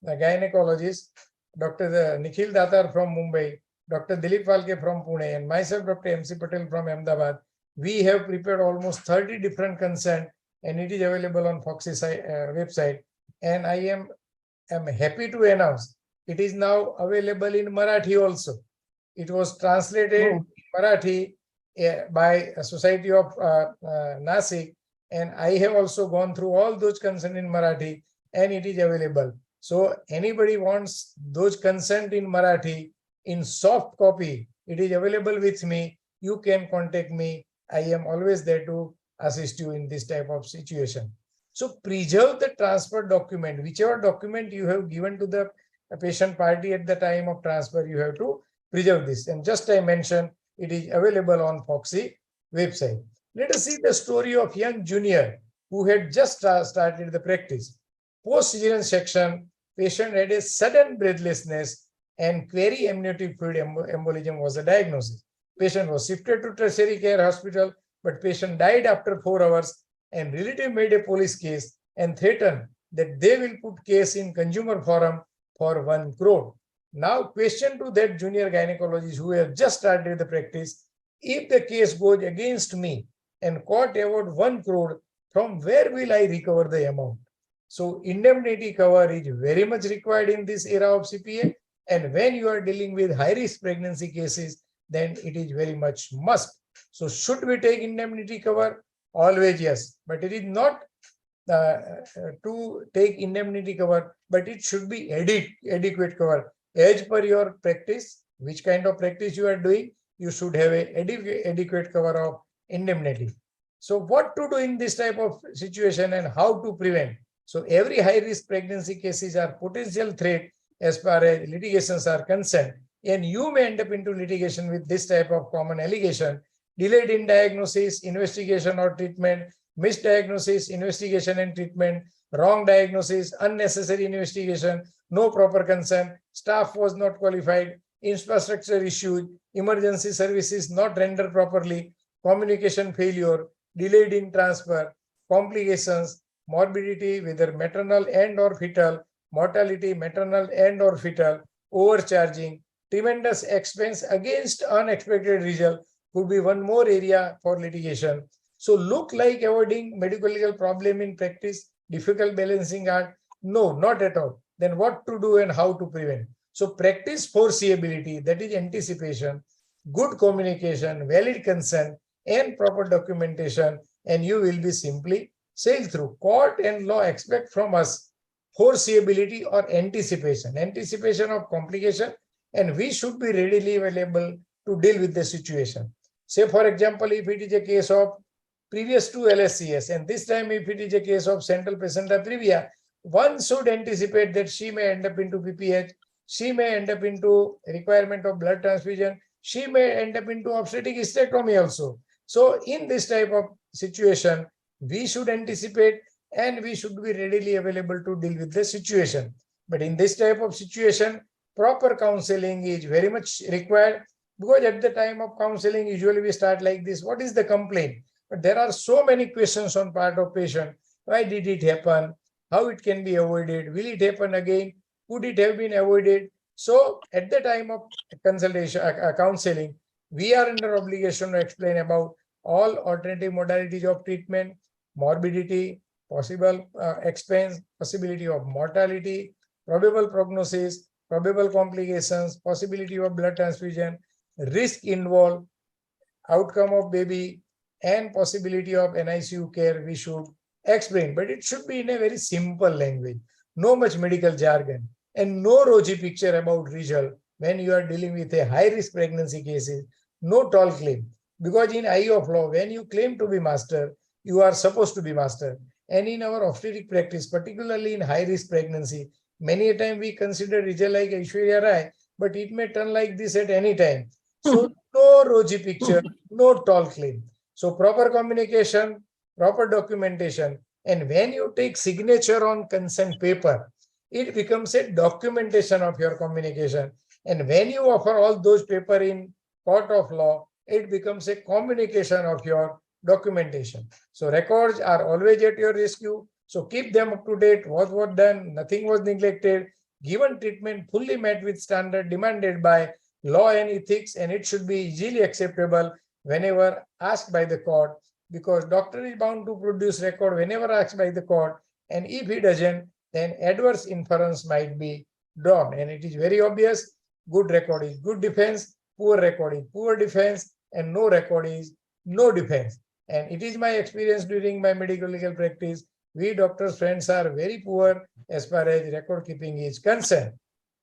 gynecologists, Dr. Nikhil Datar from Mumbai, Dr. Dilip Walke from Pune, and myself, Dr. MC Patel from Ahmedabad, we have prepared almost 30 different consent, and it is available on Foxy website. And I am happy to announce it is now available in Marathi also. It was translated in Marathi by a Society of Nasik, and I have also gone through all those consent in Marathi, and it is available. So anybody wants those consent in Marathi in soft copy, it is available with me. You can contact me. I am always there to assist you in this type of situation. So preserve the transfer document, whichever document you have given to the patient party at the time of transfer, you have to preserve this. And just I mentioned, it is available on Foxy website. Let us see the story of young junior who had just started the practice. Post-cesarean section, patient had a sudden breathlessness and query amniotic fluid embolism was the diagnosis. Patient was shifted to tertiary care hospital, but patient died after 4 hours, and relative made a police case and threatened that they will put case in consumer forum for 1 crore. Now, question to that junior gynecologist who have just started the practice: if the case goes against me and court award 1 crore, from where will I recover the amount? So indemnity cover is very much required in this era of CPA. And when you are dealing with high-risk pregnancy cases, then it is very much must. So should we take indemnity cover? Always yes, but it is not to take indemnity cover, but it should be adequate cover. As per your practice, which kind of practice you are doing, you should have a adequate cover of indemnity. So what to do in this type of situation and how to prevent? So every high-risk pregnancy cases are potential threat as far as litigations are concerned, and you may end up into litigation with this type of common allegation: delayed in diagnosis, investigation or treatment, misdiagnosis, investigation and treatment, wrong diagnosis, unnecessary investigation, no proper consent, staff was not qualified, infrastructure issues, emergency services not rendered properly, communication failure, delayed in transfer, complications, morbidity, whether maternal and or fetal, mortality, maternal and or fetal, overcharging, tremendous expense against unexpected result could be one more area for litigation. So look like avoiding medical legal problem in practice, difficult balancing act? No, not at all. Then what to do and how to prevent? So practice foreseeability, that is anticipation, good communication, valid consent, and proper documentation, and you will be simply sail through. Court and law expect from us foreseeability or anticipation of complication, and we should be readily available to deal with the situation. Say, for example, if it is a case of previous to LSCS, and this time if it is a case of central placenta previa, one should anticipate that she may end up into PPH, she may end up into requirement of blood transfusion, she may end up into obstetric hysterectomy also. So in this type of situation, we should anticipate and we should be readily available to deal with the situation. But in this type of situation, proper counseling is very much required, because at the time of counseling, usually we start like this: what is the complaint? But there are so many questions on part of patient. Why did it happen? How it can be avoided? Will it happen again? Could it have been avoided? So at the time of consultation, counseling, we are under obligation to explain about all alternative modalities of treatment, morbidity, possible expense, possibility of mortality, probable prognosis, probable complications, possibility of blood transfusion, risk involved, outcome of baby, and possibility of NICU care we should explain. But it should be in a very simple language, no much medical jargon, and no rosy picture about result when you are dealing with a high-risk pregnancy cases, no tall claim. Because in eye of law, when you claim to be master, you are supposed to be master. And in our obstetric practice, particularly in high-risk pregnancy, many a time we consider result like Aishwarya Rai, but it may turn like this at any time. So no rosy picture, no tall claim. So proper communication, proper documentation, and when you take signature on consent paper, it becomes a documentation of your communication. And when you offer all those paper in court of law, it becomes a communication of your documentation. So records are always at your rescue. So keep them up to date. What was done, nothing was neglected. Given treatment fully met with standard demanded by law and ethics, and it should be easily acceptable whenever asked by the court, because doctor is bound to produce record whenever asked by the court, and if he doesn't, then adverse inference might be drawn. And it is very obvious: good record is good defense, poor record is poor defense, and no record is no defense. And it is my experience during my medical legal practice, we doctors friends are very poor as far as record keeping is concerned.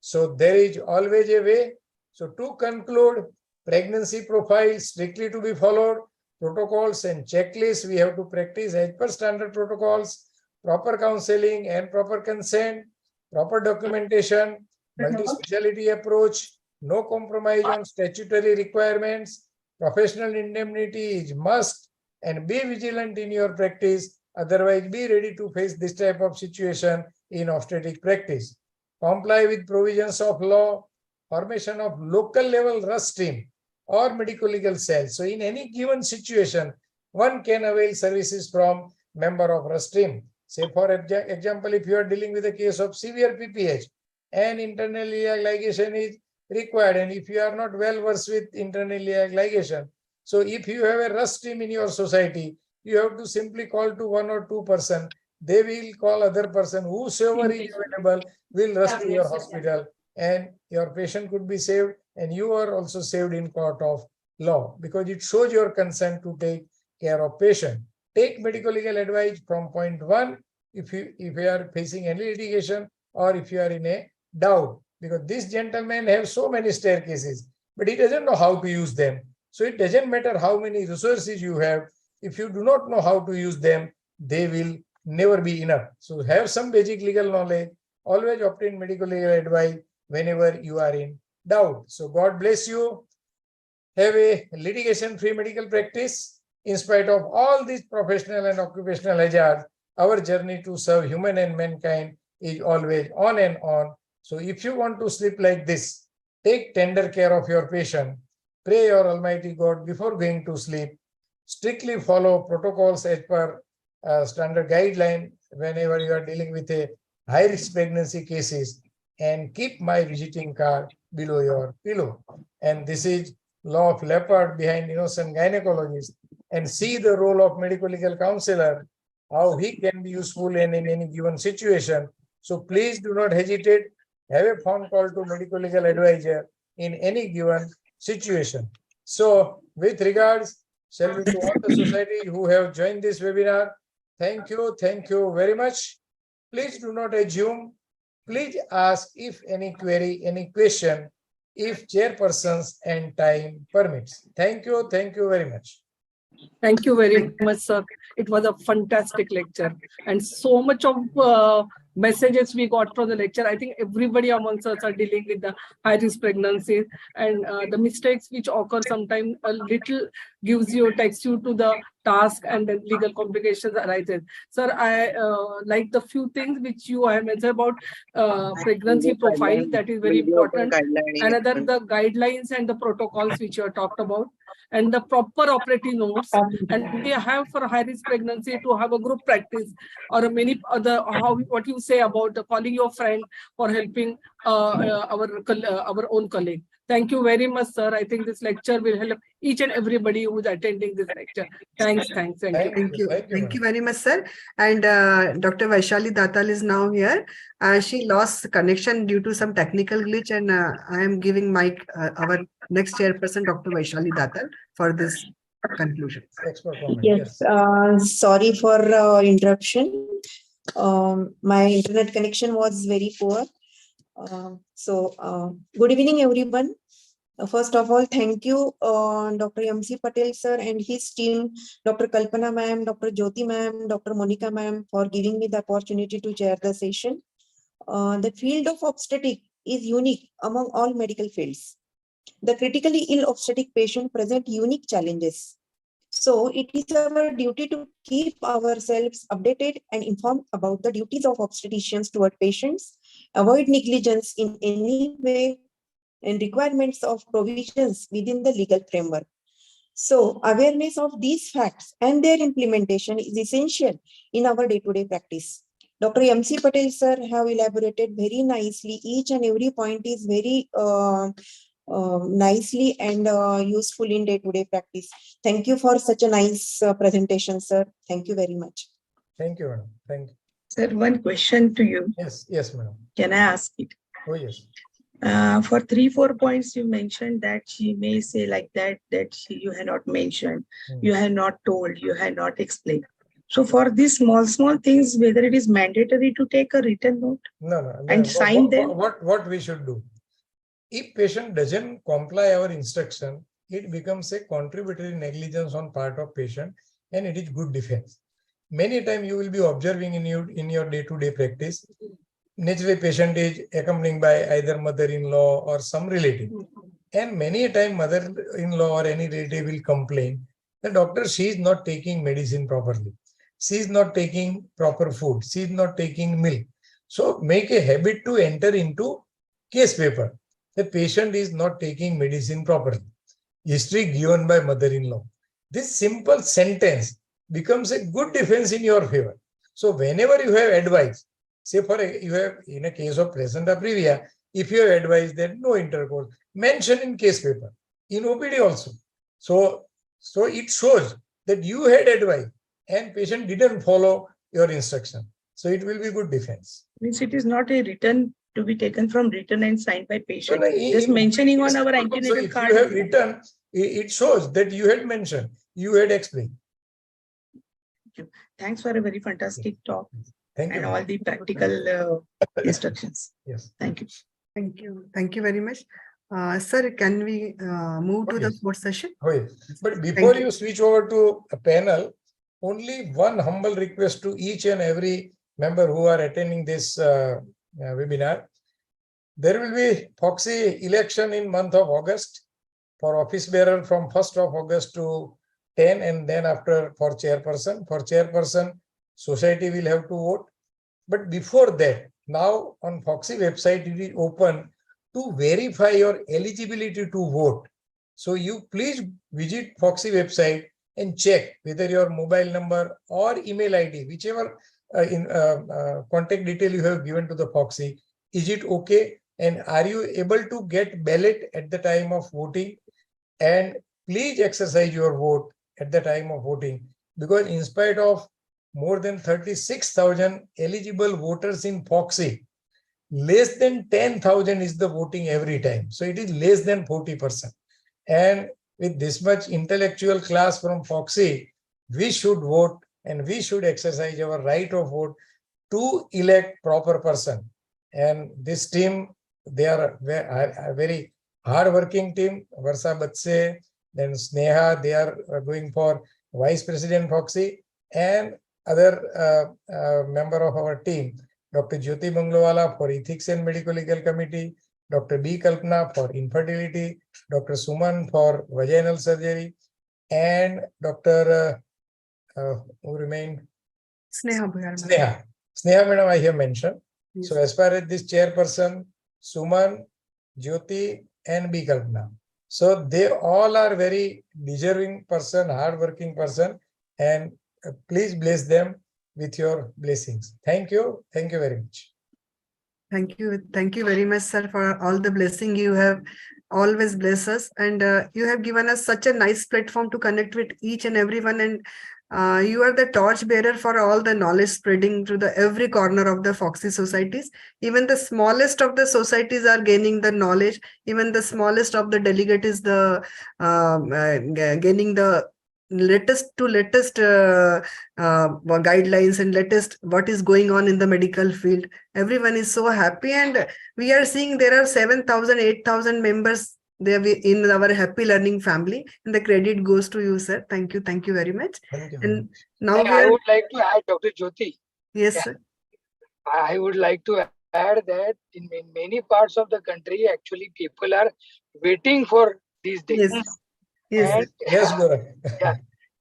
So there is always a way. So to conclude, pregnancy profile strictly to be followed, protocols and checklists we have to practice as per standard protocols, proper counseling and proper consent, proper documentation, multi-speciality approach, no compromise on statutory requirements, professional indemnity is must, and be vigilant in your practice. Otherwise, be ready to face this type of situation in obstetric practice. Comply with provisions of law, formation of local level RUS team or medical legal cells. So in any given situation, one can avail services from member of RUS team. Say for example, if you are dealing with a case of severe PPH, and internal iliac ligation is required. And if you are not well versed with internal iliac ligation, so if you have a rush team in your society, you have to simply call to 1 or 2 person. They will call other person. Whosoever is available will rush to your hospital, and your patient could be saved, and you are also saved in court of law, because it shows your consent to take care of patient. Take medical legal advice from point 1 if you are facing any litigation, or if you are in a doubt, because this gentleman have so many staircases, but he doesn't know how to use them. So it doesn't matter how many resources you have. If you do not know how to use them, they will never be enough. So have some basic legal knowledge. Always obtain medical legal advice whenever you are in doubt. So God bless you. Have a litigation-free medical practice. In spite of all these professional and occupational hazards, our journey to serve human and mankind is always on and on. So if you want to sleep like this, take tender care of your patient. Pray your Almighty God before going to sleep. Strictly follow protocols as per standard guideline whenever you are dealing with a high-risk pregnancy cases, and keep my visiting card below your pillow. And this is law of leopard behind innocent gynecologist, and see the role of medical legal counselor, how he can be useful in any given situation. So please do not hesitate. Have a phone call to medical legal advisor in any given situation. So with regards, shall we to all the society who have joined this webinar, thank you very much. Please do not assume. Please ask if any query, any question, if chairpersons and time permits. Thank you very much. Thank you very much, sir. It was a fantastic lecture, and so much of messages we got from the lecture. I think everybody amongst us are dealing with the high-risk pregnancies, and the mistakes which occur sometimes a little takes you to the task, and then legal complications arises. Sir, I like the few things which you have mentioned about pregnancy profile. That is very important. Another, the guidelines and the protocols which you have talked about, and the proper operating notes. And we have for high-risk pregnancy to have a group practice, or many other, what you say about calling your friend for helping our own colleague. Thank you very much, sir. I think this lecture will help each and everybody who is attending this lecture. Thank you. Thank you very much, sir. And Dr. Vaishali Datal is now here. She lost connection due to some technical glitch, and I am giving mic our next chairperson, Dr. Vaishali Datal, for this conclusion. Yes, sorry for interruption. My internet connection was very poor. Good evening, everyone. First of all, thank you, Dr. MC Patel, sir, and his team, Dr. Kalpana ma'am, Dr. Jyoti ma'am, Dr. Monica ma'am, for giving me the opportunity to chair the session. The field of obstetric is unique among all medical fields. The critically ill obstetric patient present unique challenges. So it is our duty to keep ourselves updated and informed about the duties of obstetricians toward patients, avoid negligence in any way, and requirements of provisions within the legal framework. So awareness of these facts and their implementation is essential in our day-to-day practice. Dr. MC Patel, sir, have elaborated very nicely. Each and every point is very nicely and useful in day-to-day practice. Thank you for such a nice presentation, sir. Thank you very much. Thank you, madam. Thank you. Sir, one question to you. Yes, madam. Can I ask it? Oh, yes. For 3-4 points, you mentioned that she may say like that you have not mentioned, you have not told, you have not explained. So for these small things, whether it is mandatory to take a written note and sign them? What we should do? If patient doesn't comply our instruction, it becomes a contributory negligence on part of patient, and it is good defense. Many times you will be observing in your day-to-day practice, naturally patient is accompanied by either mother-in-law or some relative, and many a time mother-in-law or any relative will complain, the doctor, she is not taking medicine properly, she is not taking proper food, she is not taking milk. So make a habit to enter into case paper, the patient is not taking medicine properly, history given by mother-in-law. This simple sentence becomes a good defense in your favor. So whenever you have advice, say you have, in a case of placenta previa, if you have advised that no intercourse, mention in case paper, in OPD also. So it shows that you had advice and patient didn't follow your instruction. So it will be good defense. Means it is not a written to be taken from written and signed by patient. No, Just mentioning on our so antenatal if card. you have written, it shows that you had mentioned, you had explained. Thanks for a very fantastic talk. Thank you. And all the practical instructions. Yes. Thank you. Thank you. Thank you very much. Sir, can we move to the fourth session? Wait, but before you switch over to a panel, only one humble request to each and every member who are attending this webinar. There will be FOXI election in month of August for office bearer from 1st of August to 10, and then after for chairperson. For chairperson, society will have to vote. But before that, now on FOXI website, it is open to verify your eligibility to vote. So you please visit FOXI website and check whether your mobile number or email ID, whichever contact detail you have given to the FOXI, is it okay? And are you able to get ballot at the time of voting? And please exercise your vote at the time of voting, because in spite of more than 36,000 eligible voters in FOXI, less than 10,000 is the voting every time. So it is less than 40%. And with this much intellectual class from FOXI, we should vote and we should exercise our right of vote to elect proper person. And this team, they are a very hard-working team. Varsa Batse, then Sneha, they are going for Vice President FOXI, and other member of our team, Dr. Jyoti Banglowala for Ethics and Medical Legal Committee, Dr. B. Kalpana for Infertility, Dr. Suman for Vaginal Surgery, and Dr. who remained? Sneha Bhuyar. Sneha madam I have mentioned. Yes. So as far as this chairperson, Suman, Jyoti, and B. Kalpana. So they all are very deserving person, hard-working person, and please bless them with your blessings. Thank you. Thank you very much. Thank you. Thank you very much, sir, for all the blessing you have always blessed us. And you have given us such a nice platform to connect with each and everyone. And you are the torch bearer for all the knowledge spreading to the every corner of the FOXI societies. Even the smallest of the societies are gaining the knowledge. Even the smallest of the delegate is the gaining the latest guidelines and latest what is going on in the medical field. Everyone is so happy, and we are seeing there are 7,000, 8,000 members there in our happy learning family, and the credit goes to you, sir. Thank you very much. Thank you. And now I would like to add, Dr. Jyoti. Yes, sir. I would like to add that in many parts of the country, actually people are waiting for these days. Yes. And, yes,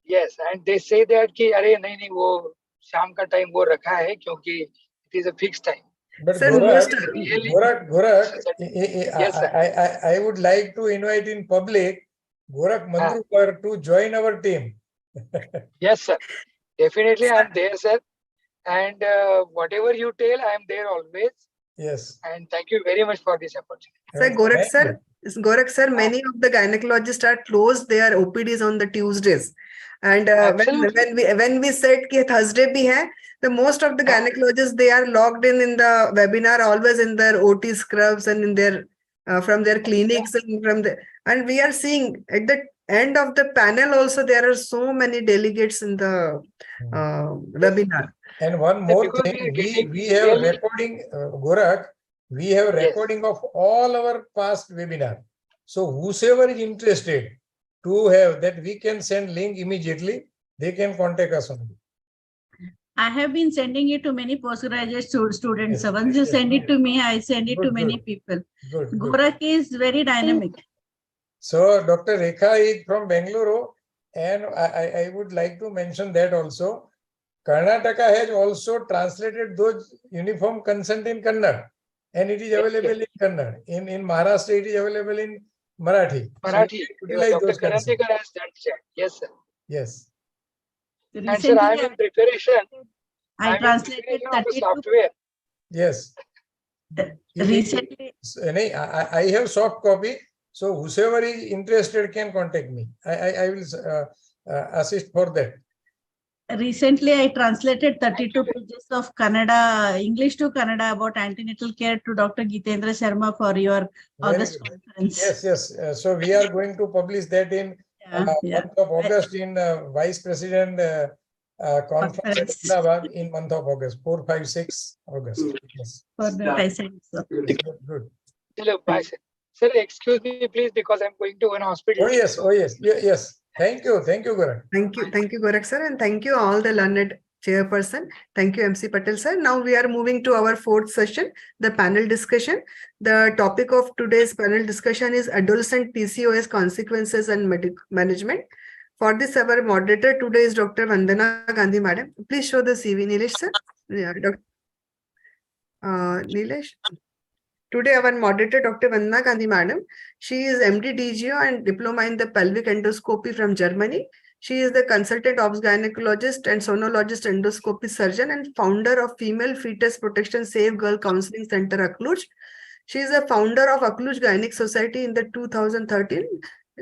yes, and they say that कि अरे नहीं वो शाम का time वो रखा है क्योंकि it is a fixed time. But sir, Gorak, yes, I would like to invite in public Gorak Mandrukar to join our team. Yes, sir. Definitely, I am there, sir. And whatever you tell, I am there always. Yes. And thank you very much for this opportunity. Sir, Gorak sir, many of the gynecologists are closed their OPDs on the Tuesdays. And when we said that Thursday bhi hai, the most of the gynecologists, they are logged in the webinar, always in their OT scrubs and in their from their clinics and we are seeing at the end of the panel also there are so many delegates in the webinar. And one more thing, we have recording, Gorak, we have recording of all our past webinar. So whosoever is interested to have that, we can send link immediately. They can contact us only. I have been sending it to many postgraduate students. So once you send it to me, I send it to many people. Gorak is very dynamic. So Dr. Rekha is from Bengaluru, and I would like to mention that also. Karnataka has also translated those uniform consent in Kannada, and it is available in Kannada. In Maharashtra, it is available in Marathi. Marathi. So Dr. Karantekar has done that. Yes, sir. Yes. And sir, I am in preparation. I translated of a software. Yes. Recently, I have soft copy, so whosoever is interested can contact me. I will assist for that. Recently, I translated 32 pages of Kannada, English to Kannada about antenatal care to Dr. Gitendra Sharma for your Very August good. conference. Yes. So we are going to publish that in month of August in Vice President Conference at Ahmedabad in month of August, 4, 5, 6 August. Yes. For that, I sent so. Good. Hello, bye, sir. Sir, excuse me, please, because I'm going to one hospital. Oh yes. Thank you, Gaurav. Thank you, Gorak sir, and thank you all the learned chairperson. Thank you, MC Patel sir. Now we are moving to our fourth session, the panel discussion. The topic of today's panel discussion is adolescent PCOS consequences and management. For this, our moderator today is Dr. Vandana Gandhi, madam. Please show the CV, Nilesh sir. Yeah, Nilesh. Today, our moderator, Dr. Vandana Gandhi, madam. She is MD DGO and diploma in the pelvic endoscopy from Germany. She is the consultant obs gynecologist and sonologist endoscopy surgeon and founder of Female Fetus Protection Safe Girl Counseling Center, Akluj. She is a founder of Akluj Gynec Society in the 2013.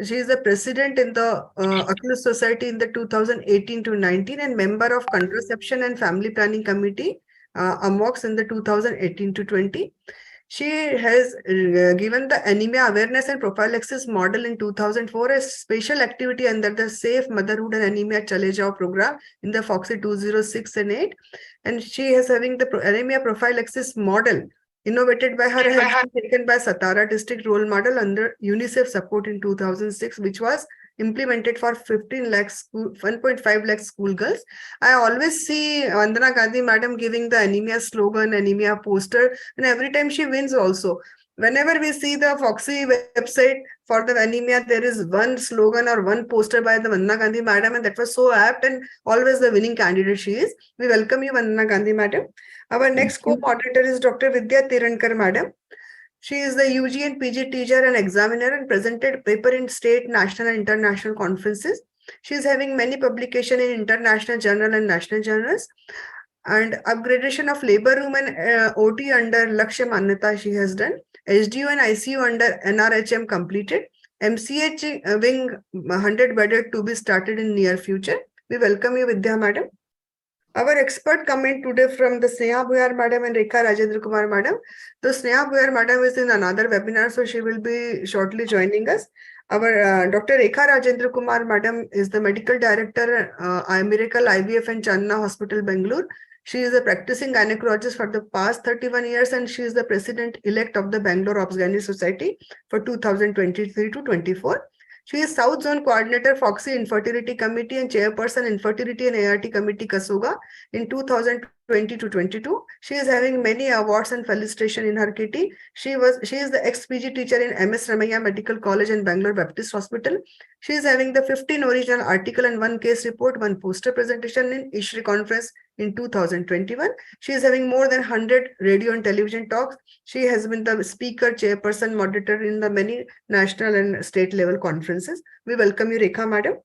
She is the president in the Akluj Society in the 2018 to 19 and member of Contraception and Family Planning Committee, AMOX in the 2018 to 20. She has given the anemia awareness and prophylaxis model in 2004 as special activity under the Safe Motherhood and Anemia Chale Jao program in the FOXY 206 and 8. And she is having the anemia prophylaxis model innovated by her, has been taken by Satara district role model under UNICEF support in 2006, which was implemented for 1.5 lakh schoolgirls. I always see Vandana Gandhi madam giving the anemia slogan, anemia poster, and every time she wins also. Whenever we see the Foxy website for the anemia, there is one slogan or one poster by the Vandana Gandhi madam, and that was so apt and always the winning candidate she is. We welcome you, Vandana Gandhi madam. Our next co-moderator is Dr. Vidya Tirankar madam. She is the UG and PG teacher and examiner and presented paper in state, national and international conferences. She is having many publications in international journal and national journals. And upgradation of labor room and OT under Lakshya Manyata she has done. HDU and ICU under NRHM completed. MCH wing 100 bedded to be started in near future. We welcome you, Vidya madam. Our expert comment today from the Sneha Buyar madam and Rekha Rajendra Kumar madam. The Sneha Buyar madam is in another webinar, so she will be shortly joining us. Our Dr. Rekha Rajendra Kumar madam is the medical director, Miracle IVF and Channa Hospital, Bangalore. She is a practicing gynecologist for the past 31 years and she is the president-elect of the Bangalore Obs-Gynae Society for 2023 to 24. She is South Zone Coordinator, Foxy Infertility Committee and Chairperson, Infertility and ART Committee, Kasuga in 2020 to 22. She is having many awards and felicitation in her kitty. She is the ex-PG teacher in MS Ramaiah Medical College and Bangalore Baptist Hospital. She is having the 15 original article and 1 case report, 1 poster presentation in ISHRI conference in 2021. She is having more than 100 radio and television talks. She has been the speaker, chairperson, moderator in the many national and state level conferences. We welcome you, Rekha madam.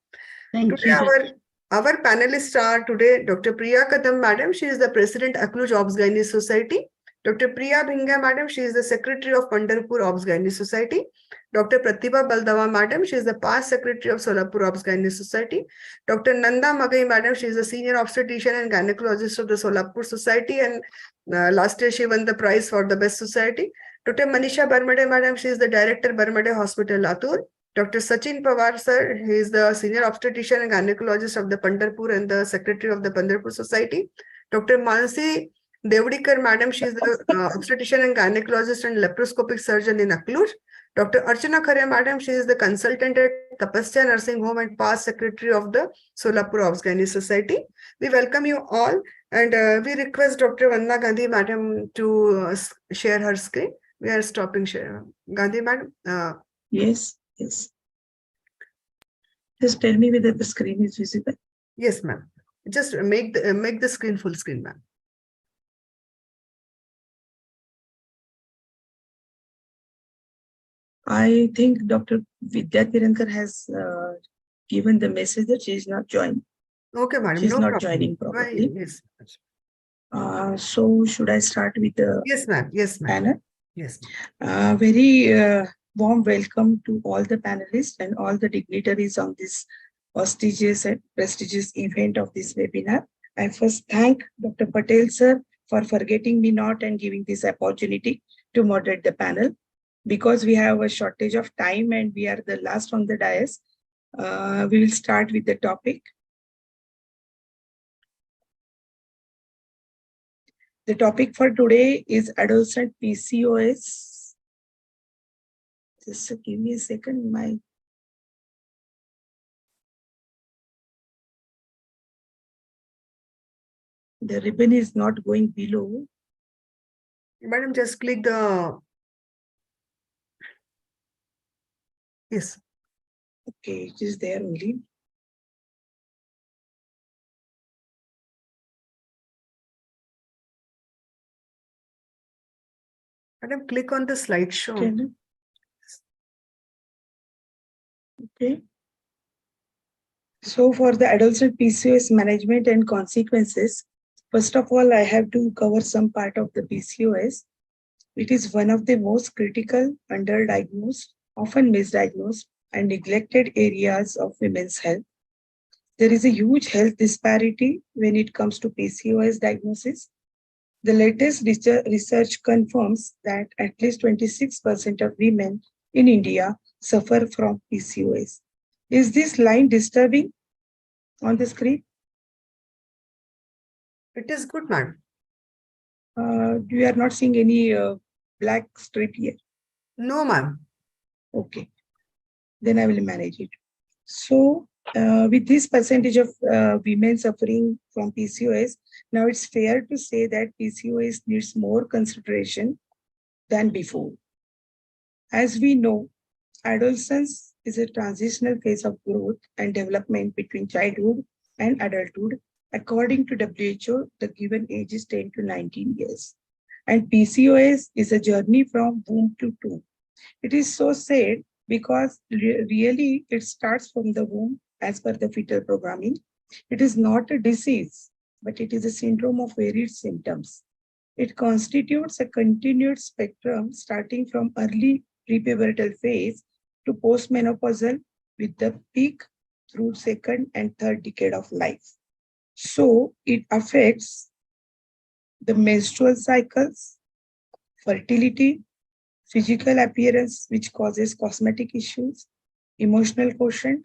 Thank Today you. our panelists are today Dr. Priya Kadam madam. She is the president Akluj Obs Gynae Society. Dr. Priya Bhinga madam, she is the secretary of Pandharpur Obs Gynae Society. Dr. Pratibha Baldava madam, she is the past secretary of Solapur Obs Gynae Society. Dr. Nanda Magai madam, she is a senior obstetrician and gynecologist of the Solapur Society, and last year she won the prize for the best society. Dr. Manisha Barmade madam, she is the director Barmade Hospital, Latur. Dr. Sachin Pawar sir, he is the senior obstetrician and gynecologist of the Pandharpur and the secretary of the Pandharpur Society. Dr. Mansi Devdikar madam, she is the obstetrician and gynecologist and laparoscopic surgeon in Akluj. Dr. Archana Khare madam, she is the consultant at Tapasya Nursing Home and past secretary of the Solapur Obs Gynae Society. We welcome you all and we request Dr. Vandana Gandhi madam to share her screen. We are stopping share. Gandhi madam. Yes. Just tell me whether the screen is visible. Yes, ma'am. Just make the screen full screen, ma'am. I think Dr. Vidya Tirankar has given the message that she is not joining. Okay, madam. She's No not problem. joining probably. Yes. So should I start with the Yes, ma'am. Yes, ma'am. panel? Yes. Very warm welcome to all the panelists and all the dignitaries on this auspicious and prestigious event of this webinar. I first thank Dr. Patel sir for forgetting me not and giving this opportunity to moderate the panel. Because we have a shortage of time and we are the last on the dais, we will start with the topic. The topic for today is adolescent PCOS. Just give me a second. The ribbon is not going below. Madam, just click the... Yes. Okay, it is there only. Madam, click on the slideshow. Okay. So for the adolescent PCOS management and consequences, first of all, I have to cover some part of the PCOS. It is one of the most critical, underdiagnosed, often misdiagnosed, and neglected areas of women's health. There is a huge health disparity when it comes to PCOS diagnosis. The latest research confirms that at least 26% of women in India suffer from PCOS. Is this line disturbing on the screen? It is good, ma'am. You are not seeing any black strip here? No, ma'am. Okay. Then I will manage it. So with this percentage of women suffering from PCOS, now it's fair to say that PCOS needs more consideration than before. As we know, adolescence is a transitional phase of growth and development between childhood and adulthood. According to WHO, the given age is 10 to 19 years. And PCOS is a journey from womb to tomb. It is so sad because really it starts from the womb as per the fetal programming. It is not a disease, but it is a syndrome of varied symptoms. It constitutes a continued spectrum starting from early prepubertal phase to postmenopausal with the peak through second and third decade of life. So it affects the menstrual cycles, fertility, physical appearance, which causes cosmetic issues, emotional quotient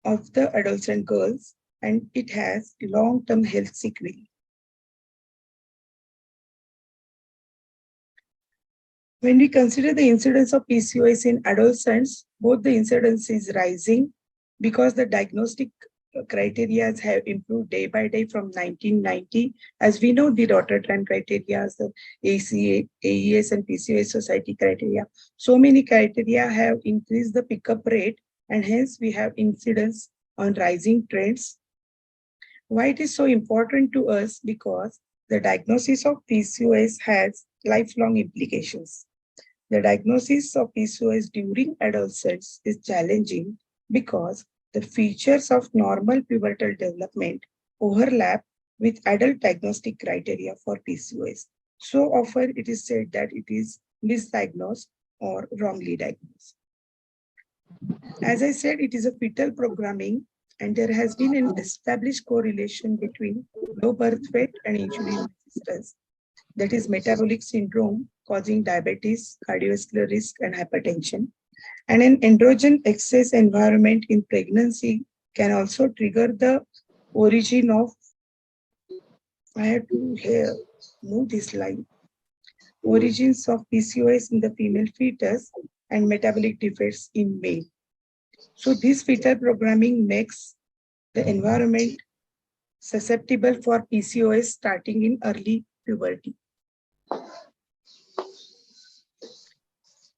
of the adolescent girls, and it has long-term health sequelae. When we consider the incidence of PCOS in adolescents, both the incidence is rising because the diagnostic criteria have improved day by day from 1990. As we know, the Rotterdam criteria, the ACA, AES, and PCOS Society criteria. So many criteria have increased the pickup rate, and hence we have incidence on rising trends. Why it is so important to us? Because the diagnosis of PCOS has lifelong implications. The diagnosis of PCOS during adolescence is challenging because the features of normal pubertal development overlap with adult diagnostic criteria for PCOS. So often it is said that it is misdiagnosed or wrongly diagnosed. As I said, it is a fetal programming, and there has been an established correlation between low birth weight and insulin resistance. That is metabolic syndrome causing diabetes, cardiovascular risk, and hypertension. And an androgen excess environment in pregnancy can also trigger the origin of, I have to move this line, origins of PCOS in the female fetus and metabolic defects in male. So this fetal programming makes the environment susceptible for PCOS starting in early puberty.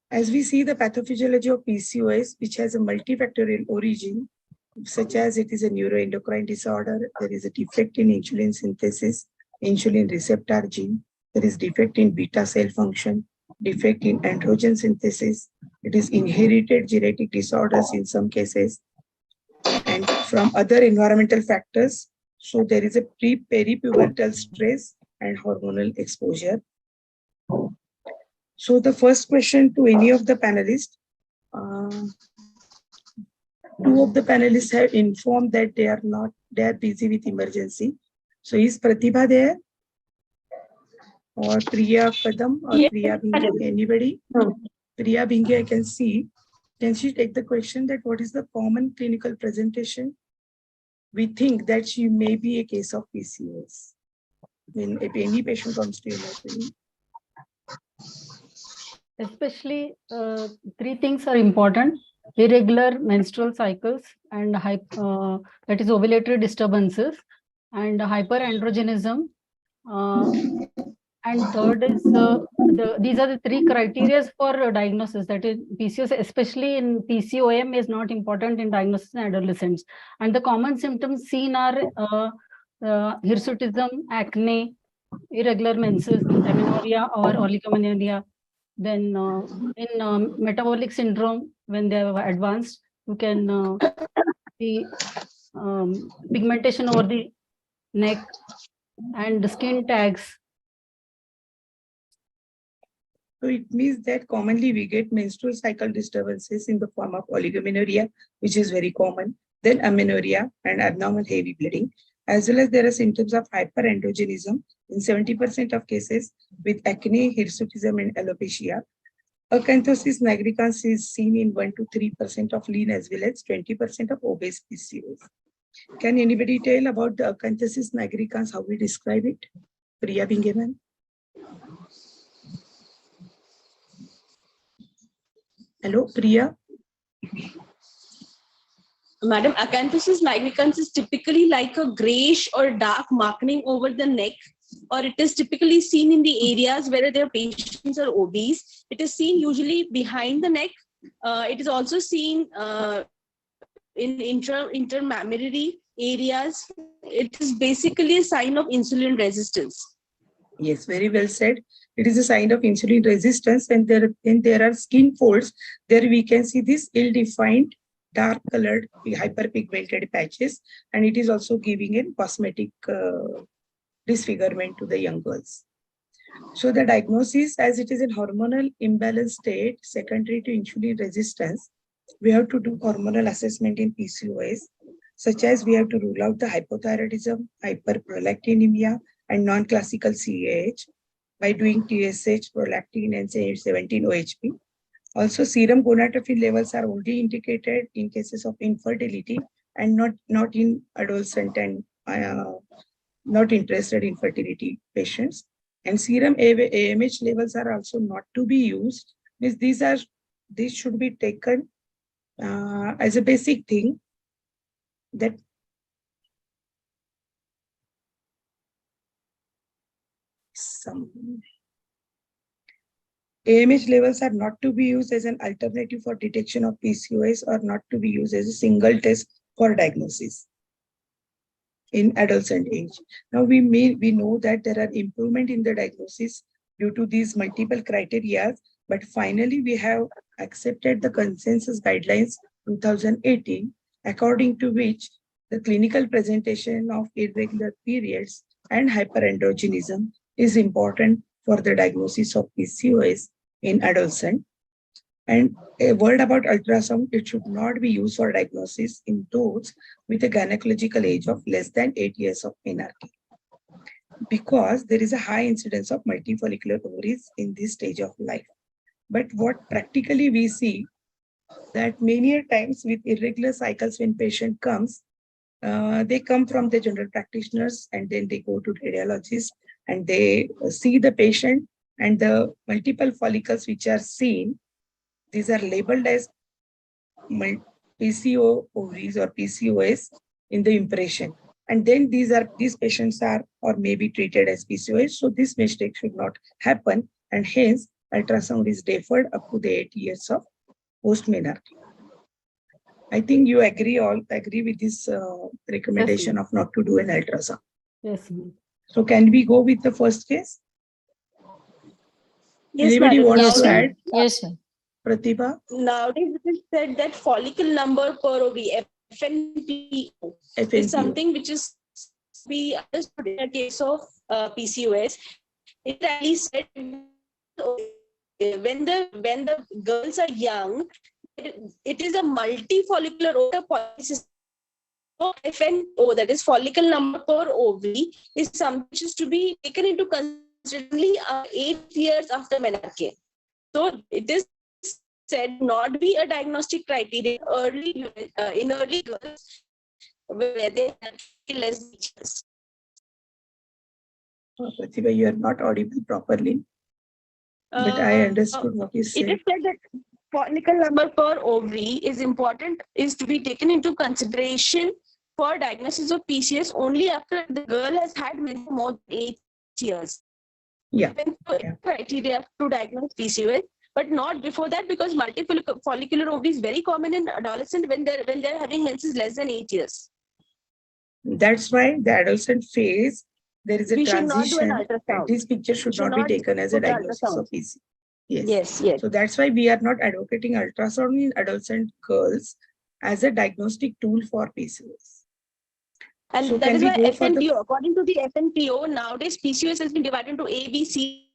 As we see the pathophysiology of PCOS, which has a multifactorial origin, such as it is a neuroendocrine disorder, there is a defect in insulin synthesis, insulin receptor gene, there is defect in beta cell function, defect in androgen synthesis, it is inherited genetic disorders in some cases, and from other environmental factors. So there is a peripubertal stress and hormonal exposure. So the first question to any of the panelists, two of the panelists have informed that they are busy with emergency. So is Pratibha there? Or Priya Kadam or Yes, Priya Bhinge? Anybody? Priya Bhinge, I can see. Can she take the question that what is the common clinical presentation? We think that she may be a case of PCOS. When if any patient comes to emergency. Especially three things are important: irregular menstrual cycles and that is ovulatory disturbances and hyperandrogenism. And third is these are the three criteria for diagnosis. That is PCOS, especially in PCOM, is not important in diagnosis in adolescents. And the common symptoms seen are hirsutism, acne, irregular menses, amenorrhea or oligomenorrhea. Then in metabolic syndrome, when they have advanced, you can see pigmentation over the neck and skin tags. So it means that commonly we get menstrual cycle disturbances in the form of oligomenorrhea, which is very common, then amenorrhea and abnormal heavy bleeding, as well as there are symptoms of hyperandrogenism in 70% of cases with acne, hirsutism, and alopecia. Acanthosis nigricans is seen in 1 to 3% of lean as well as 20% of obese PCOS. Can anybody tell about the acanthosis nigricans, how we describe it? Priya Bingeman. Hello, Priya. Madam, acanthosis nigricans is typically like a grayish or dark marking over the neck, or it is typically seen in the areas where their patients are obese. It is seen usually behind the neck. It is also seen in intermammary areas. It is basically a sign of insulin resistance. Yes, very well said. It is a sign of insulin resistance, and there are skin folds. There we can see this ill-defined, dark-colored, hyperpigmented patches, and it is also giving a cosmetic disfigurement to the young girls. So the diagnosis, as it is in hormonal imbalance state, secondary to insulin resistance, we have to do hormonal assessment in PCOS, such as we have to rule out the hypothyroidism, hyperprolactinemia, and non-classical CAH by doing TSH, prolactin, and say 17-OHP. Also, serum gonadotropin levels are only indicated in cases of infertility and not in adolescent and not interested in fertility patients. And serum AMH levels are also not to be used. These should be taken as a basic thing that AMH levels are not to be used as an alternative for detection of PCOS or not to be used as a single test for diagnosis in adolescent age. Now we know that there are improvement in the diagnosis due to these multiple criteria, but finally we have accepted the consensus guidelines 2018, according to which the clinical presentation of irregular periods and hyperandrogenism is important for the diagnosis of PCOS in adolescent. And a word about ultrasound, it should not be used for diagnosis in those with a gynecological age of less than 8 years of menarche, because there is a high incidence of multifollicular ovaries in this stage of life. But what practically we see that many times with irregular cycles, when patient comes, they come from the general practitioners and then they go to radiologists and they see the patient, and the multiple follicles which are seen, these are labeled as PCO ovaries or PCOS in the impression. And then these patients are or may be treated as PCOS. So this mistake should not happen, and hence ultrasound is deferred up to the 8 years of post-menarche. I think you agree with this recommendation of not to do an ultrasound. Yes. So can we go with the first case? Yes, Anybody madam. wants to add? Yes, sir. Pratibha? Nowadays, it is said that follicle number per ovary, FNPO, is something which is be understood in a case of PCOS. It actually said when the girls are young, it is a multifollicular polycystic. So FNO, that is follicle number per ovary, is something which is to be taken into consideration 8 years after menarche. So it is said not be a diagnostic criteria in early girls where they have less features. Pratibha, you are not audible properly. But I understood what you said. It is said that follicle number per ovary is important, is to be taken into consideration for diagnosis of PCOS only after the girl has had more than 8 years. Yeah. Criteria to diagnose PCOS, but not before that, because multifollicular ovary is very common in adolescent when they're having menses less than 8 years. That's why the adolescent phase, there is a We should not do an transition, and ultrasound. this picture should not be taken as a put the diagnosis of ultrasound. PCOS. Yes. Yes, yes. So that's why we are not advocating ultrasound in adolescent girls as a diagnostic tool for PCOS. And So that can is we why go for the FNPO, according to the FNPO, nowadays PCOS has been divided into A, B, C,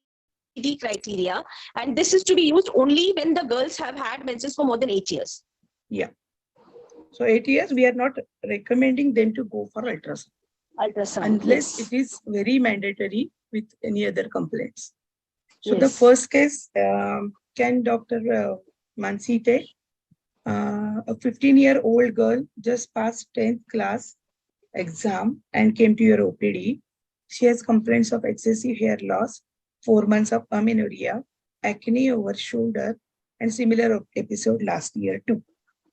D criteria. And this is to be used only when the girls have had menses for more than 8 years. Yeah. So 8 years, we are not recommending them to go for ultrasound. Unless Yes. it is very mandatory with any other complaints. So the Yes. first case, can Dr. Mansi take? A 15-year-old girl just passed 10th class exam and came to your OPD. She has complaints of excessive hair loss, 4 months of amenorrhea, acne over shoulder, and similar episode last year too.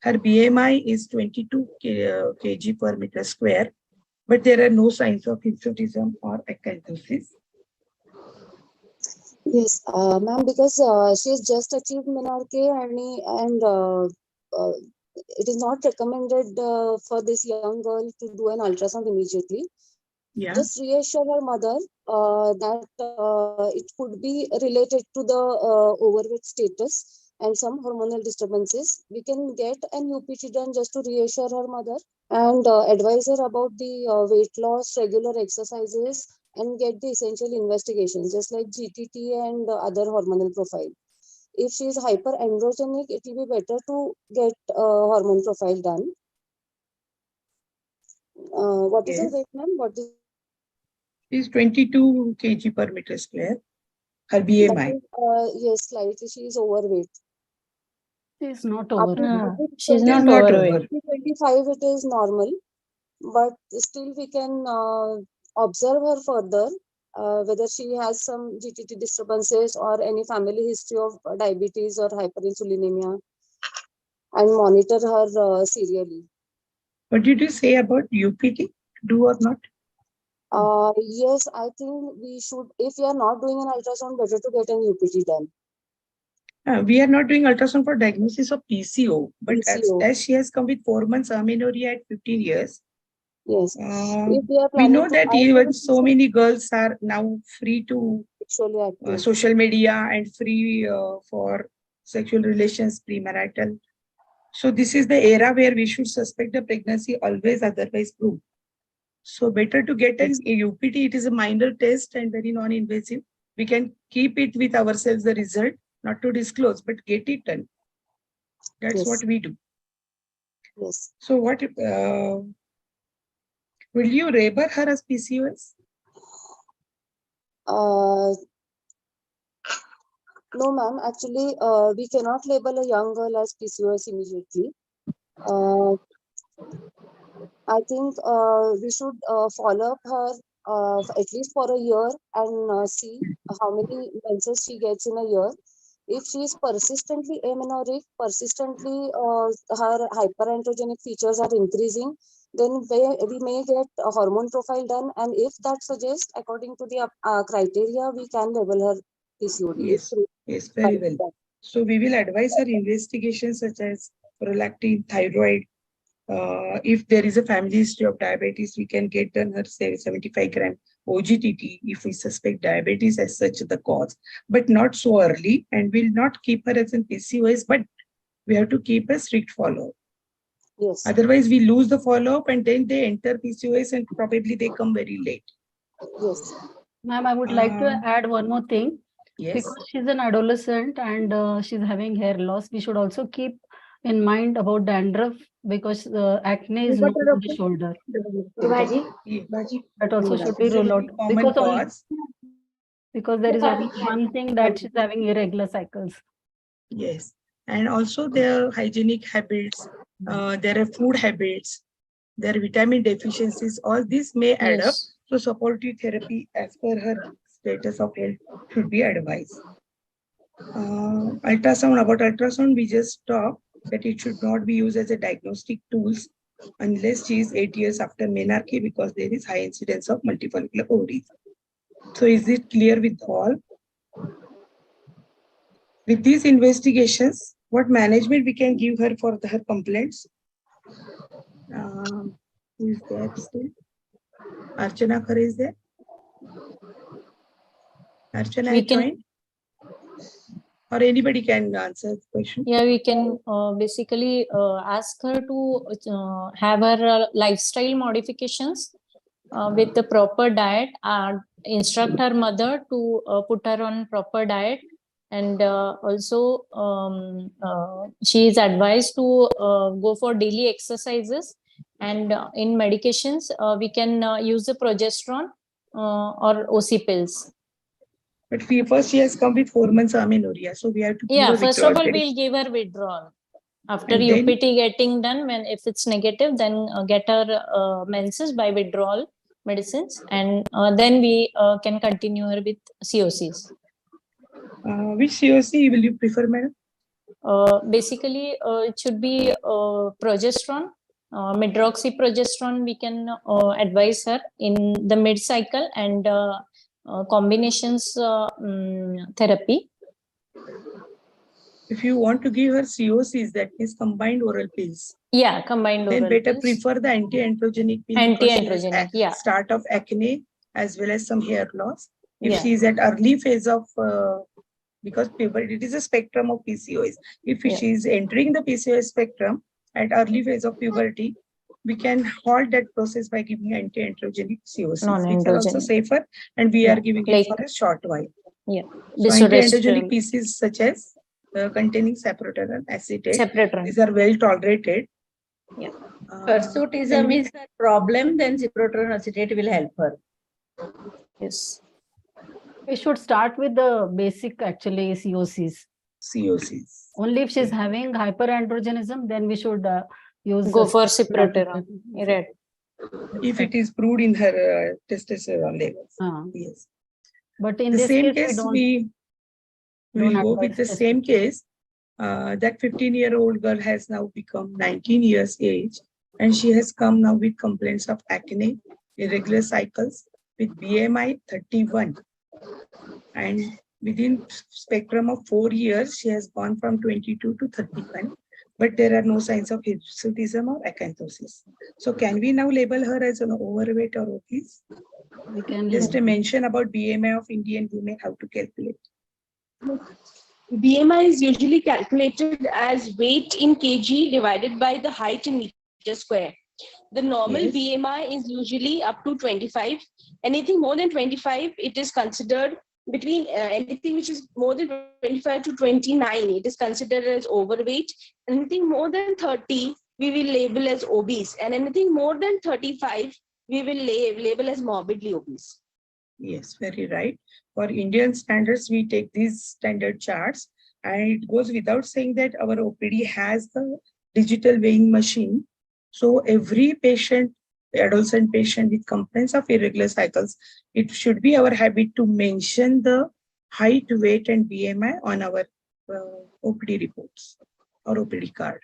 Her BMI is 22 kg per meter square, but there are no signs of hirsutism or acanthosis. Yes, ma'am, because she has just achieved menarche and it is not recommended for this young girl to do an ultrasound immediately. Yeah. Just reassure her mother that it could be related to the overweight status and some hormonal disturbances. We can get an UPT done just to reassure her mother and advise her about the weight loss, regular exercises, and get the essential investigations, just like GTT and other hormonal profile. If she is hyperandrogenic, it will be better to get hormone profile done. What is her weight, ma'am? What is She's 22 kg per meter square. Her BMI. yes, slightly she is overweight. She's not Up overweight. to She's 20 not overweight. up to 25 it is normal, but still we can observe her further whether she has some GTT disturbances or any family history of diabetes or hyperinsulinemia, and monitor her serially. What did you say about UPT? Do or not? Yes, I think we should, if we are not doing an ultrasound, better to get an UPT done. We are not doing ultrasound for diagnosis of PCO, but PCO. as she has come with 4 months amenorrhea at 15 years, yes, if we know that even so many girls are now free to social media and free for sexual relations premarital. So this is the era where we should suspect the pregnancy always, otherwise prove. So better to get an UPT. It is a minor test and very non-invasive. We can keep it with ourselves, the result, not to disclose, but get it done. That's what we do. Yes. So what, will you label her as PCOS? No, ma'am. Actually, we cannot label a young girl as PCOS immediately. I think we should follow up her at least for a year and see how many menses she gets in a year. If she is persistently amenorrheic, persistently her hyperandrogenic features are increasing, then we may get a hormone profile done. And if that suggests, according to the criteria, we can label her PCOD. Yes, yes, very well. So we will advise her investigations such as prolactin, thyroid. If there is a family history of diabetes, we can get done her 75 gram OGTT if we suspect diabetes as such the cause, but not so early, and will not keep her as an PCOS, but we have to keep a strict follow-up. Yes. Otherwise, we lose the follow-up and then they enter PCOS and probably they come very late. Yes. Ma'am, I would like to add one more thing. Yes. Because she's an adolescent and she's having hair loss, we should also keep in mind about dandruff because acne is known on the shoulder. That also should be ruled out because there is only one thing that she's having irregular cycles. Yes, and also their hygienic habits, their food habits, their vitamin deficiencies, all this may add up. So supportive therapy as per her status of health should be advised. Ultrasound, about ultrasound, we just talked that it should not be used as a diagnostic tools unless she is 8 years after menarche because there is high incidence of multifollicular ovaries. So is it clear with all? With these investigations, what management we can give her for her complaints? Who is there still? Archana Khare is there? Archana, We can- joined? Or anybody can answer the question? Yeah, we can basically ask her to have her lifestyle modifications with the proper diet, instruct her mother to put her on proper diet, and also she is advised to go for daily exercises, and in medications we can use the progesterone or OC pills. But first she has come with 4 months amenorrhea, so we have to give Yeah, her first of withdrawal all, therapy. we'll give her withdrawal. After And then- UPT getting done, when if it's negative, then get her menses by withdrawal medicines, and then we can continue her with COCs. Which COC will you prefer, madam? Basically, it should be progesterone, medroxyprogesterone. We can advise her in the mid-cycle, and combinations therapy. If you want to give her COCs, that is combined oral pills. Yeah, combined Then oral better pills. prefer the anti-androgenic pill because she has Anti-androgenic, yeah. start of acne as well as some hair loss. If Yeah. she is at early phase of because puberty, it is a spectrum of PCOS. If Yeah. she is entering the PCOS spectrum at early phase of puberty, we can halt that process by giving anti-androgenic COCs, which are also Non-androgenic. safer, and we are giving it Like- for a short while. Yeah. So anti-androgenic pieces such as containing sapropterin acetate, Sapropterin. these are well tolerated. Yeah. Hirsutism is a problem, then cyproterone acetate will help her. Yes. We should start with the basic actually COCs. COCs. Only if she's having hyperandrogenism, then we should use Go for cyproterone. Right. If it is proved in her testosterone levels. Yes. But in The this same case, case, we will don't go with the advise same case. That 15-year-old girl has now become 19 years age, and she has come now with complaints of acne, irregular cycles, with BMI 31. And within spectrum of 4 years, she has gone from 22 to 31, but there are no signs of hirsutism or acanthosis. So can we now label her as an overweight or obese? We can Just a mention about BMI of Indian women, how to calculate. BMI is usually calculated as weight in kg divided by the height in meter square. The normal Yes. BMI is usually up to 25. Anything more than 25, it is considered between anything which is more than 25 to 29, it is considered as overweight. Anything more than 30, we will label as obese. And anything more than 35, we will label as morbidly obese. Yes, very right. For Indian standards, we take these standard charts, and it goes without saying that our OPD has the digital weighing machine. So every patient, adolescent patient with complaints of irregular cycles, it should be our habit to mention the height, weight, and BMI on our OPD reports or OPD card,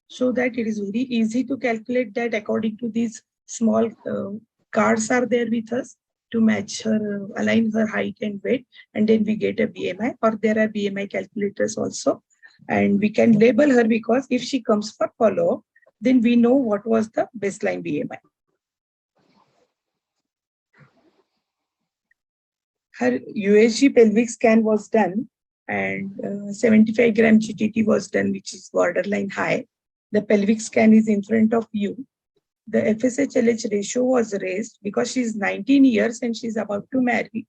so that it is very easy to calculate that according to these small cards are there with us to match her, align her height and weight, and then we get a BMI, or there are BMI calculators also, and we can label her because if she comes for follow-up, then we know what was the baseline BMI. Her USG pelvic scan was done, and 75 gram GTT was done, which is borderline high. The pelvic scan is in front of you. The FSH-LH ratio was raised because she's 19 years and she's about to marry.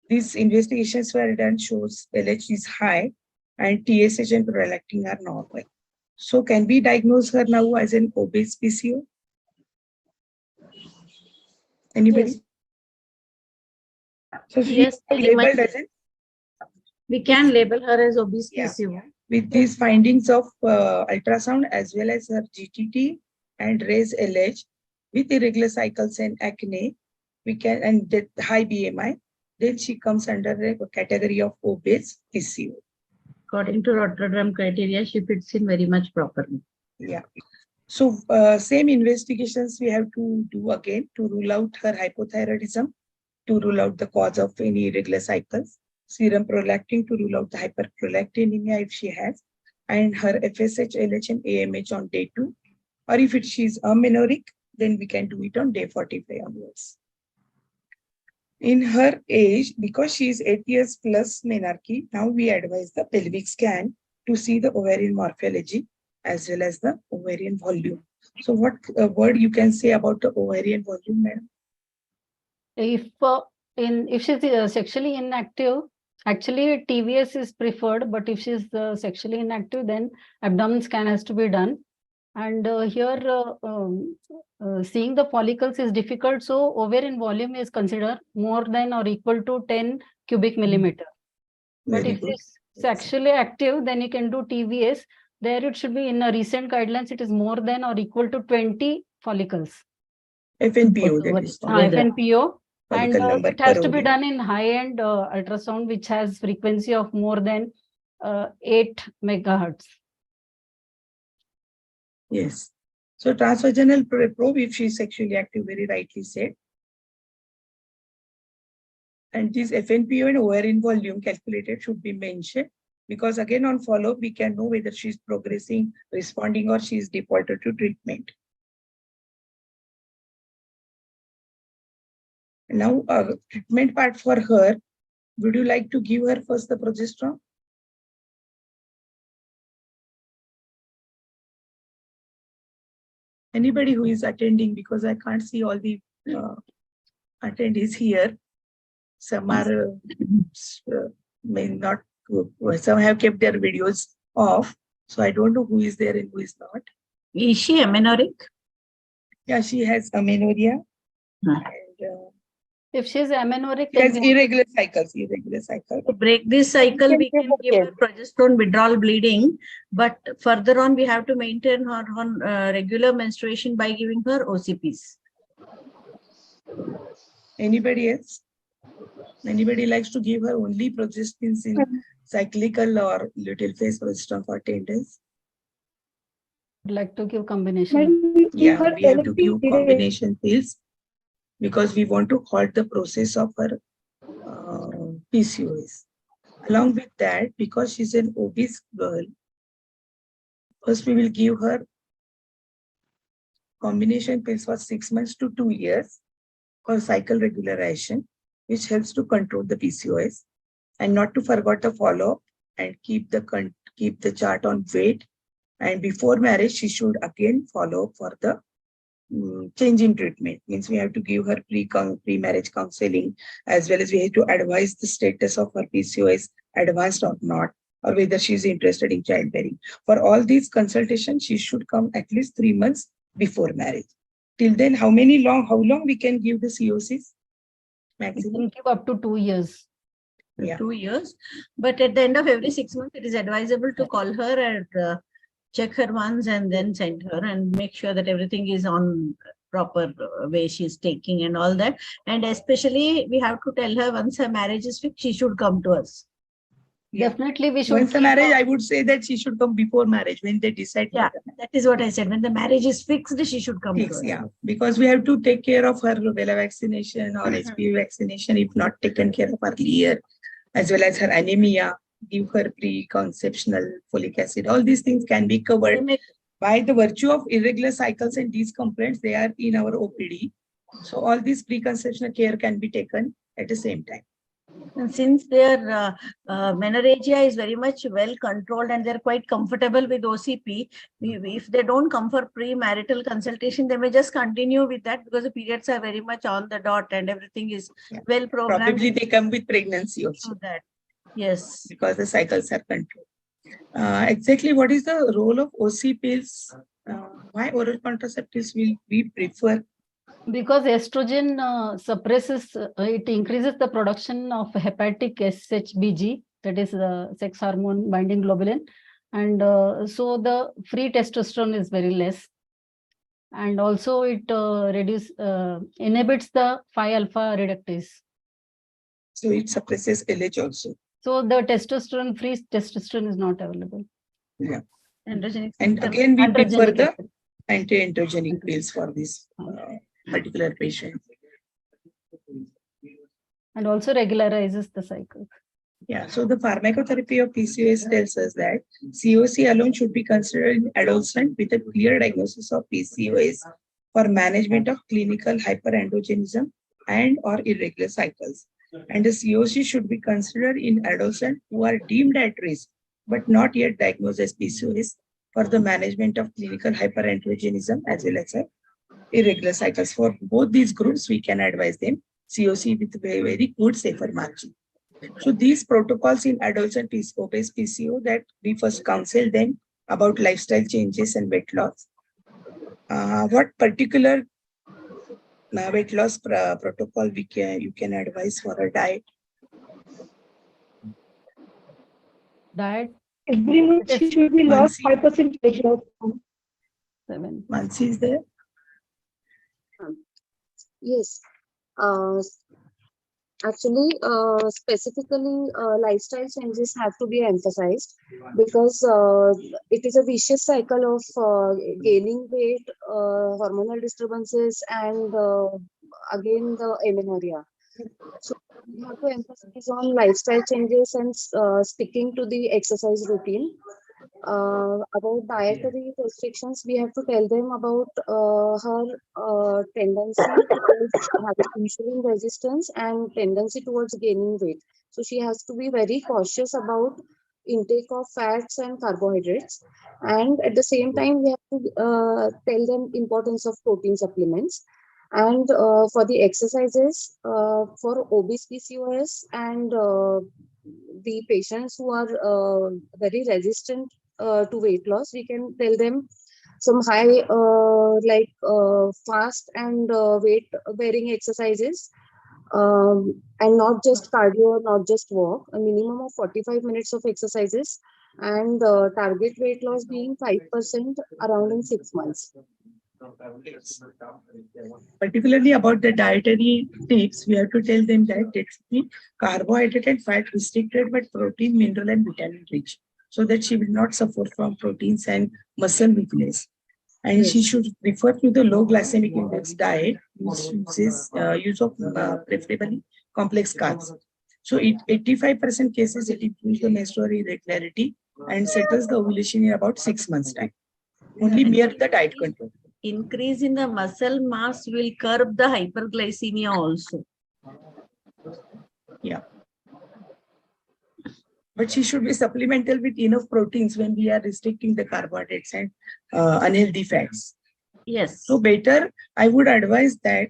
These investigations were done, shows LH is high and TSH and prolactin are normal. So can we diagnose her now as an obese PCO? Anybody? Yes. So she Yes, is labeled as an, we can label her as obese Yeah. PCO. with these findings of ultrasound as well as her GTT and raised LH with irregular cycles and acne, we can, and that high BMI, then she comes under a category of obese PCO. According to Rotterdam criteria, she fits in very much properly. Yeah. So same investigations we have to do again to rule out her hypothyroidism, to rule out the cause of any irregular cycles, serum prolactin to rule out the hyperprolactinemia if she has, and her FSH, LH, and AMH on day 2. Or if she's amenorrheic, then we can do it on day 45 onwards. In her age, because she is 8 years plus menarche, now we advise the pelvic scan to see the ovarian morphology as well as the ovarian volume. So what word you can say about the ovarian volume, madam? If she's sexually inactive, actually TVS is preferred, but if she's sexually inactive, then abdomen scan has to be done. And here seeing the follicles is difficult, so ovarian volume is considered more than or equal to 10 cubic millimeter. But Very if good. it's sexually active, then you can do TVS. There it should be in a recent guidelines, it is more than or equal to 20 follicles. FNPO, that is FNPO. And follicle number it has per to be ovary. done in high-end ultrasound, which has frequency of more than 8 megahertz. Yes. So transvaginal probe, if she is sexually active, very rightly said. And this FNPO and ovarian volume calculated should be mentioned, because again on follow-up, we can know whether she is progressing, responding, or she is defaulted to treatment. Now, treatment part for her, would you like to give her first the progesterone? Anybody who is attending, because I can't see all the attendees here. Some are may not, some have kept their videos off. So I don't know who is there and who is not. Is she amenorrheic? Yeah, she has amenorrhea. And, if she is amenorrheic, she has irregular cycles. To break this cycle, we can give her progesterone withdrawal bleeding, but further on, we have to maintain her on regular menstruation by giving her OCPs. Anybody else? Anybody likes to give her only progestins in cyclical or little phase progesterone for 10 days? I'd like to give combination. Yeah, we have to give combination pills because we want to halt the process of her PCOS. Along with that, because she's an obese girl, first we will give her combination pills for 6 months to 2 years for cycle regularization, which helps to control the PCOS, and not to forget the follow-up and keep the chart on weight. And before marriage, she should again follow up for the change in treatment. Means we have to give her pre-marriage counseling, as well as we have to advise the status of her PCOS, advanced or not, or whether she is interested in childbearing. For all these consultations, she should come at least 3 months before marriage. Till then, how long we can give the COCs? Maximum? You can give up to 2 years. Yeah. 2 years. But at the end of every 6 months, it is advisable to call her and check her once and then send her and make sure that everything is on proper way she's taking and all that. And especially, we have to tell her once her marriage is fixed, she should come to us. Yeah. Definitely, we should. Once the marriage, I would say that she should come before marriage when they decide. Yeah, that is what I said. When the marriage is fixed, she should come to us. Yeah, because we have to take care of her rubella vaccination or HPV vaccination if not taken care of earlier, as well as her anemia, give her pre-conceptional folic acid. All these things can be covered by the virtue of irregular cycles and these complaints. They are in our OPD. So all this preconceptional care can be taken at the same time. And since their menorrhagia is very much well controlled and they're quite comfortable with OCP, if they don't come for pre-marital consultation, they may just continue with that because the periods are very much on the dot and everything is well programmed. Probably they come with pregnancy also. That. Yes. Because the cycles are controlled. Exactly what is the role of OC pills? Why oral contraceptives will we prefer? Because estrogen suppresses, it increases the production of hepatic SHBG, that is the sex hormone binding globulin. And so the free testosterone is very less. And also it inhibits the 5-alpha reductase. So it suppresses LH also. So the testosterone, free testosterone is not available. Yeah. Androgenic and system. again, we prefer Androgenic the acid. anti-androgenic pills for this particular patient. And also regularizes the cycle. Yeah, so the pharmacotherapy of PCOS tells us that COC alone should be considered in adolescent with a clear diagnosis of PCOS for management of clinical hyperandrogenism and or irregular cycles. And the COC should be considered in adolescents who are deemed at risk but not yet diagnosed as PCOS for the management of clinical hyperandrogenism as well as irregular cycles. For both these groups, we can advise them COC with a very good safer margin. So these protocols in adults and obese PCO, that we first counsel them about lifestyle changes and weight loss. What particular weight loss protocol you can advise for a diet? Diet. Every month she should be lost 5% weight loss. 7. Mansi is there? Yes. Actually, specifically, lifestyle changes have to be emphasized because it is a vicious cycle of gaining weight, hormonal disturbances, and again the amenorrhea. So we have to emphasize on lifestyle changes and sticking to the exercise routine. About dietary restrictions, we have to tell them about her tendency towards having insulin resistance and tendency towards gaining weight. So she has to be very cautious about intake of fats and carbohydrates. And at the same time, we have to tell them importance of protein supplements. And for the exercises, for obese PCOS and the patients who are very resistant to weight loss, we can tell them some high fast and weight bearing exercises, and not just cardio, not just walk, a minimum of 45 minutes of exercises, and target weight loss being 5% around in 6 months. Particularly about the dietary tips, we have to tell them that it should be carbohydrate and fat restricted, but protein, mineral, and vitamin rich, so that she will not suffer from proteins and muscle weakness. And she should prefer to the low glycemic index diet, which uses use of preferably complex carbs. So, 85% cases it improves the menstrual irregularity and settles the ovulation in about 6 months' time. Only mere the diet control. Increase in the muscle mass will curb the hyperglycemia also. Yeah. But she should be supplemental with enough proteins when we are restricting the carbohydrates and unhealthy fats. Yes. So better, I would advise that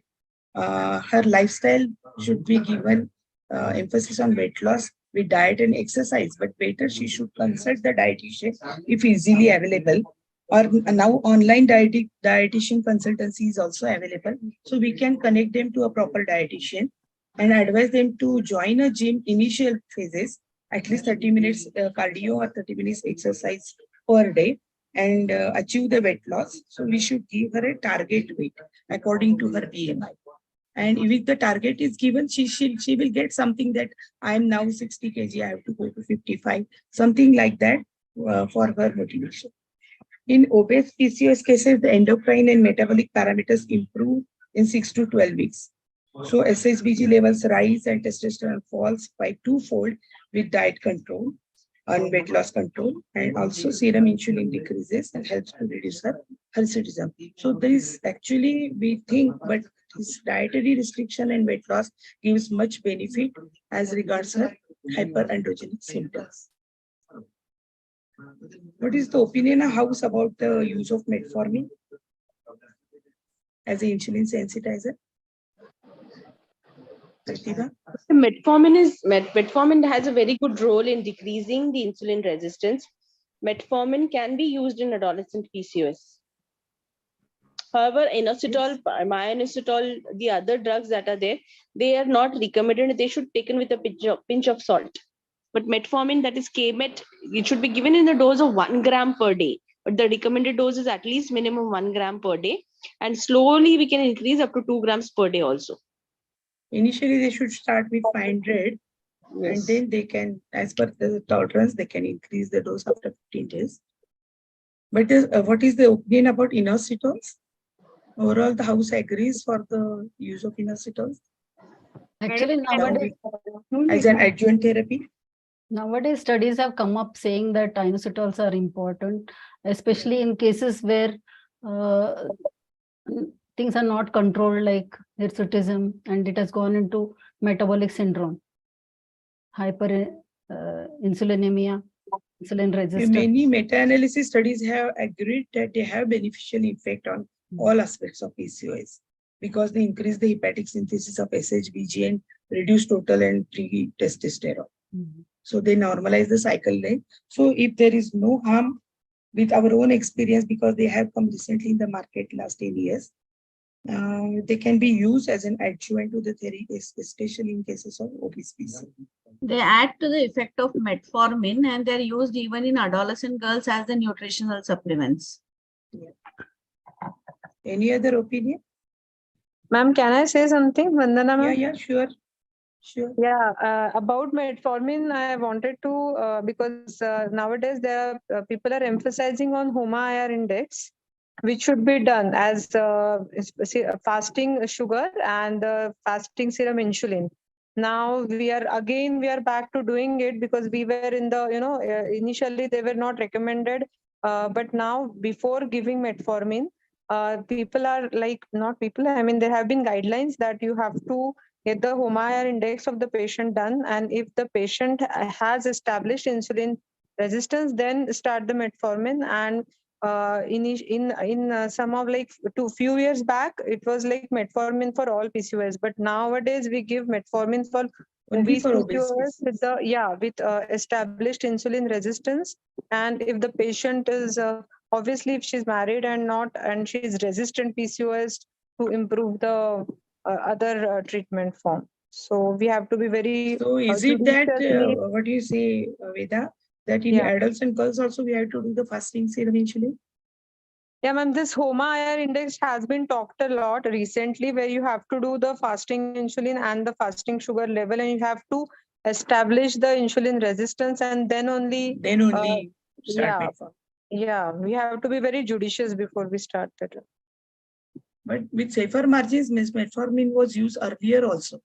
her lifestyle should be given emphasis on weight loss with diet and exercise. But better, she should consult the dietitian if easily available. Or now online dietitian consultancy is also available. So we can connect them to a proper dietitian and advise them to join a gym initial phases, at least 30 minutes cardio or 30 minutes exercise per day, and achieve the weight loss. So we should give her a target weight according to her BMI. And if the target is given, she will get something that I am now 60 kg, I have to go to 55, something like that for her motivation. In obese PCOS cases, the endocrine and metabolic parameters improve in 6 to 12 weeks. So SHBG levels rise and testosterone falls by 2-fold with diet control and weight loss control, and also serum insulin decreases and helps to reduce her hirsutism. So this actually we think, but this dietary restriction and weight loss gives much benefit as regards her hyperandrogenic symptoms. What is the opinion of House about the use of metformin as an insulin sensitizer? Metformin has a very good role in decreasing the insulin resistance. Metformin can be used in adolescent PCOS. However, inositol, myoinositol, the other drugs that are there, they are not recommended. They should be taken with a pinch of salt. But metformin, that is K-Met, it should be given in a dose of 1 gram per day. But the recommended dose is at least minimum 1 gram per day. And slowly we can increase up to 2 grams per day also. Initially, they should start with 500, Yes. and then they can, as per the tolerance, they can increase the dose after 15 days. But what is the opinion about inositols? Overall, the House agrees for the use of inositols Actually, nowadays, as an adjuvant therapy. Nowadays, studies have come up saying that inositols are important, especially in cases where things are not controlled, like hirsutism, and it has gone into metabolic syndrome, insulinemia, insulin resistance. Many meta-analysis studies have agreed that they have beneficial effect on all aspects of PCOS because they increase the hepatic synthesis of SHBG and reduce total and free testosterone. So they normalize the cycle length. So if there is no harm with our own experience, because they have come recently in the market last 10 years, they can be used as an adjuvant to the therapy, especially in cases of obese PCOS. They add to the effect of metformin and they're used even in adolescent girls as the nutritional supplements. Yeah. Any other opinion? Ma'am, can I say something, Vandana ma'am? Yeah, sure. Sure. Yeah, about metformin, I wanted to, because nowadays there are, people are emphasizing on HOMA-IR index, which should be done as fasting sugar and fasting serum insulin. Now we are back to doing it because we were in the, initially they were not recommended, but now before giving metformin, people are like, not people, I mean, there have been guidelines that you have to get the HOMA-IR index of the patient done, and if the patient has established insulin resistance, then start the metformin. And in some of like few years back, it was like metformin for all PCOS, but nowadays we give metformin for obese PCOS with the with established insulin resistance. And if the patient is obviously if she's married and she's resistant PCOS, to improve the other treatment form. So we have to be very. So is it that what do you say, Veda, that in adults and girls also we have to do the fasting serum insulin? Yeah, ma'am, this HOMA-IR index has been talked a lot recently, where you have to do the fasting insulin and the fasting sugar level, and you have to establish the insulin resistance, and then only start we have to be very judicious before we start that. But with safer margins, metformin was used earlier also,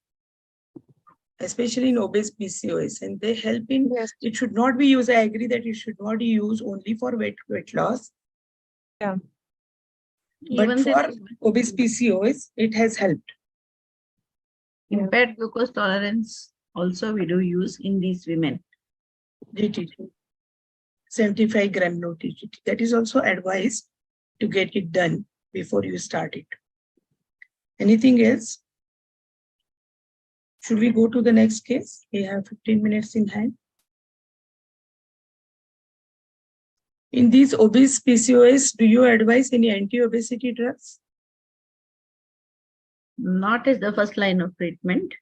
especially in obese PCOS, and they help in. It should not be used. I agree that it should not be used only for weight loss. Yeah. But even for obese PCOS, it has helped. Impaired glucose tolerance also we do use in these women. GTT. 75 gram no TGT. That is also advised to get it done before you start it. Anything else? Should we go to the next case? We have 15 minutes in hand. In these obese PCOS, do you advise any anti-obesity drugs? Not as the first line of treatment.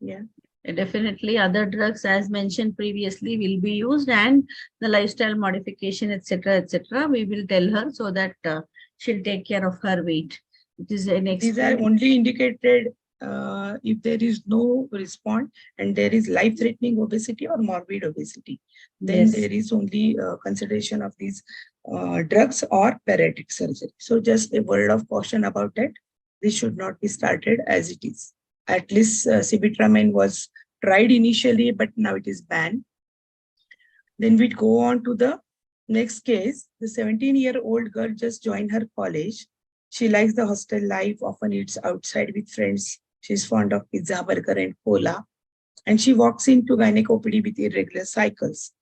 Yeah. Definitely other drugs as mentioned previously will be used, and the lifestyle modification, etc., we will tell her so that she'll take care of her weight. It is an These are only indicated if there is no response and there is life-threatening obesity or morbid obesity. Then there is only consideration of these drugs or bariatric surgery. So just a word of caution about that. This should not be started as it is. At least sibutramine was tried initially, but now it is banned. Then we go on to the next case. The 17-year-old girl just joined her college She likes the hostel life, often eats outside with friends. She's fond of pizza, burger, and cola. And she walks into gynec OPD with irregular cycles.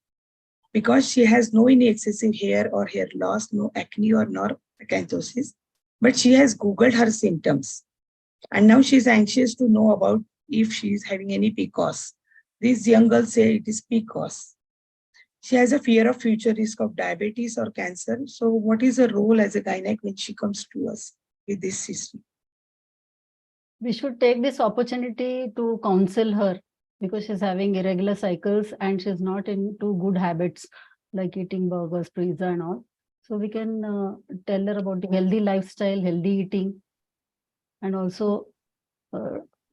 Because she has no any excessive hair or hair loss, no acne or nor acanthosis, but she has Googled her symptoms. And now she's anxious to know about if she is having any PCOS. These young girls say it is PCOS. She has a fear of future risk of diabetes or cancer. So what is her role as a gynec when she comes to us with this history? We should take this opportunity to counsel her because she's having irregular cycles and she's not into good habits like eating burgers, pizza and all. So we can tell her about the healthy lifestyle, healthy eating, and also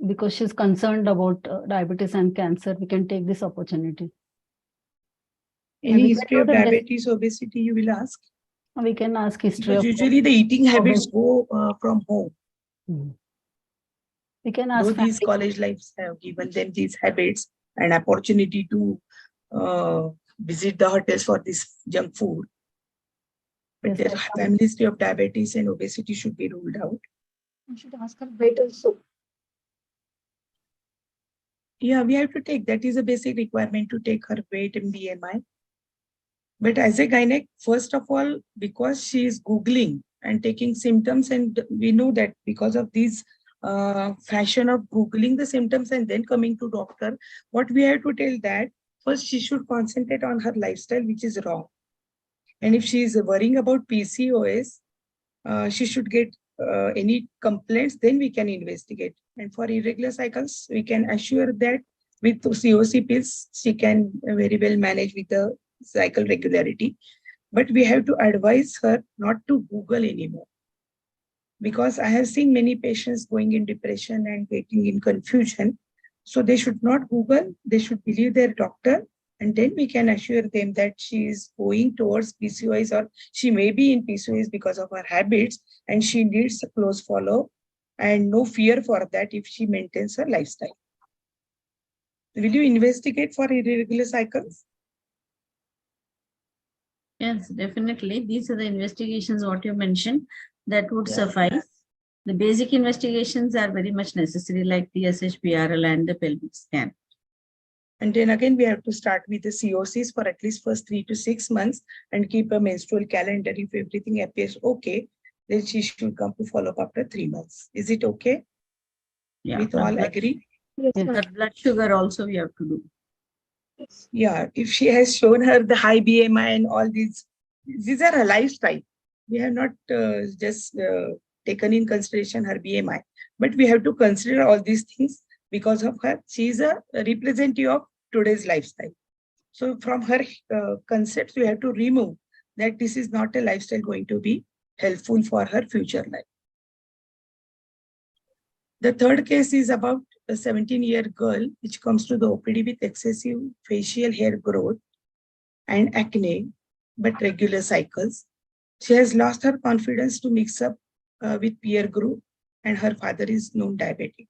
because she's concerned about diabetes and cancer, we can take this opportunity. Any history of diabetes, obesity, you will ask? We can ask history because of usually the eating habits go from home. We can ask. Though these college lives have given them these habits and opportunity to visit the hotels for this junk food, but their family history of diabetes and obesity should be ruled out. You should ask her weight also. Yeah, we have to take, that is a basic requirement to take her weight and BMI. But as a gynec, first of all, because she is Googling and taking symptoms, and we know that because of these fashion of Googling the symptoms and then coming to doctor, what we have to tell that first she should concentrate on her lifestyle, which is wrong. And if she is worrying about PCOS, she should get any complaints, then we can investigate. And for irregular cycles, we can assure that with COC pills, she can very well manage with the cycle regularity. But we have to advise her not to Google anymore. Because I have seen many patients going in depression and getting in confusion. So they should not Google, they should believe their doctor, and then we can assure them that she is going towards PCOS, or she may be in PCOS because of her habits, and she needs a close follow and no fear for that if she maintains her lifestyle. Will you investigate for irregular cycles? Yes, definitely. These are the investigations what you mentioned that would suffice. The basic investigations are very much necessary, like the SHPRL and the pelvic scan. And then again, we have to start with the COCs for at least first 3 to 6 months and keep a menstrual calendar. If everything appears okay, then she should come to follow up after 3 months. Is it okay? Yeah, With all agree? Yes, but blood sugar also we have to do. Yeah, if she has shown her the high BMI and all these are her lifestyle. We have not just taken in consideration her BMI, but we have to consider all these things because of her. She is a representative of today's lifestyle. So from her concepts, we have to remove that this is not a lifestyle going to be helpful for her future life. The third case is about a 17-year girl which comes to the OPD with excessive facial hair growth and acne, but regular cycles. She has lost her confidence to mix up with peer group, and her father is known diabetic.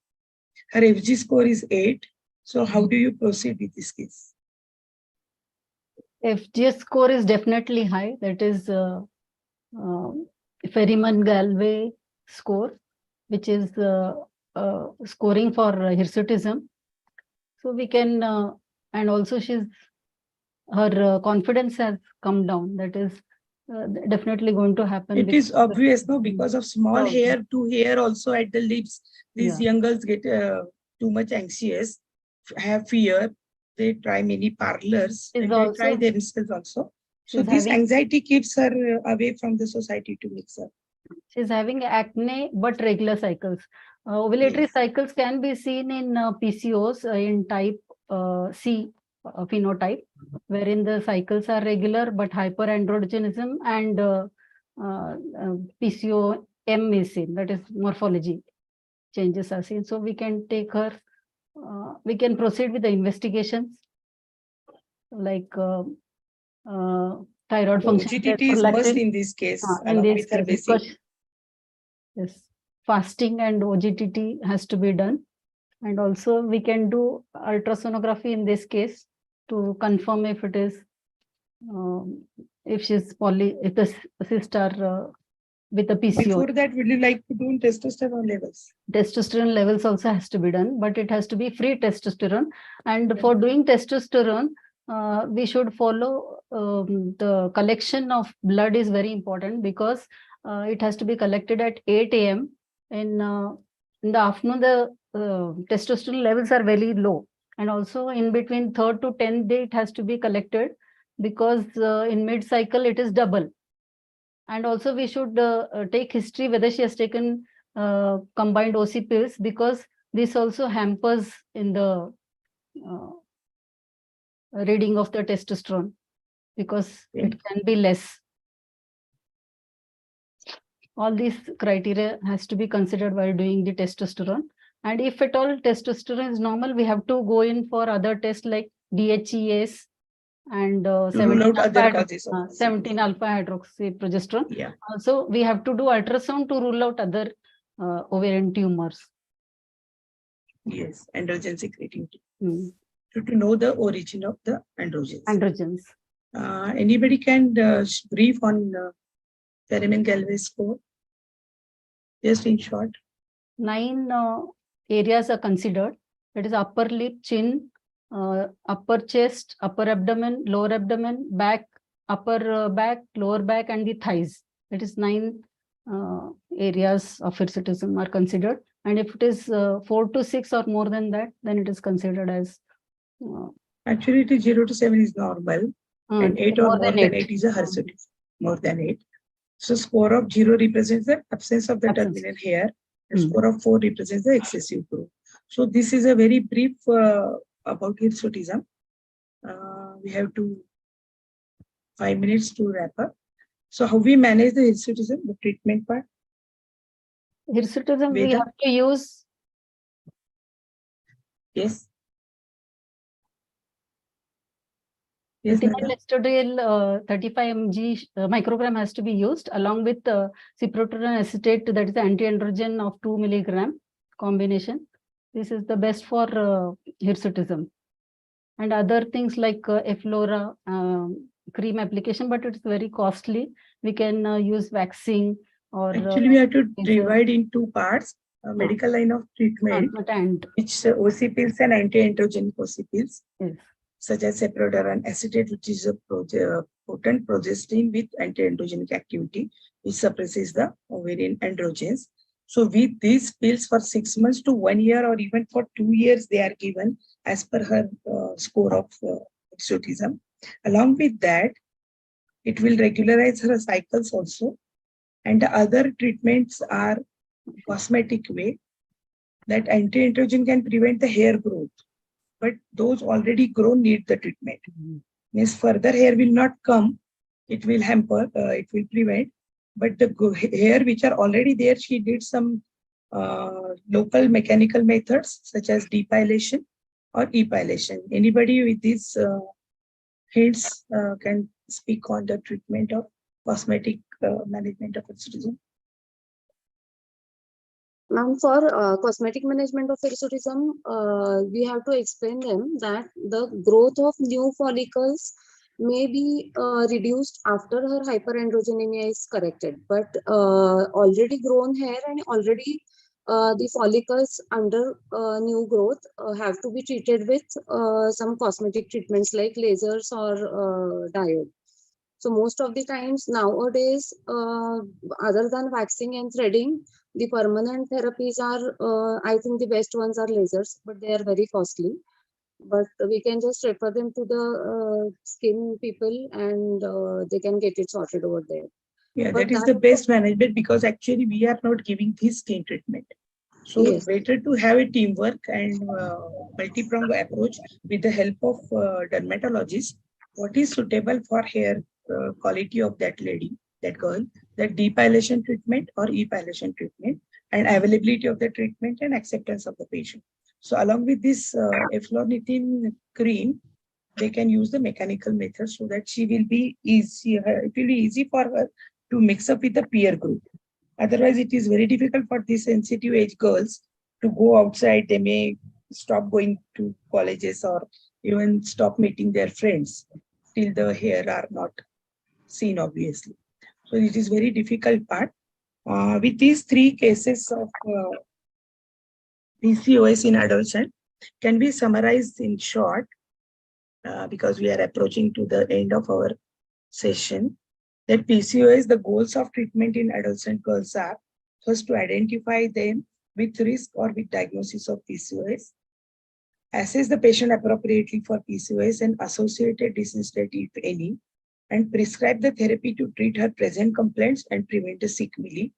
Her FG score is 8. So how do you proceed with this case? FGS score is definitely high. That is Ferryman-Galway score, which is scoring for hirsutism. So we can, and also her confidence has come down. That is definitely going to happen. It is obvious, no, because of small hair to hair also at the lips. These young girls get too much anxious, have fear. They try many parlors and they try themselves also. So this anxiety keeps her away from the society to mix up. She's having acne, but regular cycles. Ovulatory cycles can be seen in PCOS in type C phenotype, wherein the cycles are regular but hyperandrogenism, and PCOM is seen, that is morphology changes are seen. So we can take her, we can proceed with the investigations like thyroid function. OGTT is must in this case, along with her basic. Yes, fasting and OGTT has to be done. And also we can do ultrasonography in this case to confirm if it is, if she's if the cysts are with the PCO. Before that, would you like to do testosterone levels? Testosterone levels also has to be done, but it has to be free testosterone. And for doing testosterone, we should follow the collection of blood is very important, because it has to be collected at 8 a.m. In the afternoon, the testosterone levels are very low. And also in between 3rd to 10th day, it has to be collected, because in mid-cycle, it is double. And also we should take history whether she has taken combined OC pills, because this also hampers in the reading of the testosterone, because it can be less. All these criteria has to be considered while doing the testosterone. And if at all testosterone is normal, we have to go in for other tests like DHEAS and 17 alpha hydroxyprogesterone. Yeah. Also, we have to do ultrasound to rule out other ovarian tumors. Yes, androgen secreting. So to know the origin of the androgens. Androgens. Anybody can brief on Ferriman-Galway score? Just in short. 9 areas are considered. That is upper lip, chin, upper chest, upper abdomen, lower abdomen, back, upper back, lower back, and the thighs. That is 9 areas of hirsutism are considered. And if it is 4 to 6 or more than that, then it is considered as. Actually, it is 0 to 7 is normal, and 8 or more than 8 is a hirsutism. More than 8. So score of 0 represents the absence of the terminal hair. And score of 4 represents the excessive growth. So this is a very brief about hirsutism. We have 5 minutes to wrap up. So how we manage the hirsutism, the treatment part? Hirsutism, we have to use. Yes. Estradiol 35 mg microgram has to be used along with ciprotron acetate, that is the anti-androgen of 2 milligram combination. This is the best for hirsutism. And other things like Efflora cream application, but it's very costly. We can use waxing or. Actually, we have to divide in 2 parts. Medical line of treatment, which OC pills and anti-androgenic OC pills. Yes. Such as ceprotron acetate, which is a potent progestin with anti-androgenic activity, which suppresses the ovarian androgens. So with these pills for 6 months to 1 year or even for 2 years, they are given as per her score of hirsutism. Along with that, it will regularize her cycles also. And the other treatments are cosmetic way, that anti-androgen can prevent the hair growth. But those already grown need the treatment. Means further hair will not come, it will hamper, it will prevent. But the hair which are already there, she did some local mechanical methods such as depilation or epilation. Anybody with these hints can speak on the treatment of cosmetic management of hirsutism? Ma'am, for cosmetic management of hirsutism, we have to explain them that the growth of new follicles may be reduced after her hyperandrogenemia is corrected, but already grown hair and already the follicles under new growth have to be treated with some cosmetic treatments like lasers or diode. So most of the times nowadays, other than waxing and threading, the permanent therapies are, I think the best ones are lasers, but they are very costly. But we can just refer them to the skin people and they can get it sorted over there. Yeah, that is the best management, because actually we are not giving this skin treatment. So Yes. better to have a teamwork and multi-pronged approach with the help of dermatologist. What is suitable for hair quality of that lady, that girl, that depilation treatment or epilation treatment, and availability of the treatment and acceptance of the patient. So along with this eflornithine cream, they can use the mechanical method so that she will be easy. It will be easy for her to mix up with the peer group. Otherwise, it is very difficult for these sensitive age girls to go outside. They may stop going to colleges or even stop meeting their friends till the hair are not seen, obviously. So it is very difficult part. With these 3 cases of PCOS in adolescent, can be summarized in short because we are approaching to the end of our session. That PCOS, the goals of treatment in adolescent girls are first to identify them with risk or with diagnosis of PCOS, assess the patient appropriately for PCOS and associated disease state if any, and prescribe the therapy to treat her present complaints and prevent the sequelae.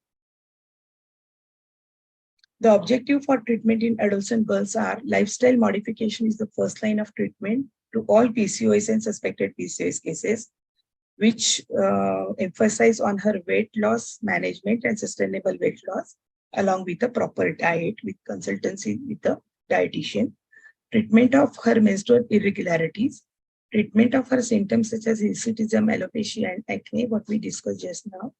The objective for treatment in adolescent girls are lifestyle modification is the first line of treatment to all PCOS and suspected PCOS cases, which emphasize on her weight loss management and sustainable weight loss, along with a proper diet with consultancy with the dietitian, treatment of her menstrual irregularities, treatment of her symptoms such as hirsutism, alopecia, and acne, what we discussed just now,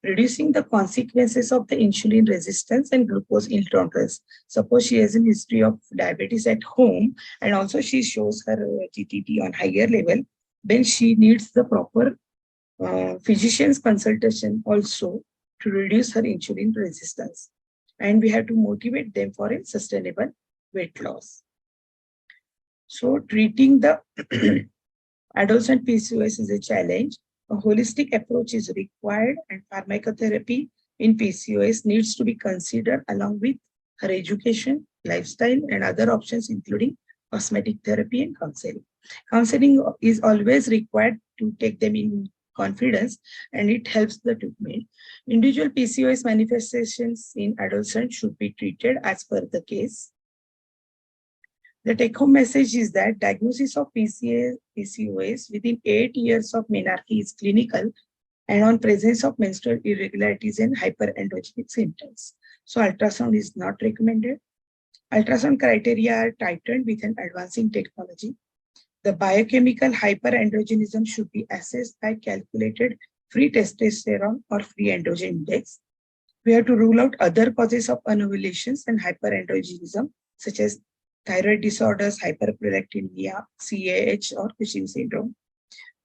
reducing the consequences of the insulin resistance and glucose intolerance. Suppose she has a history of diabetes at home and also she shows her GTT on higher level, then she needs the proper physician's consultation also to reduce her insulin resistance. And we have to motivate them for a sustainable weight loss. So treating the adolescent PCOS is a challenge. A holistic approach is required and pharmacotherapy in PCOS needs to be considered along with her education, lifestyle, and other options including cosmetic therapy and counseling. Counseling is always required to take them in confidence and it helps the treatment. Individual PCOS manifestations in adolescents should be treated as per the case. The take-home message is that diagnosis of PCOS within 8 years of menarche is clinical and on presence of menstrual irregularities and hyperandrogenic symptoms. So ultrasound is not recommended. Ultrasound criteria are tightened with an advancing technology. The biochemical hyperandrogenism should be assessed by calculated free testosterone or free androgen index. We have to rule out other causes of anovulations and hyperandrogenism, such as thyroid disorders, hyperprolactinemia, CAH, or Cushing syndrome.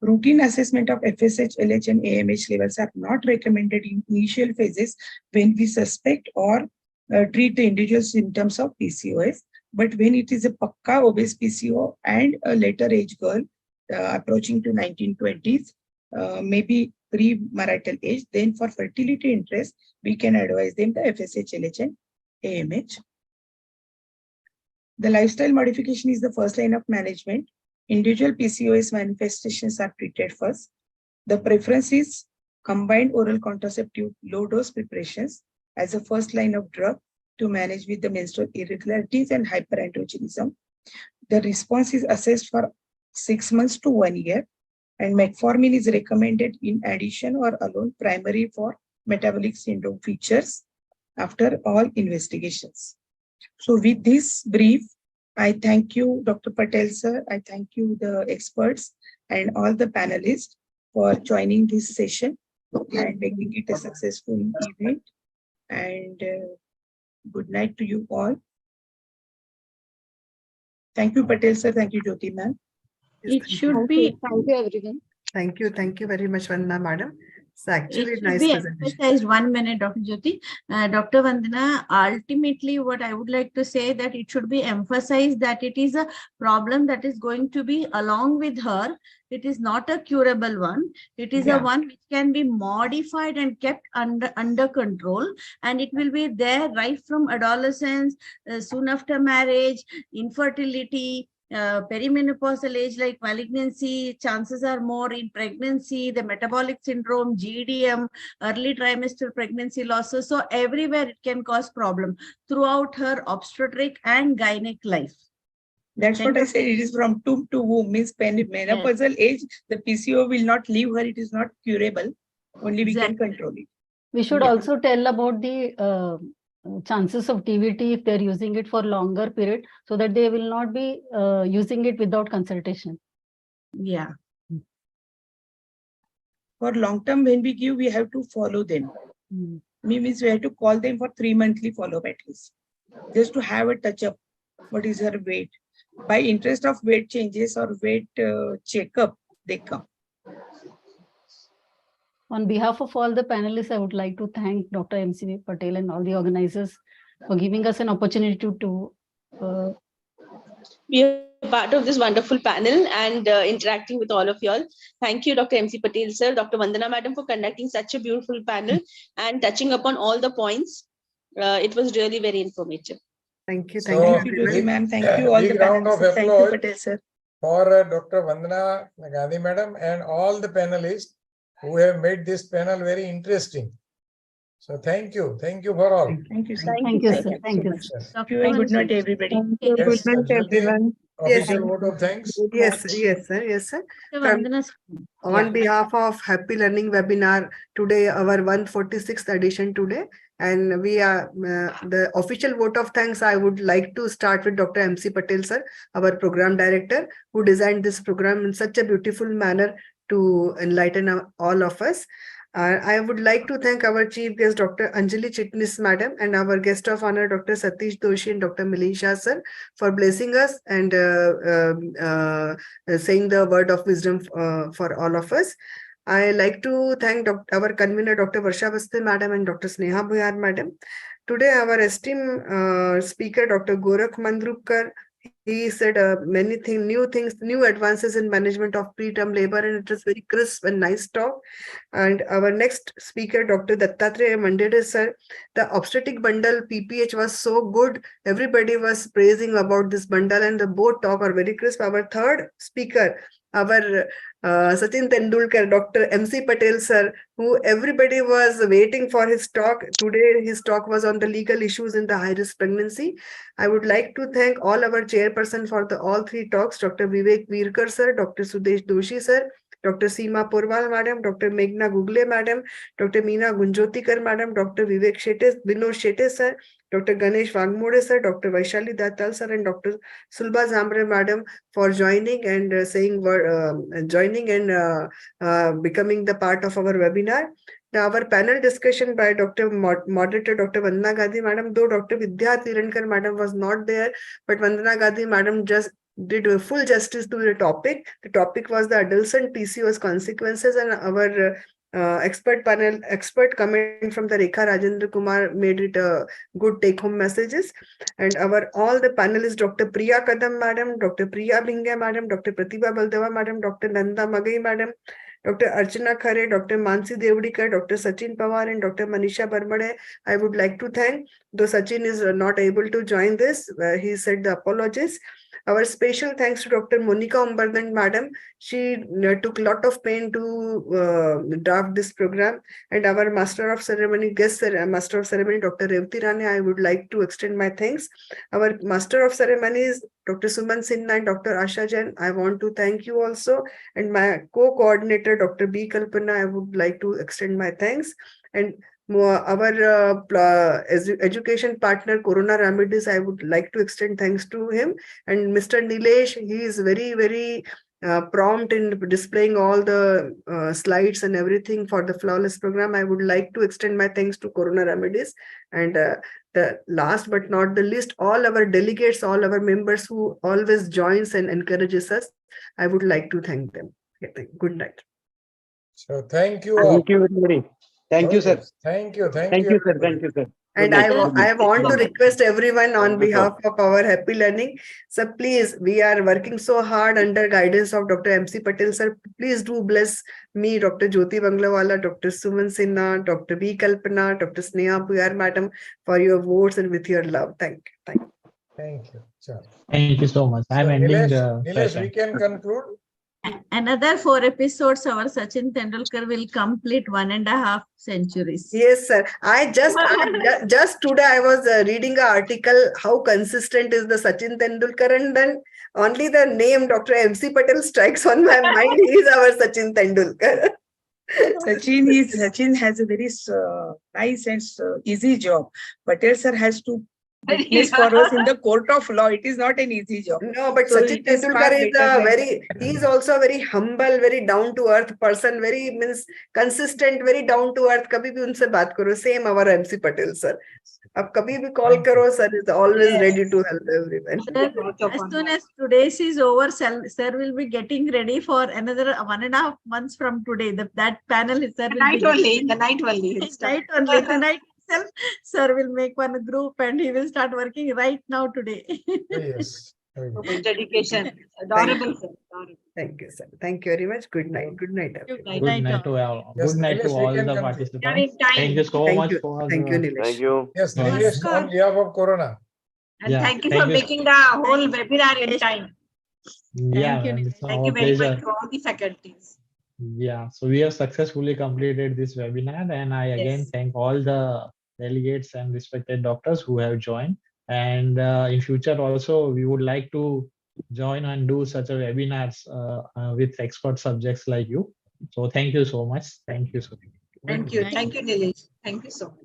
Routine assessment of FSH, LH, and AMH levels are not recommended in initial phases when we suspect or treat the individual symptoms of PCOS. But when it is a pakka obese PCO and a later age girl approaching to 1920s, maybe pre-marital age, then for fertility interest, we can advise them the FSH, LH, and AMH. The lifestyle modification is the first line of management. Individual PCOS manifestations are treated first. The preference is combined oral contraceptive low-dose preparations as a first line of drug to manage with the menstrual irregularities and hyperandrogenism. The response is assessed for 6 months to 1 year, and metformin is recommended in addition or alone primary for metabolic syndrome features after all investigations. So with this brief, I thank you, Dr. Patel, sir. I thank you, the experts and all the panelists for joining this session and making it a successful event. And good night to you all. Thank you, Patel, sir. Thank you, Jyoti, ma'am. It should be. Thank you, everyone. Thank you. Thank you very much, Vandana, madam. It's actually It should nice be presentation. emphasized. 1 minute, Dr. Jyoti. Dr. Vandana, ultimately what I would like to say that it should be emphasized that it is a problem that is going to be along with her. It is not a curable one. It is a one which can be modified and kept under control, and it will be there right from adolescence, soon after marriage, infertility, perimenopausal age like malignancy, chances are more in pregnancy, the metabolic syndrome, GDM, early trimester pregnancy losses. So everywhere it can cause problem throughout her obstetric and gynec life. That's what I said. It is from tomb to womb, means menopausal age, the PCO will not leave her. It is not curable. Only we can control it. We should also tell about the chances of TVT if they're using it for longer period, so that they will not be using it without consultation. Yeah. For long term, when we give, we have to follow them. Means we have to call them for 3 monthly follow-up at least, just to have a touch up. What is her weight? By interest of weight changes or weight checkup, they come. On behalf of all the panelists, I would like to thank Dr. MC Patel and all the organizers for giving us an opportunity to be a part of this wonderful panel and interacting with all of you all. Thank you, Dr. MC Patel, sir, Dr. Vandana, madam, for conducting such a beautiful panel and touching upon all the points. It was really very informative. Thank you. So, Thank you, ma'am. Thank you all the big round of panelists. Thank you, applause Patel, sir. for Dr. Vandana Gandhi madam and all the panelists who have made this panel very interesting. So thank you for all. Thank you, sir. Thank you, sir. Thank you. Good night, everybody. Yes, Good night, Jyoti, everyone. official vote of thanks. Yes, yes, sir. Yes, sir. On behalf of Happy Learning webinar today, our 146th edition today, and we are the official vote of thanks. I would like to start with Dr. MC Patel, sir, our program director, who designed this program in such a beautiful manner to enlighten all of us. I would like to thank our chief guest, Dr. Anjali Chitnis, madam, and our guest of honor, Dr. Satish Doshi and Dr. Milisha, sir, for blessing us and saying the word of wisdom for all of us. I like to thank our convener, Dr. Varsha Basti, madam, and Dr. Sneha Buyar, madam. Today, our esteemed speaker, Dr. Gorakh Mandrukar, he said many things, new advances in management of preterm labor, and it was very crisp and nice talk. And our next speaker, Dr. Dattatreya Mandede, sir, the obstetric bundle PPH was so good. Everybody was praising about this bundle, and the both talk are very crisp. Our third speaker, our Sachin Tendulkar, Dr. MC Patel, sir, who everybody was waiting for his talk. Today, his talk was on the legal issues in the high-risk pregnancy. I would like to thank all our chairperson for all three talks, Dr. Vivek Virkar, sir, Dr. Sudesh Doshi, sir, Dr. Seema Purwal, madam, Dr. Meghna Gugle, madam, Dr. Meena Gunjotikar, madam, Dr. Vinod Shete, sir, Dr. Ganesh Vagmode, sir, Dr. Vaishali Datal, sir, and Dr. Sulba Zambre, madam, for joining and joining and becoming the part of our webinar. Now, our panel discussion by Dr. Moderator Dr. Vandana Gandhi, madam, though Dr. Vidya Tirankar, madam, was not there, but Vandana Gandhi, madam, just did full justice to the topic. The topic was the adolescent PCOS consequences, and our expert comment from the Rekha Rajendra Kumar made it a good take-home messages. And all the panelists, Dr. Priya Kadam, madam, Dr. Priya Bingya, madam, Dr. Pratibha Baldeva, madam, Dr. Nanda Magai, madam, Dr. Archana Khare, Dr. Mansi Devdikar, Dr. Sachin Pawar, and Dr. Manisha Barmade, I would like to thank. Though Sachin is not able to join this, he said the apologies. Our special thanks to Dr. Monica Umbardhan, madam. She took a lot of pain to draft this program. And our Master of Ceremony, Master of Ceremony, Dr. Revati Rane, I would like to extend my thanks. Our Master of Ceremonies, Dr. Suman Sinha and Dr. Asha Jain, I want to thank you also. And my co-coordinator, Dr. B. Kalpana, I would like to extend my thanks. And our education partner, Corona Remedies, I would like to extend thanks to him. And Mr. Nilesh, he is very, very prompt in displaying all the slides and everything for the flawless program. I would like to extend my thanks to Corona Remedies. And the last but not the least, all our delegates, all our members who always joins and encourages us, I would like to thank them. Good night. So thank you all. Thank you, everybody. Thank you, sir. Thank you. Thank you, sir. Thank you, sir. And I want to request everyone on behalf of our Happy Learning. So please, we are working so hard under guidance of Dr. MC Patel, sir. Please do bless me, Dr. Jyoti Banglawala, Dr. Suman Sinha, Dr. B. Kalpana, Dr. Sneha Puyar, madam, for your votes and with your love. Thank you. Thank you. Thank you. Sure. Thank you so much. I'm ending the Nilesh, session. we can conclude. Another 4 episodes, our Sachin Tendulkar will complete 1.5 centuries. Yes, sir. Just today I was reading an article how consistent is the Sachin Tendulkar, and then only the name Dr. MC Patel strikes on my mind. He is our Sachin Tendulkar. Sachin has a very nice and easy job. Patel sir has to witness for us in the court of law. It is not an easy job. No, but So Sachin it is far Tendulkar is better a than- very, he is also a very humble, very down to earth person, very means consistent, very down to earth. कभी भी उनसे बात करो, same our MC Patel sir. अब कभी भी call करो, sir is always ready to help everyone. Sir, as soon as today's is over, sir will be getting ready for another 1.5 months from today. That panel is sir will night be only, in the night only. night only. Tonight itself, sir will make one group and he will start working right now today. Yes. Dedication. Adorable, sir. Adorable. Thank you, sir. Thank you very much. Good night. Good night. everyone. Good night to all. Yes, Good night to Nilesh, we all can the conclude. participants. Thank you so much for. Thank you, Nilesh. Thank you. Yes, Namaskar. Nilesh, on behalf of Corona. And Yeah, thank you thank for you. making the whole webinar in time. Yeah, you, ma'am, it's Thank our you very pleasure. much to all the faculties. Yeah, so we have successfully completed this webinar, and I again Yes. thank all the delegates and respected doctors who have joined. And in future also, we would like to join and do such a webinars with expert subjects like you. So thank you so much. Thank you so much. Thank you. Thank you, Nilesh. Thank you so much.